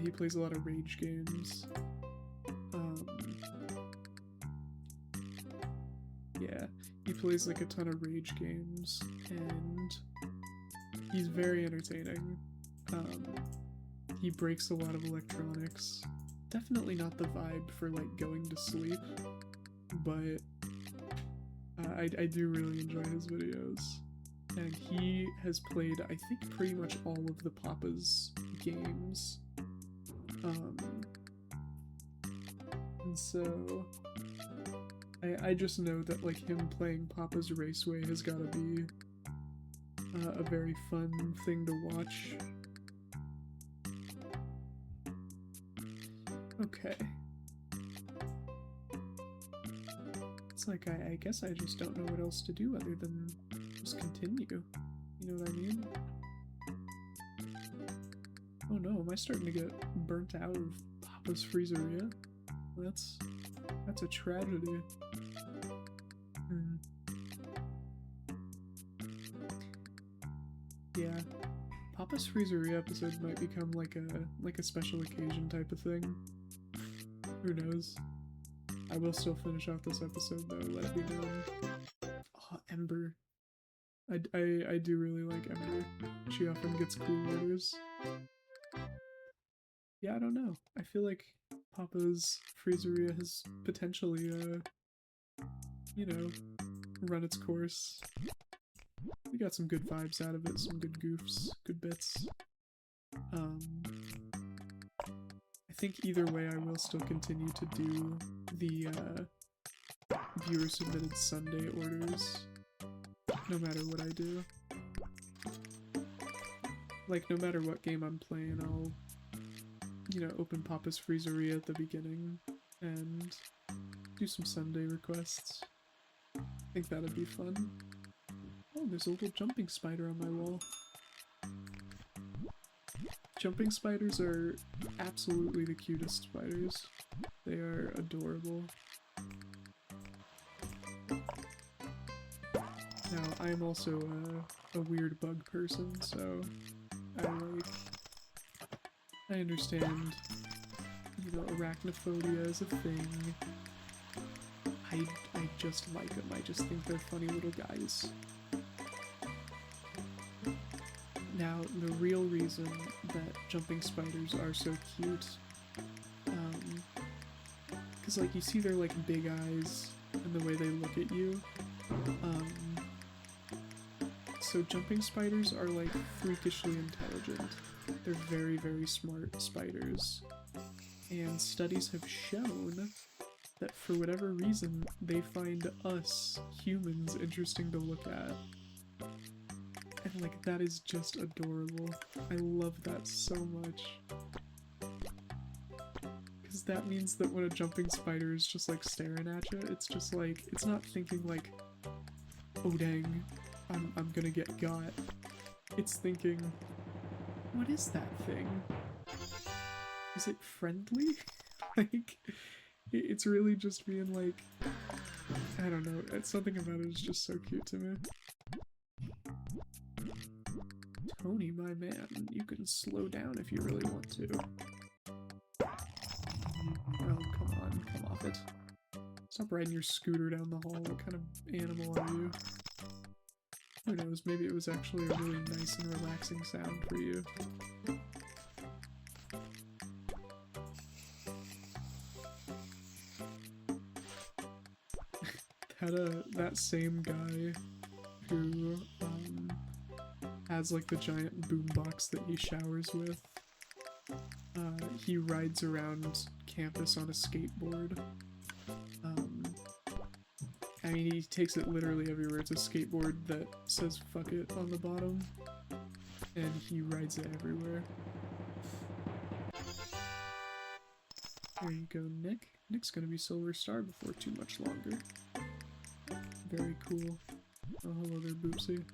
He plays a lot of rage games. Yeah, he plays like a ton of rage games, and he's very entertaining. He breaks a lot of electronics. Definitely not the vibe for like going to sleep, but I do really enjoy his videos. And he has played, I think, pretty much all of the Papa's games. And so I just know that like him playing Papa's Raceway has gotta be a very fun thing to watch. Okay. It's like, I guess I just don't know what else to do other than just continue. You know what I mean? Oh no, am I starting to get burnt out of Papa's Freezeria? That's a tragedy. Yeah. Papa's Freezeria episodes might become like a special occasion type of thing. Who knows? I will still finish off this episode though, let it be known. Oh, Ember. I do really like Ember. She often gets cool orders. Yeah, I don't know. I feel like Papa's Freezeria has potentially, you know, run its course. We got some good vibes out of it, some good goofs, good bits. I think either way I will still continue to do the viewer-submitted Sunday orders, no matter what I do. Like, no matter what game I'm playing, I'll, you know, open Papa's Freezeria at the beginning and do some Sunday requests. I think that'd be fun. Oh, there's a little jumping spider on my wall. Jumping spiders are absolutely the cutest spiders. They are adorable. Now, I'm also a weird bug person, so I understand, you know, arachnophobia is a thing. I just like them. I just think they're funny little guys. Now, the real reason that jumping spiders are so cute, because like you see their like big eyes and the way they look at you, so jumping spiders are like freakishly intelligent. They're very, very smart spiders, and studies have shown that for whatever reason they find us humans interesting to look at. And like, that is just adorable. I love that so much. Because that means that when a jumping spider is just like staring at you, it's just like, it's not thinking like, oh dang, I'm gonna get got. It's thinking, what is that thing? Is it friendly? Like, it's really just being like, I don't know, something about it is just so cute to me. Tony, my man, you can slow down if you really want to. Oh, come on, come off it. Stop riding your scooter down the hall, what kind of animal are you? Who knows, maybe it was actually a really nice and relaxing sound for you. That same guy who, has like the giant boombox that he showers with. He rides around campus on a skateboard. I mean, he takes it literally everywhere. It's a skateboard that says "fuck it" on the bottom, and he rides it everywhere. There you go, Nick. Nick's gonna be Silver Star before too much longer. Very cool. Oh, hello there, Boopsy.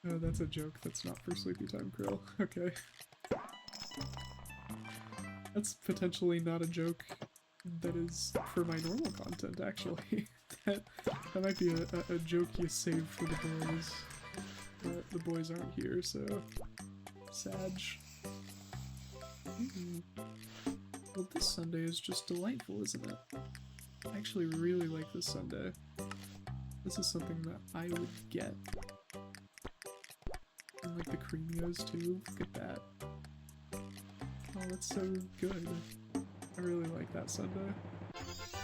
Oh, that's a joke. That's not for SleepyTime Krill. Okay. That's potentially not a joke that is for my normal content, actually. that might be a joke you save for the boys. But the boys aren't here, so... Sag. Well, this sundae is just delightful, isn't it? I actually really like this sundae. This is something that I would get. And like the creamios too. Look at that. Oh, that's so good. I really like that sundae.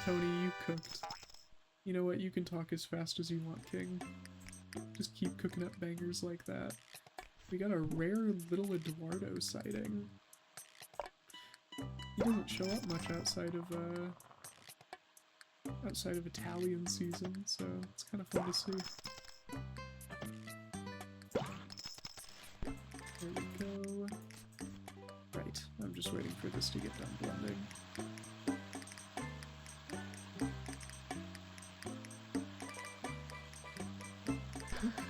Tony, you cooked. You know what? You can talk as fast as you want, King. Just keep cooking up bangers like that. We got a rare little Eduardo sighting. He doesn't show up much outside of Italian season, so it's kind of fun to see. There we go. Right, I'm just waiting for this to get done blending.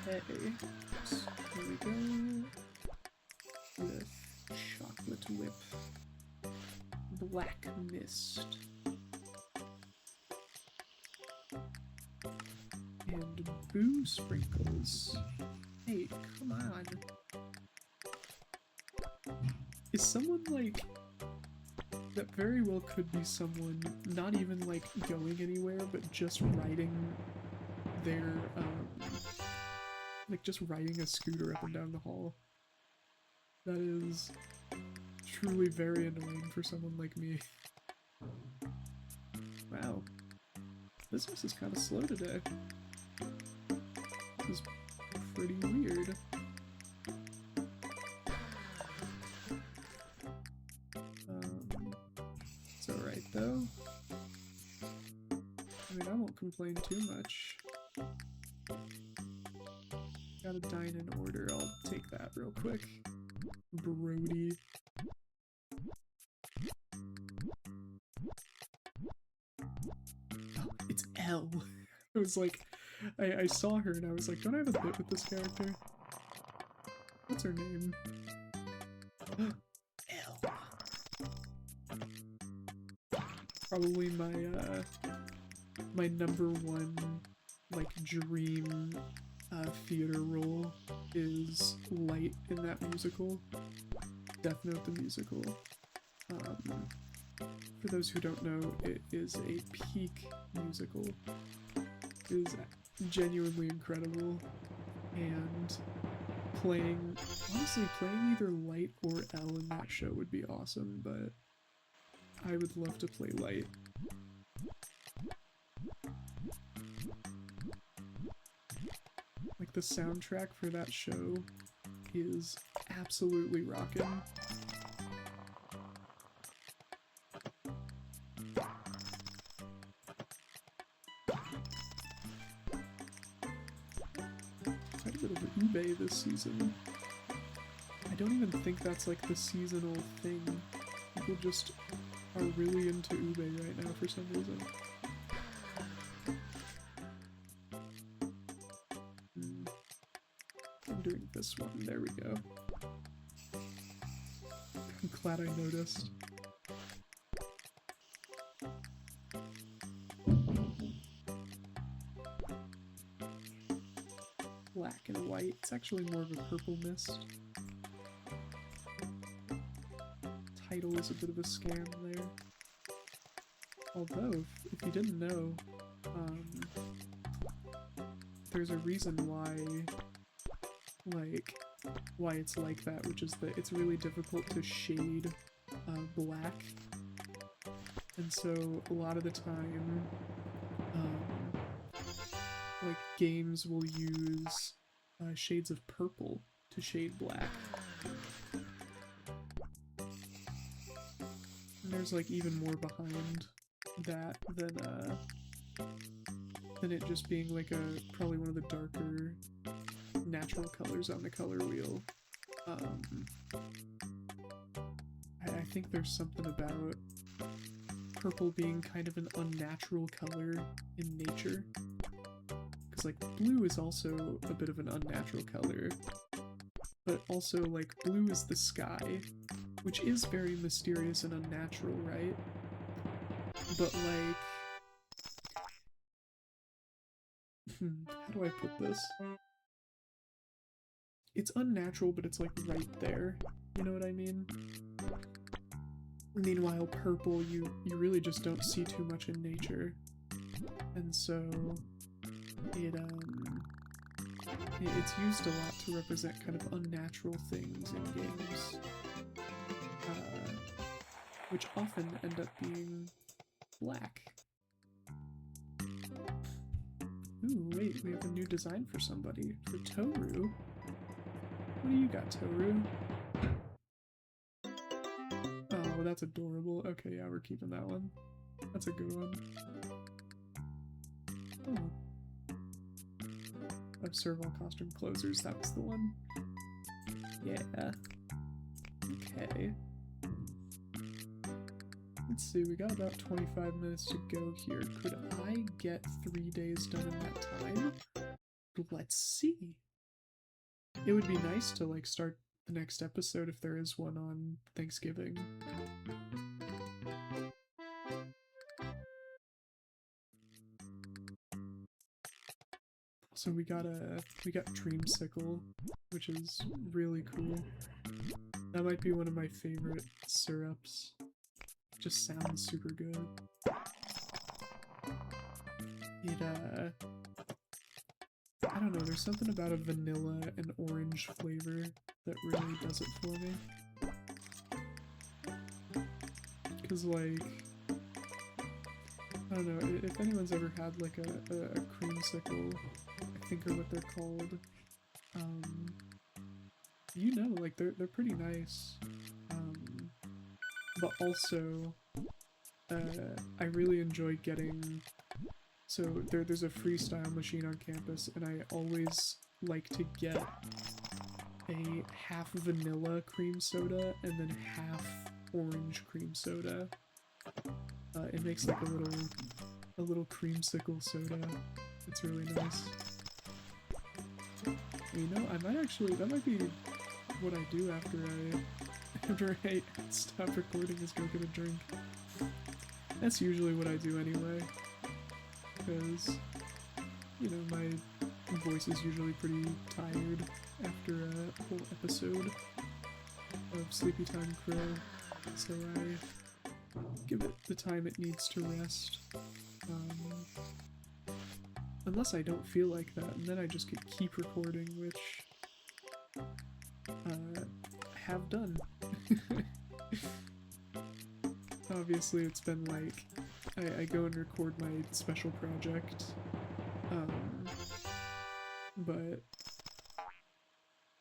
Okay, so here we go with chocolate whip, black mist, and boo sprinkles. Hey, come on. Is someone like... That very well could be someone not even like going anywhere, but just riding their, like just riding a scooter up and down the hall. That is truly very annoying for someone like me. Wow. Business is kind of slow today. This is pretty weird. It's alright though. I mean, I won't complain too much. Got a dine-in order, I'll take that real quick. Brody. Oh, it's Elle. I was like, I saw her and I was like, don't I have a bit with this character? What's her name? Elle. Probably my number one, like, dream theater role is Light in that musical. Death Note the musical. For those who don't know, it is a peak musical. It is genuinely incredible, and honestly, playing either Light or Elle in that show would be awesome, but I would love to play Light. Like, the soundtrack for that show is absolutely rockin'. Quite a bit of Ube this season. I don't even think that's like the seasonal thing. People just are really into Ube right now for some reason. I'm doing this one. There we go. I'm glad I noticed. Black and white. It's actually more of a purple mist. Title is a bit of a scam there. Although, if you didn't know, there's a reason why it's like that, which is that it's really difficult to shade black, and so a lot of the time, like, games will use shades of purple to shade black. And there's like even more behind that than it just being like probably one of the darker natural colors on the color wheel. I think there's something about purple being kind of an unnatural color in nature. Because like blue is also a bit of an unnatural color, but also, like, blue is the sky, which is very mysterious and unnatural, right? But, like... how do I put this? It's unnatural, but it's, like, right there. You know what I mean? Meanwhile, purple, you really just don't see too much in nature. And so, it's used a lot to represent kind of unnatural things in games. Which often end up being black. Ooh, wait, we have a new design for somebody. For Toru. What do you got, Toru? Oh, that's adorable. Okay, yeah, we're keeping that one. That's a good one. Oh. Observe all costume closers, that was the one. Yeah. Okay. Let's see, we got about 25 minutes to go here. Could I get 3 days done in that time? Let's see. It would be nice to, like, start the next episode if there is one on Thanksgiving. So we got Dreamsicle, which is really cool. That might be one of my favorite syrups. It just sounds super good. I don't know, there's something about a vanilla and orange flavor that really does it for me. Because, like, I don't know, if anyone's ever had, like, a creamsicle, I think are what they're called, you know, like, they're pretty nice. But also, I really enjoy getting... So there's a freestyle machine on campus, and I always like to get a half vanilla cream soda and then half orange cream soda. It makes like a little creamsicle soda. It's really nice. You know, I might actually, that might be what I do after I stop recording, is go get a drink. That's usually what I do anyway. Because, you know, my voice is usually pretty tired after a whole episode of SleepyTime Krill, so I give it the time it needs to rest. Unless I don't feel like that, and then I just keep recording, which I have done. Obviously it's been like, I go and record my special project, but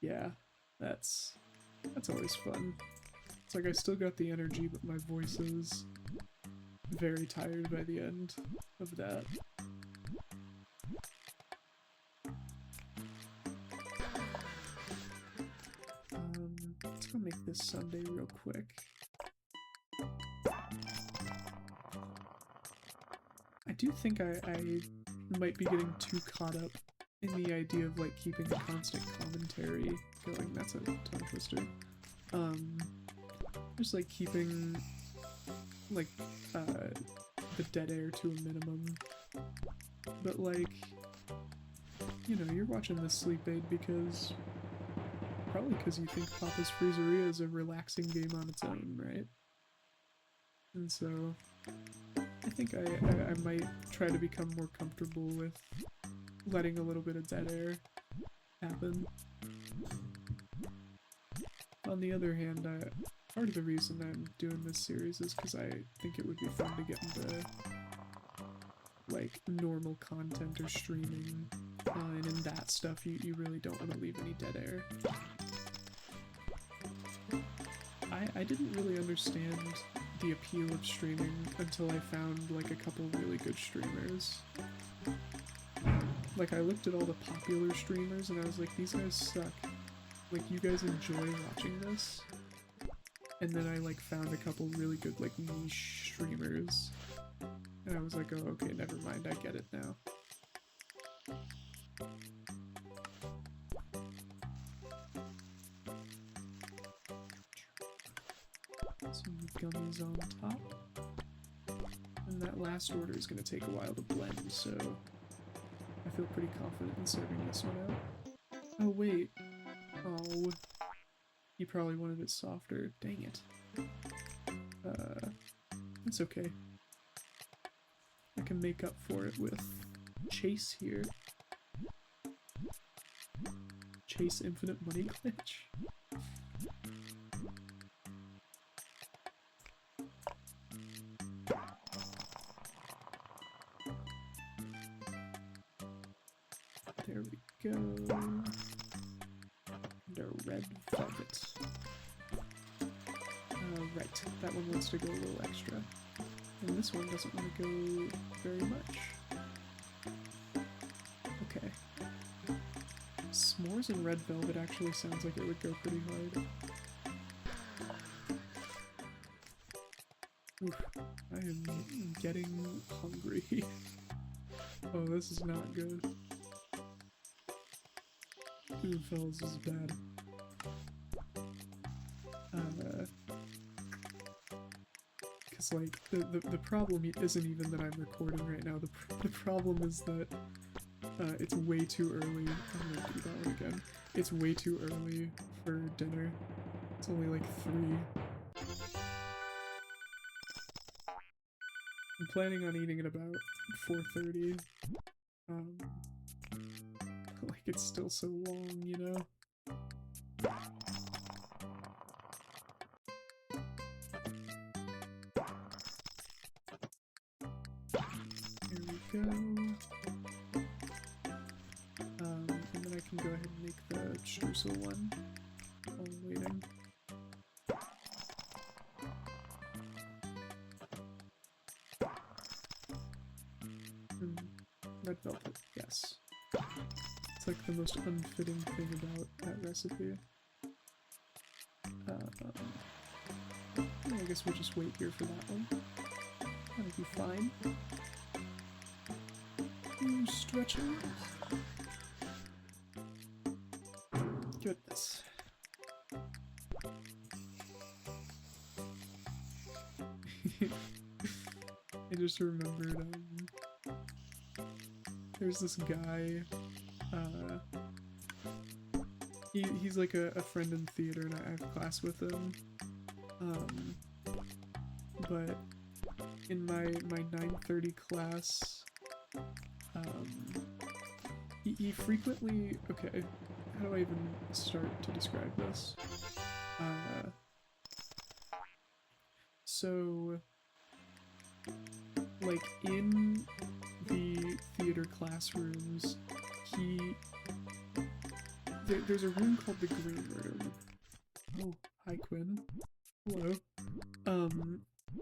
yeah, that's always fun. It's like I still got the energy, but my voice is very tired by the end of that. Let's go make this Sunday real quick. I do think I might be getting too caught up in the idea of, like, keeping a constant commentary going. That's a tongue twister. Just, like, keeping, like, the dead air to a minimum. But, like, you know, you're watching this sleep aid because... Probably because you think Papa's Freezeria is a relaxing game on its own, right? And so... I think I might try to become more comfortable with letting a little bit of dead air happen. On the other hand, part of the reason I'm doing this series is because I think it would be fun to get into, like, normal content or streaming, and in that stuff you really don't want to leave any dead air. I didn't really understand the appeal of streaming until I found, like, a couple really good streamers. Like, I looked at all the popular streamers and I was like, these guys suck. Like, you guys enjoy watching this? And then I, like, found a couple really good, like, niche streamers. And I was like, oh, okay, never mind, I get it now. Some gummies on top. And that last order is going to take a while to blend, so I feel pretty confident in serving this one out. Oh, wait. Oh. He probably wanted it softer. Dang it. It's okay. I can make up for it with Chase here. Chase infinite money glitch. There we go. And our red velvet. Right, that one wants to go a little extra. And this one doesn't want to go very much. Okay. S'mores and red velvet actually sounds like it would go pretty hard. Oof, I am getting hungry. Oh, this is not good. Ooh, fellas, this is bad. Cause like, the problem isn't even that I'm recording right now, the problem is that it's way too early. I'm gonna do that one again. It's way too early for dinner. It's only like 3. I'm planning on eating at about 4:30. Like it's still so long, you know? Here we go. And then I can go ahead and make the streusel one while I'm waiting. Red velvet, yes. It's like the most unfitting thing about that recipe. I guess we'll just wait here for that one. That'll be fine. Ooh, stretching. Goodness. I just remembered, there's this guy, he's like a friend in theater and I have class with him, but in my 9:30 class, he frequently, okay, how do I even start to describe this? So, like, in the theater classrooms, there's a room called the Green Room. Oh, hi Quinn. Hello.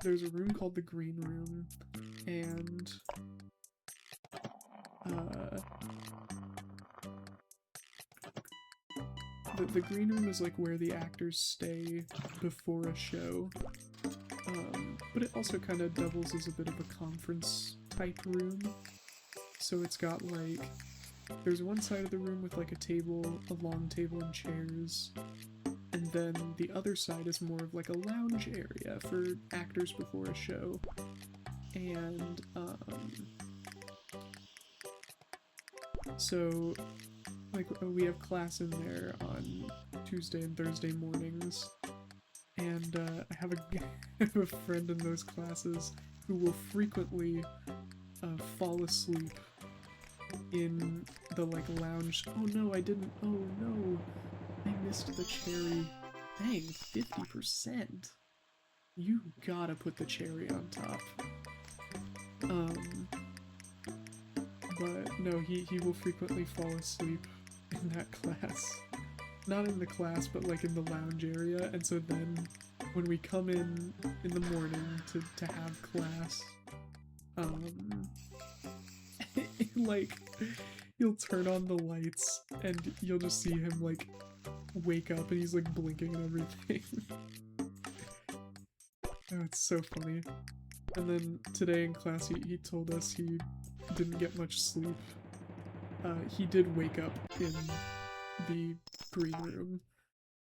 There's a room called the Green Room, and, the Green Room is like where the actors stay before a show, but it also kind of doubles as a bit of a conference type room. So it's got like, there's one side of the room with like a table, a long table and chairs, and then the other side is more of like a lounge area for actors before a show. And so like we have class in there on Tuesday and Thursday mornings, and I have a friend in those classes who will frequently fall asleep in the like lounge. Oh no, I didn't. Oh no, I missed the cherry. Dang, 50%. You gotta put the cherry on top. But no, he will frequently fall asleep in that class. Not in the class, but like in the lounge area, and so then when we come in the morning to have class, like, you'll turn on the lights and you'll just see him like wake up and he's like blinking and everything. Oh, it's so funny. And then today in class he told us he didn't get much sleep. He did wake up in the Green Room,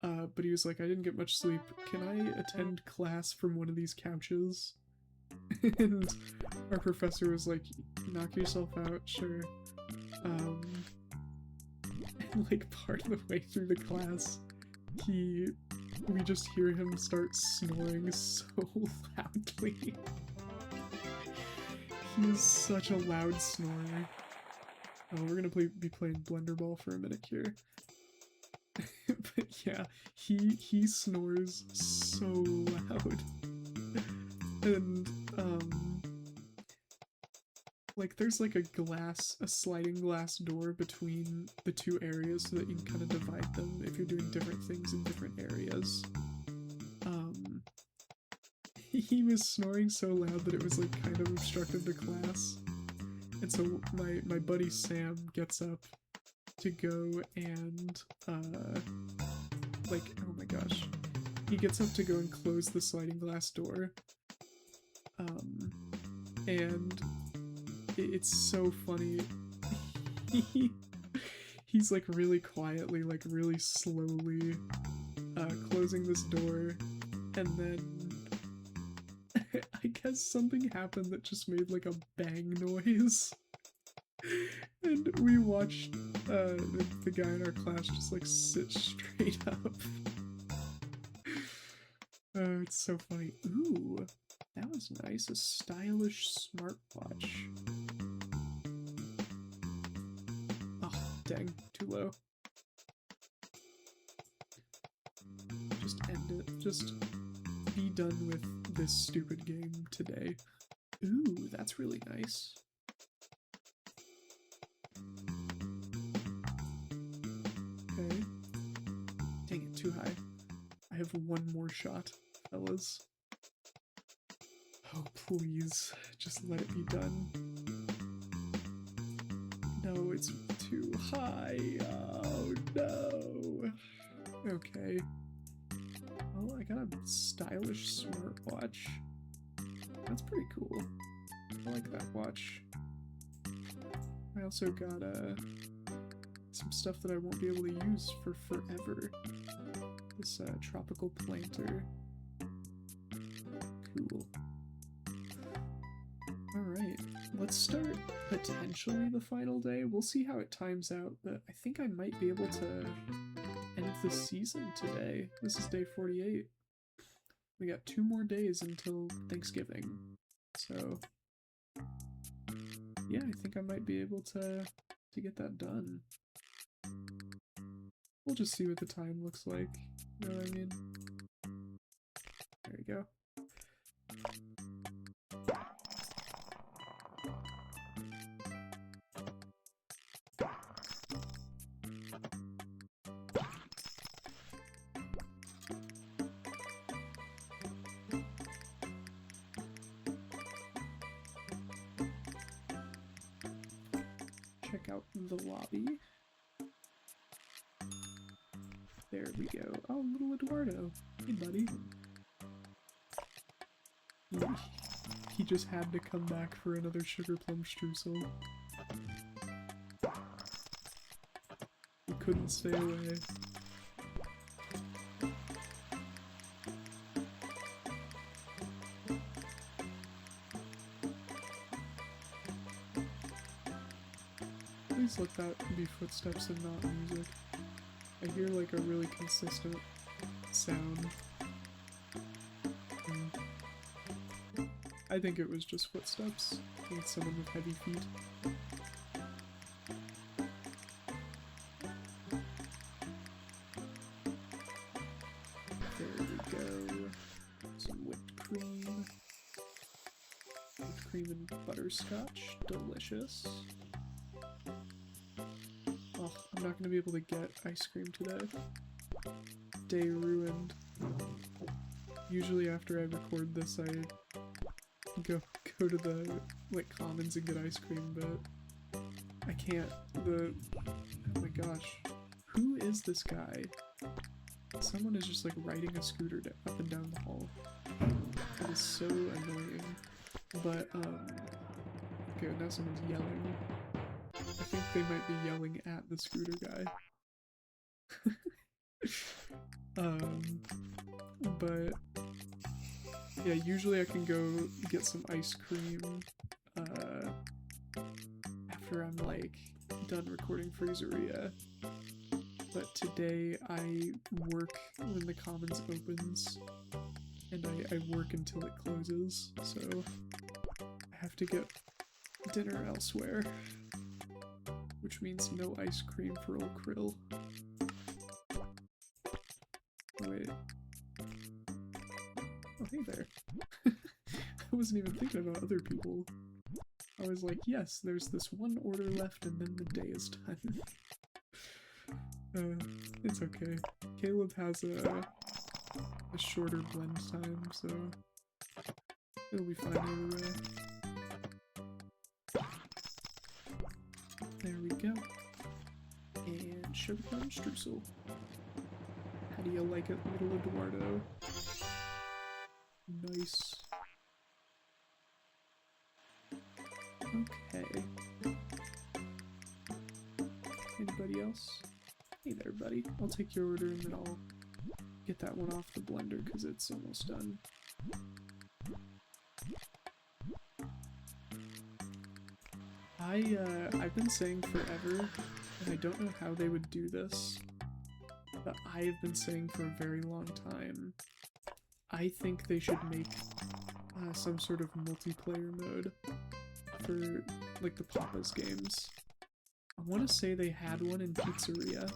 But he was like, I didn't get much sleep. Can I attend class from one of these couches? And our professor was like, knock yourself out, sure. And like part of the way through the class, we just hear him start snoring so loudly. He's such a loud snorer. Oh, we're gonna be playing Blunderball for a minute here. But yeah, he snores so loud. And like there's like a sliding glass door between the two areas so that you can kind of divide them if you're doing different things in different areas. He was snoring so loud that it was like kind of obstructed the class. And so my buddy Sam gets up to go and like, oh my gosh, he gets up to go and close the sliding glass door, and it's so funny. He's like really quietly, like really slowly closing this door, and then I guess something happened that just made like a bang noise. And we watched the guy in our class just like sit straight up. Oh, it's so funny. Ooh, that was nice. A stylish smartwatch. Oh, dang, too low. Just end it. Just be done with this stupid game today. Ooh, that's really nice. Okay. Dang it, too high. I have one more shot, fellas. Oh, please, just let it be done. No, it's too high. Oh, no. Okay. Well, I got a stylish smartwatch. That's pretty cool. I like that watch. I also got some stuff that I won't be able to use for forever. This tropical planter. Cool. Alright, let's start potentially the final day. We'll see how it times out, but I think I might be able to end the season today. This is day 48. We got 2 more days until Thanksgiving. So yeah, I think I might be able to get that done. We'll just see what the time looks like. You know what I mean? There we go. Check out the lobby. There we go. Oh, little Eduardo. Hey, buddy. He just had to come back for another sugar plum streusel. He couldn't stay away. Please let that be footsteps and not music. I hear like a really consistent sound. I think it was just footsteps. I think it's someone with heavy feet. There we go. Some whipped cream. Whipped cream and butterscotch. Delicious. Oh, I'm not gonna be able to get ice cream today. Day ruined. Usually after I record this, I go to the like commons and get ice cream, but I can't. Oh my gosh, who is this guy? Someone is just like riding a scooter up and down the hall. That is so annoying. But okay, now someone's yelling. I think they might be yelling at the scooter guy. But yeah, usually I can go get some ice cream after I'm like done recording Freezeria. But today I work when the Commons opens, and I work until it closes, so I have to get dinner elsewhere, which means no ice cream for old Krill. Oh, wait. Oh, hey there. I wasn't even thinking about other people. I was like, yes, there's this one order left and then the day is done. It's okay. Caleb has a shorter blend time, so it'll be fine either way. There we go. And sugar plum streusel. How do you like it, little Eduardo? Nice. Okay. Anybody else? Hey there, buddy. I'll take your order and then I'll get that one off the blender because it's almost done. I've been saying forever, and I don't know how they would do this, but I have been saying for a very long time, I think they should make some sort of multiplayer mode for, like, the Papa's games. I want to say they had one in Pizzeria.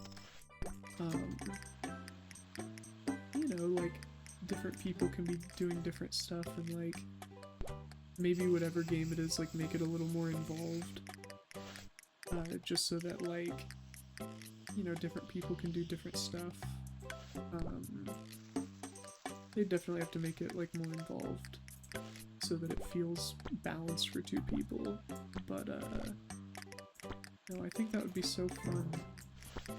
You know, like, different people can be doing different stuff, and, like, maybe whatever game it is, like, make it a little more involved. Just so that, like, you know, different people can do different stuff. They definitely have to make it, like, more involved so that it feels balanced for two people. But, no, I think that would be so fun.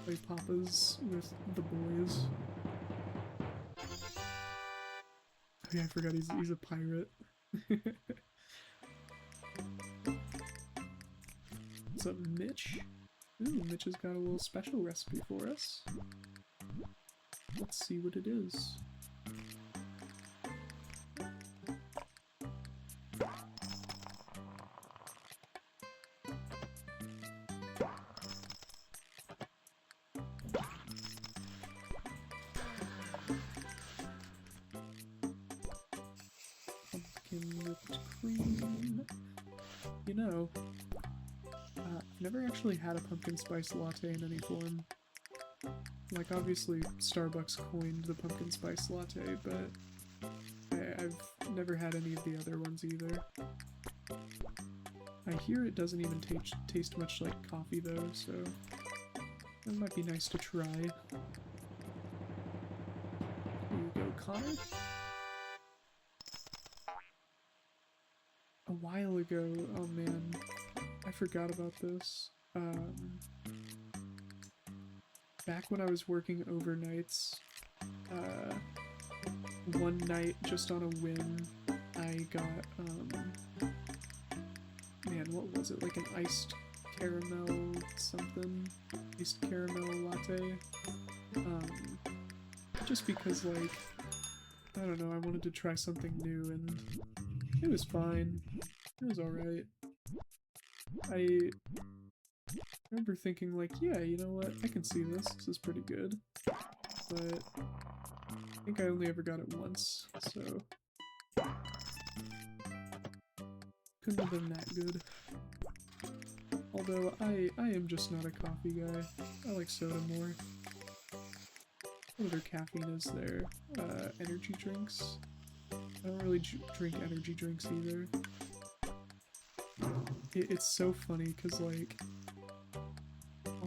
Play Papa's with the boys. Oh yeah, I forgot he's a pirate. What's up, Mitch? Ooh, Mitch has got a little special recipe for us. Let's see what it is. Pumpkin whipped cream. You know, I've never actually had a pumpkin spice latte in any form. Like, obviously, Starbucks coined the pumpkin spice latte, but I've never had any of the other ones either. I hear it doesn't even taste much like coffee, though, so that might be nice to try. Here you go, Connor. A while ago, oh man, I forgot about this. Back when I was working overnights, one night, just on a whim, I got, man, what was it, like an iced caramel something? Iced caramel latte? Just because, like, I don't know, I wanted to try something new, and it was fine. It was alright. I remember thinking, like, yeah, you know what, I can see this. This is pretty good. But I think I only ever got it once, so couldn't have been that good. Although I am just not a coffee guy. I like soda more. What other caffeine is there? Energy drinks? I don't really drink energy drinks either. It's so funny because, like,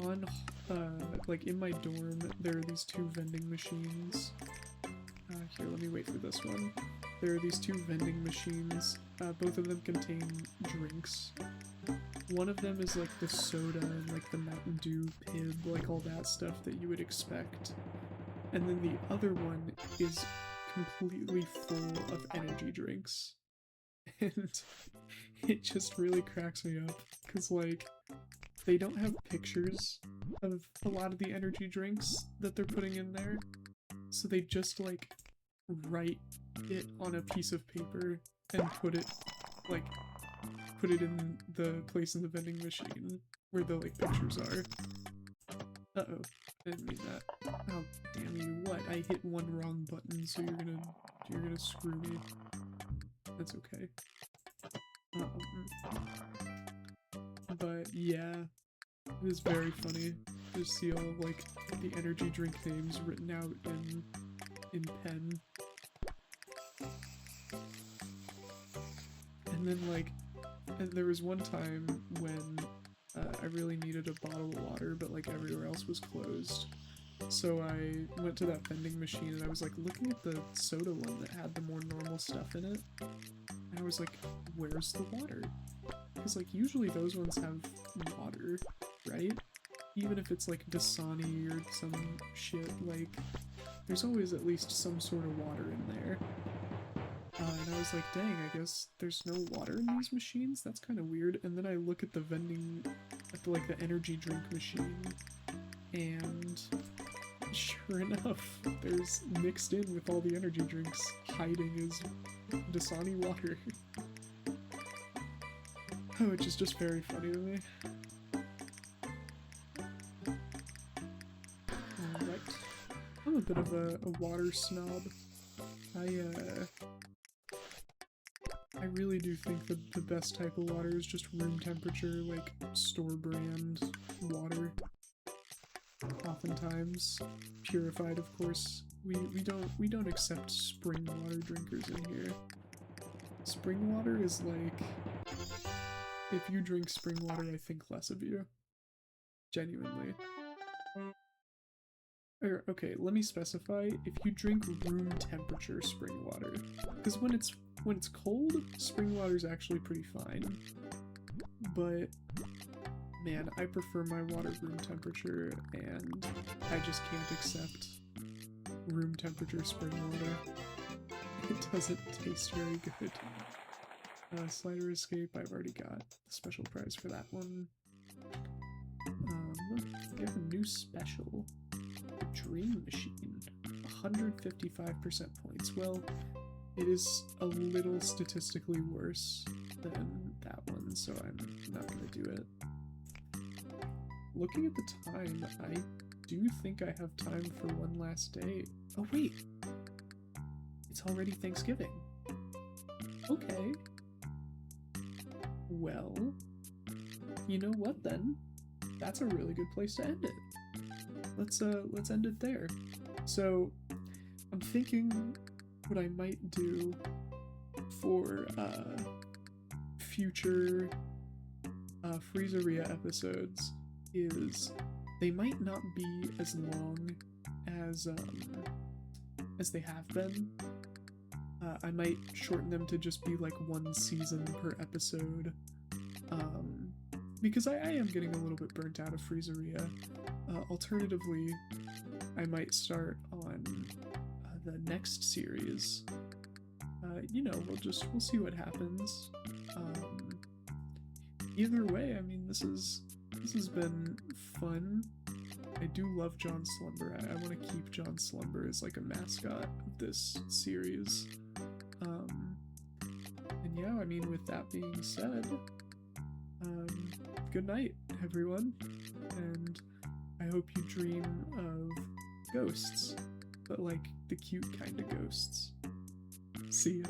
on, like, in my dorm, there are these two vending machines. Here, let me wait for this one. There are these two vending machines. Both of them contain drinks. One of them is, like, the soda and, like, the Mountain Dew Pib, like, all that stuff that you would expect. And then the other one is completely full of energy drinks. And it just really cracks me up, because, like, they don't have pictures of a lot of the energy drinks that they're putting in there. So they just like write it on a piece of paper and put it in the place in the vending machine where the like pictures are. Uh-oh, I didn't mean that. Oh, damn you, what? I hit one wrong button, so you're gonna screw me. That's okay. But yeah, it is very funny to see all like the energy drink names written out in pen. And then like, and there was one time when I really needed a bottle of water, but like everywhere else was closed. So I went to that vending machine and I was like looking at the soda one that had the more normal stuff in it. And I was like, where's the water? Because like usually those ones have water, right? Even if it's like Dasani or some shit, like there's always at least some sort of water in there. And I was like, dang, I guess there's no water in these machines? That's kind of weird. And then I look at the vending, at the, like the energy drink machine, and sure enough, there's mixed in with all the energy drinks hiding is Dasani water. Oh, which is just very funny to me. Alright. I'm a bit of a water snob. I really do think that the best type of water is just room temperature, like store brand water. Oftentimes purified, of course. We don't accept spring water drinkers in here. Spring water is like, if you drink spring water, I think less of you. Genuinely. Or, okay, let me specify, if you drink room temperature spring water. Because when it's cold, spring water is actually pretty fine. But, man, I prefer my water room temperature, and I just can't accept room temperature spring water. It doesn't taste very good. Slider escape, I've already got the special prize for that one. We have a new special. Dream Machine. 155% points. Well, it is a little statistically worse than that one, so I'm not gonna do it. Looking at the time, I do think I have time for one last day. Oh wait! It's already Thanksgiving. Okay. Well, you know what then? That's a really good place to end it. Let's end it there. So, I'm thinking what I might do for future Freezeria episodes is they might not be as long as they have been. I might shorten them to just be like one season per episode. Because I am getting a little bit burnt out of Freezeria. Alternatively, I might start on the next series. You know, we'll see what happens. Either way, I mean, this has been fun. I do love John Slumber. I want to keep John Slumber as like a mascot of this series. And yeah, I mean, with that being said, good night, everyone, and I hope you dream of ghosts, but like the cute kind of ghosts. See ya.